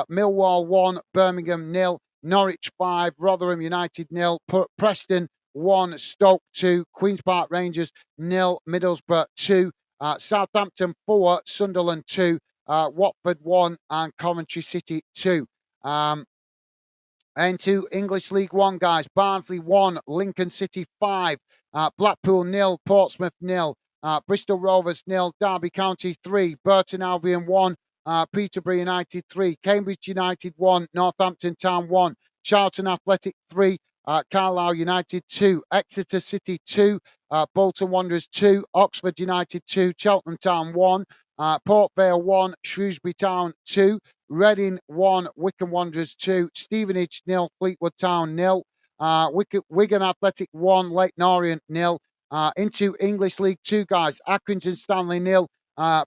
Millwall 1, Birmingham 0. Norwich 5, Rotherham United 0, Preston 1, Stoke 2, Queen's Park Rangers 0, Middlesbrough 2, Southampton 4, Sunderland 2, Watford 1, and Coventry City 2. Into English League One, guys, Barnsley 1, Lincoln City 5, Blackpool 0, Portsmouth 0, Bristol Rovers 0, Derby County 3, Burton Albion 1, Peterborough United 3, Cambridge United 1, Northampton Town 1, Charlton Athletic 3, Carlisle United 2, Exeter City 2, Bolton Wanderers 2, Oxford United 2, Cheltenham Town 1, Port Vale 1, Shrewsbury Town 2, Reading 1, Wycombe Wanderers 2, Stevenage 0, Fleetwood Town 0, Wigan Athletic 1, Leyton Orient 0. Into English League 2, guys. Accrington Stanley 0,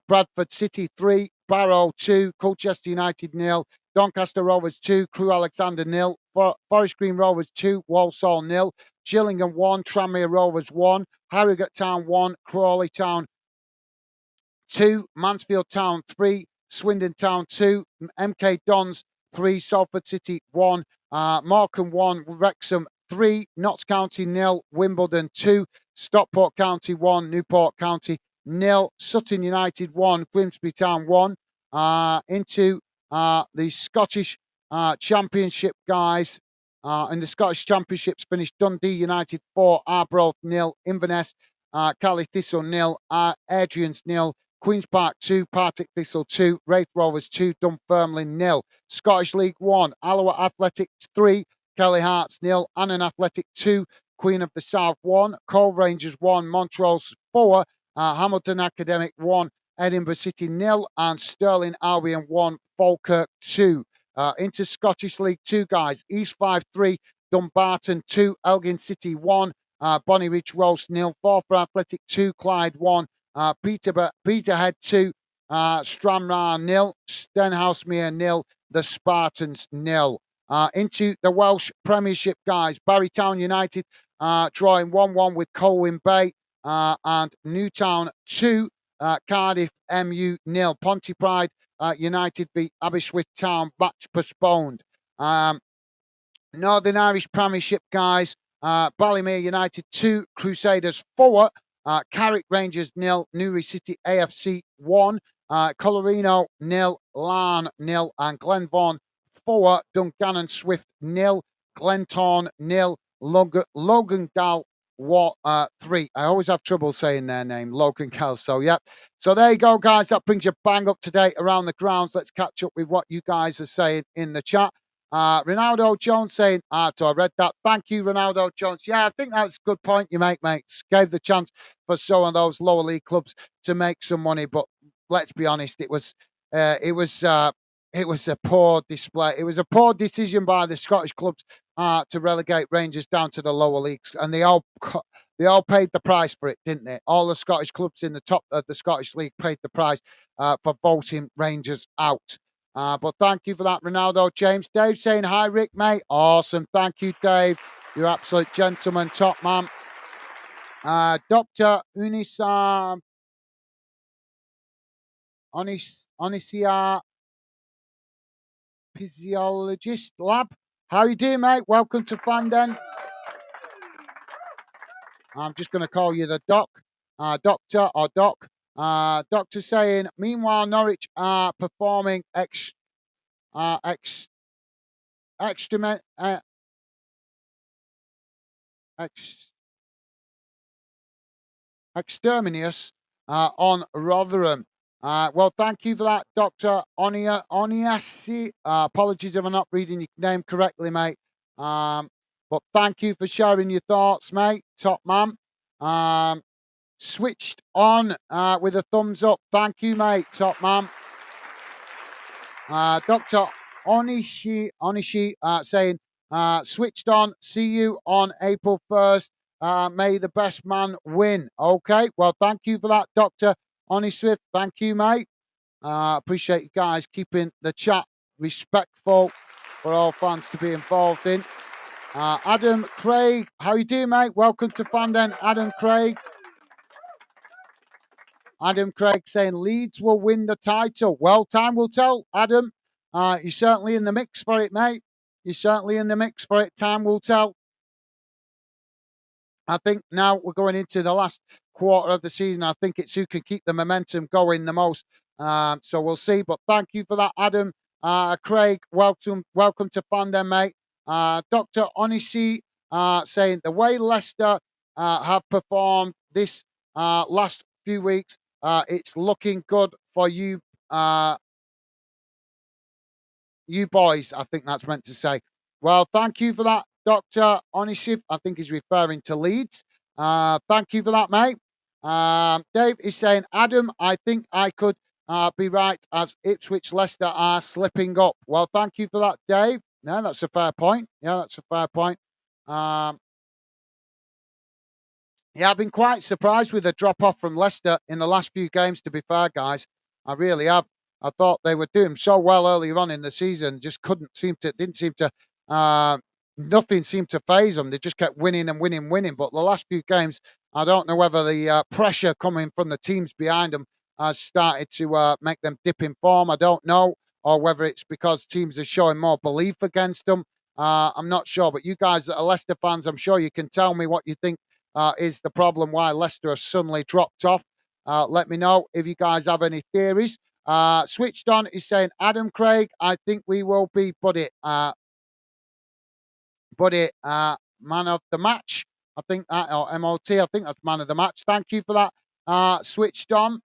Bradford City 3, Barrow 2, Colchester United 0, Doncaster Rovers 2, Crewe Alexander 0, Forest Green Rovers 2, Walsall 0, Gillingham 1, Tranmere Rovers 1, Harrogate Town 1, Crawley Town 2, Mansfield Town 3, Swindon Town 2, MK Dons 3, Salford City 1, Morecambe 1, Wrexham 3, Notts County 0, Wimbledon 2, Stockport County 1, Newport County 0, Sutton United 1, Grimsby Town 1. Into the Scottish Championship, guys. In the Scottish Championships finished Dundee United 4, Arbroath 0, Inverness, Cali Thistle 0, Adrians 0, Queen's Park 2, Partick Thistle 2, Wraith Rovers 2, Dunfermline 0. Scottish League 1, Alloa Athletic 3, Kelly Hearts 0, Annan Athletic 2, Queen of the South 1, Cove Rangers 1, Montrose 4, Hamilton Academic 1, Edinburgh City 0, and Stirling Albion 1, Falkirk 2. Into Scottish League 2, guys. East 5-3, Dumbarton 2, Elgin City 1, Bonnie Ridge Rose 0, Forfar Athletic 2, Clyde 1, Peterhead 2, Stranraer 0, Stenhousemuir 0, the Spartans 0. Into the Welsh Premiership, guys. Barrytown United drawing 1-1 with Colwyn Bay, and Newtown 2, Cardiff MU 0. Pontypridd United beat Aberystwyth Town, match postponed. Northern Irish Premiership, guys. Ballymere United 2, Crusaders 4, Carrick Rangers 0, Newry City AFC 1, Colorino 0, Larne 0, and Glenvaughan 4, Dungannon Swift 0, Glentown 0, Logan Gal 3. I always have trouble saying their name, Logan Gal. So, yeah. So there you go, guys. That brings you bang up to date around the grounds. Let's catch up with what you guys are saying in the chat. Ronaldo Jones saying, so I read that. Thank you, Ronaldo Jones. Yeah, I think that's a good point you make, mate. Gave the chance for some of those lower league clubs to make some money, but let's be honest, it was a poor display. It was a poor decision by the Scottish clubs to relegate Rangers down to the lower leagues, and they all paid the price for it, didn't they? All the Scottish clubs in the top of the Scottish League paid the price for voting Rangers out. But thank you for that, Ronaldo James. Dave saying, hi, Rick, mate. Awesome. Thank you, Dave. You're absolute gentleman, top man. Dr. Onisia Physiologist Lab. How you doing, mate? Welcome to Fanden. I'm just going to call you the doc, doctor or doc. Doctor saying, meanwhile, Norwich are performing exterminus on Rotherham. Well, thank you for that, Dr. Oniasi. Apologies if I'm not reading your name correctly, mate. But thank you for sharing your thoughts, mate. Top man. Switched on with a thumbs up. Thank you, mate. Top man. Dr. Onishi saying, switched on. See you on April 1st. May the best man win. Okay. Well, thank you for that, Dr. Oniswift. Thank you, mate. Appreciate you guys keeping the chat respectful for all fans to be involved in. Adam Craig, how you doing, mate? Welcome to Fanden, Adam Craig. Adam Craig saying Leeds will win the title. Well, time will tell, Adam. You're certainly in the mix for it, mate. You're certainly in the mix for it. Time will tell. I think now we're going into the last quarter of the season. I think it's who can keep the momentum going the most. So we'll see. But thank you for that, Adam. Craig, welcome to Fanden, mate. Dr. Onisi saying the way Leicester have performed this last few weeks, it's looking good for you, you boys. I think that's meant to say. Well, thank you for that, Dr. Onisiv. I think he's referring to Leeds. Thank you for that, mate. Dave is saying, Adam, I think I could be right as Ipswich Leicester are slipping up. Well, thank you for that, Dave. No, that's a fair point. Yeah, that's a fair point. Um, yeah, I've been quite surprised with the drop off from Leicester in the last few games, to be fair, guys. I really have. I thought they were doing so well earlier on in the season, just didn't seem to, nothing seemed to phase them. They just kept winning and winning, winning. But the last few games, I don't know whether the pressure coming from the teams behind them has started to make them dip in form. I don't know. Or whether it's because teams are showing more belief against them. I'm not sure. But you guys that are Leicester fans, I'm sure you can tell me what you think is the problem why Leicester has suddenly dropped off. Let me know if you guys have any theories. Switched on is saying, Adam Craig, I think we will be man of the match. I think that, or MOT, I think that's man of the match. Thank you for that. Switched on.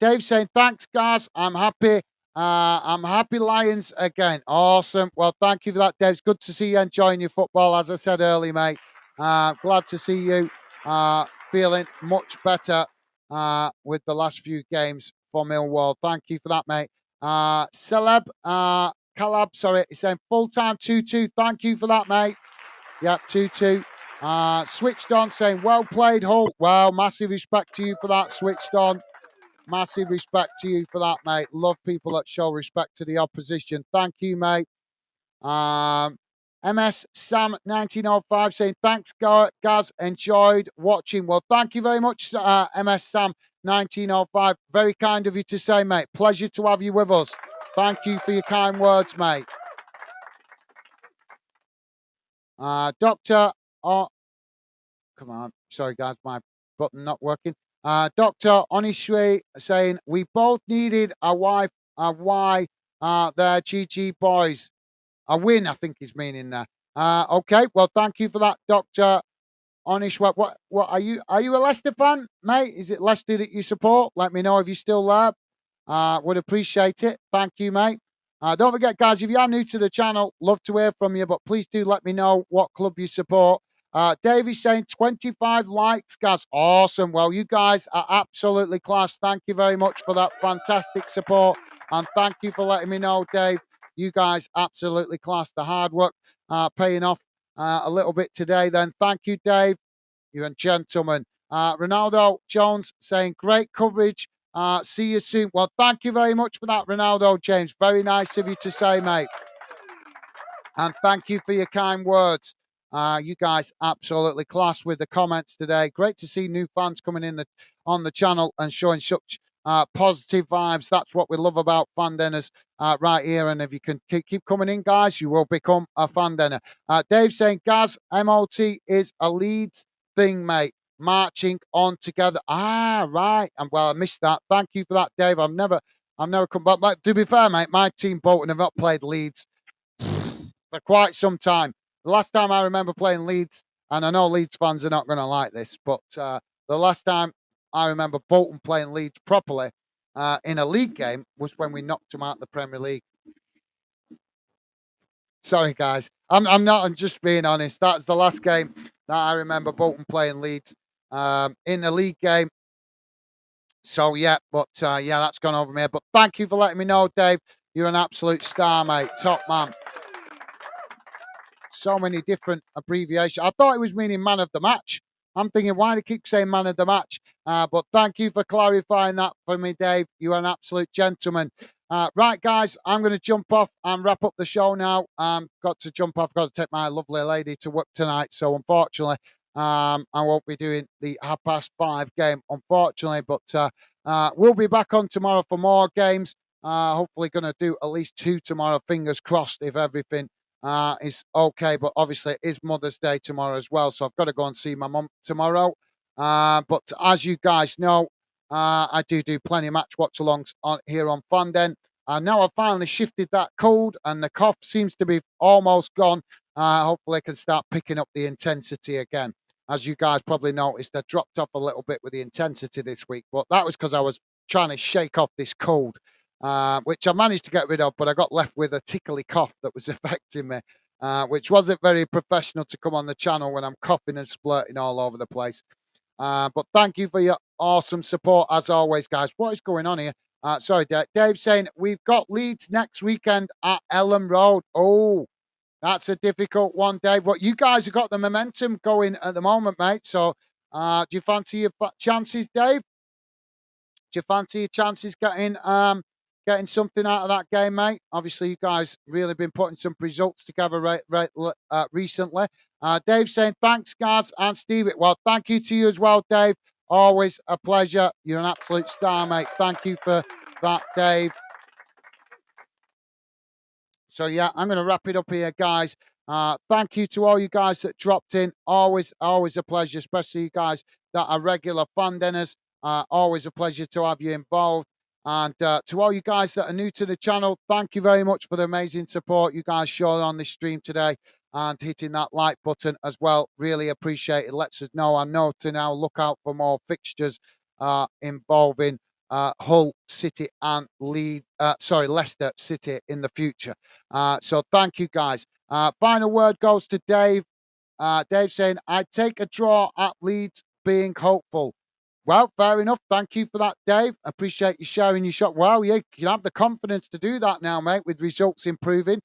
Dave saying, thanks, guys. I'm happy. I'm happy Lions again. Awesome. Well, thank you for that, Dave. It's good to see you enjoying your football, as I said earlier, mate. Glad to see you feeling much better with the last few games for Millwall. Thank you for that, mate. Calab, sorry, he's saying full-time 2-2. Thank you for that, mate. Yeah, 2-2. Switched on, saying, well played, Hull. Well, massive respect to you for that. Switched on. Massive respect to you for that, mate. Love people that show respect to the opposition. Thank you, mate. MS Sam 1905 saying, thanks, Gaz. Enjoyed watching. Well, thank you very much, MS Sam 1905. Very kind of you to say, mate. Pleasure to have you with us. Thank you for your kind words, mate. Doctor, oh, come on. Sorry, guys, my button not working. Dr. Onishwe saying, we both needed a why there, GG boys. A win, I think he's meaning there. Okay, well, thank you for that, Dr. Onishwe. What are you a Leicester fan, mate? Is it Leicester that you support? Let me know if you're still there. Would appreciate it. Thank you, mate. Don't forget, guys, if you are new to the channel, love to hear from you, but please do let me know what club you support. Davey's saying 25 likes, guys. Awesome. Well, you guys are absolutely class. Thank you very much for that fantastic support. And thank you for letting me know, Dave. You guys absolutely class. The hard work paying off a little bit today then. Thank you, Dave. You're a gentleman. Ronaldo Jones saying great coverage. See you soon. Well, thank you very much for that, Ronaldo James. Very nice of you to say, mate. And thank you for your kind words. You guys absolutely class with the comments today. Great to see new fans coming in on the channel and showing such positive vibes. That's what we love about fan dinners right here. And if you can keep coming in, guys, you will become a fan dinner. Dave saying, Gaz, MOT is a Leeds thing, mate. Marching on together. Right. And well, I missed that. Thank you for that, Dave. I've never come back. But to be fair, mate, my team Bolton have not played Leeds for quite some time. The last time I remember playing Leeds, and I know Leeds fans are not going to like this, but the last time I remember Bolton playing Leeds properly in a league game was when we knocked them out of the Premier League. Sorry, guys. I'm not. I'm just being honest. That's the last game that I remember Bolton playing Leeds in the league game. So yeah, but yeah, that's gone over me. But thank you for letting me know, Dave. You're an absolute star, mate. Top man. So many different abbreviations. I thought it was meaning man of the match. I'm thinking, why do they keep saying man of the match? But thank you for clarifying that for me, Dave. You are an absolute gentleman. Right, guys, I'm going to jump off and wrap up the show now. Got to jump off. Got to take my lovely lady to work tonight. So unfortunately, I won't be doing the 5:30 game, unfortunately. But we'll be back on tomorrow for more games. Hopefully going to do at least 2 tomorrow. Fingers crossed if everything is okay, but obviously it is Mother's Day tomorrow as well, so I've got to go and see my mum tomorrow. But as you guys know, I do plenty of match watch-alongs on here on Fanden. Now I've finally shifted that cold, and the cough seems to be almost gone. Hopefully I can start picking up the intensity again. As you guys probably noticed, I dropped off a little bit with the intensity this week, but that was because I was trying to shake off this cold. Which I managed to get rid of, but I got left with a tickly cough that was affecting me, which wasn't very professional to come on the channel when I'm coughing and splurting all over the place. But thank you for your awesome support as always, guys. What is going on here? Sorry, Dave. Dave's saying we've got Leeds next weekend at Ellen Road. Oh, that's a difficult one, Dave. But you guys have got the momentum going at the moment, mate. So, do you fancy your chances, Dave? Do you fancy your chances getting something out of that game, mate? Obviously, you guys really been putting some results together recently. Dave saying thanks, Gaz and Steve. Well, thank you to you as well, Dave. Always a pleasure. You're an absolute star, mate. Thank you for that, Dave. So yeah, I'm going to wrap it up here, guys. Thank you to all you guys that dropped in. Always a pleasure, especially you guys that are regular fan dinners. Always a pleasure to have you involved. And to all you guys that are new to the channel, thank you very much for the amazing support you guys showed on this stream today and hitting that like button as well. Really appreciate it. Lets us know. I know to now look out for more fixtures involving Hull City and Leicester City in the future. So thank you, guys. Final word goes to Dave. Dave saying, I'd take a draw at Leeds, being hopeful. Well, fair enough. Thank you for that, Dave. Appreciate you sharing your shot. Well, yeah, you have the confidence to do that now, mate, with results improving.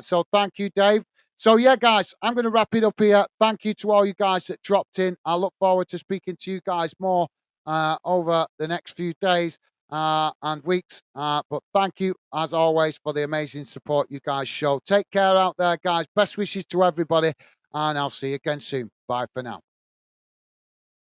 So thank you, Dave. So, yeah, guys, I'm going to wrap it up here. Thank you to all you guys that dropped in. I look forward to speaking to you guys more over the next few days and weeks. But thank you, as always, for the amazing support you guys show. Take care out there, guys. Best wishes to everybody, and I'll see you again soon. Bye for now.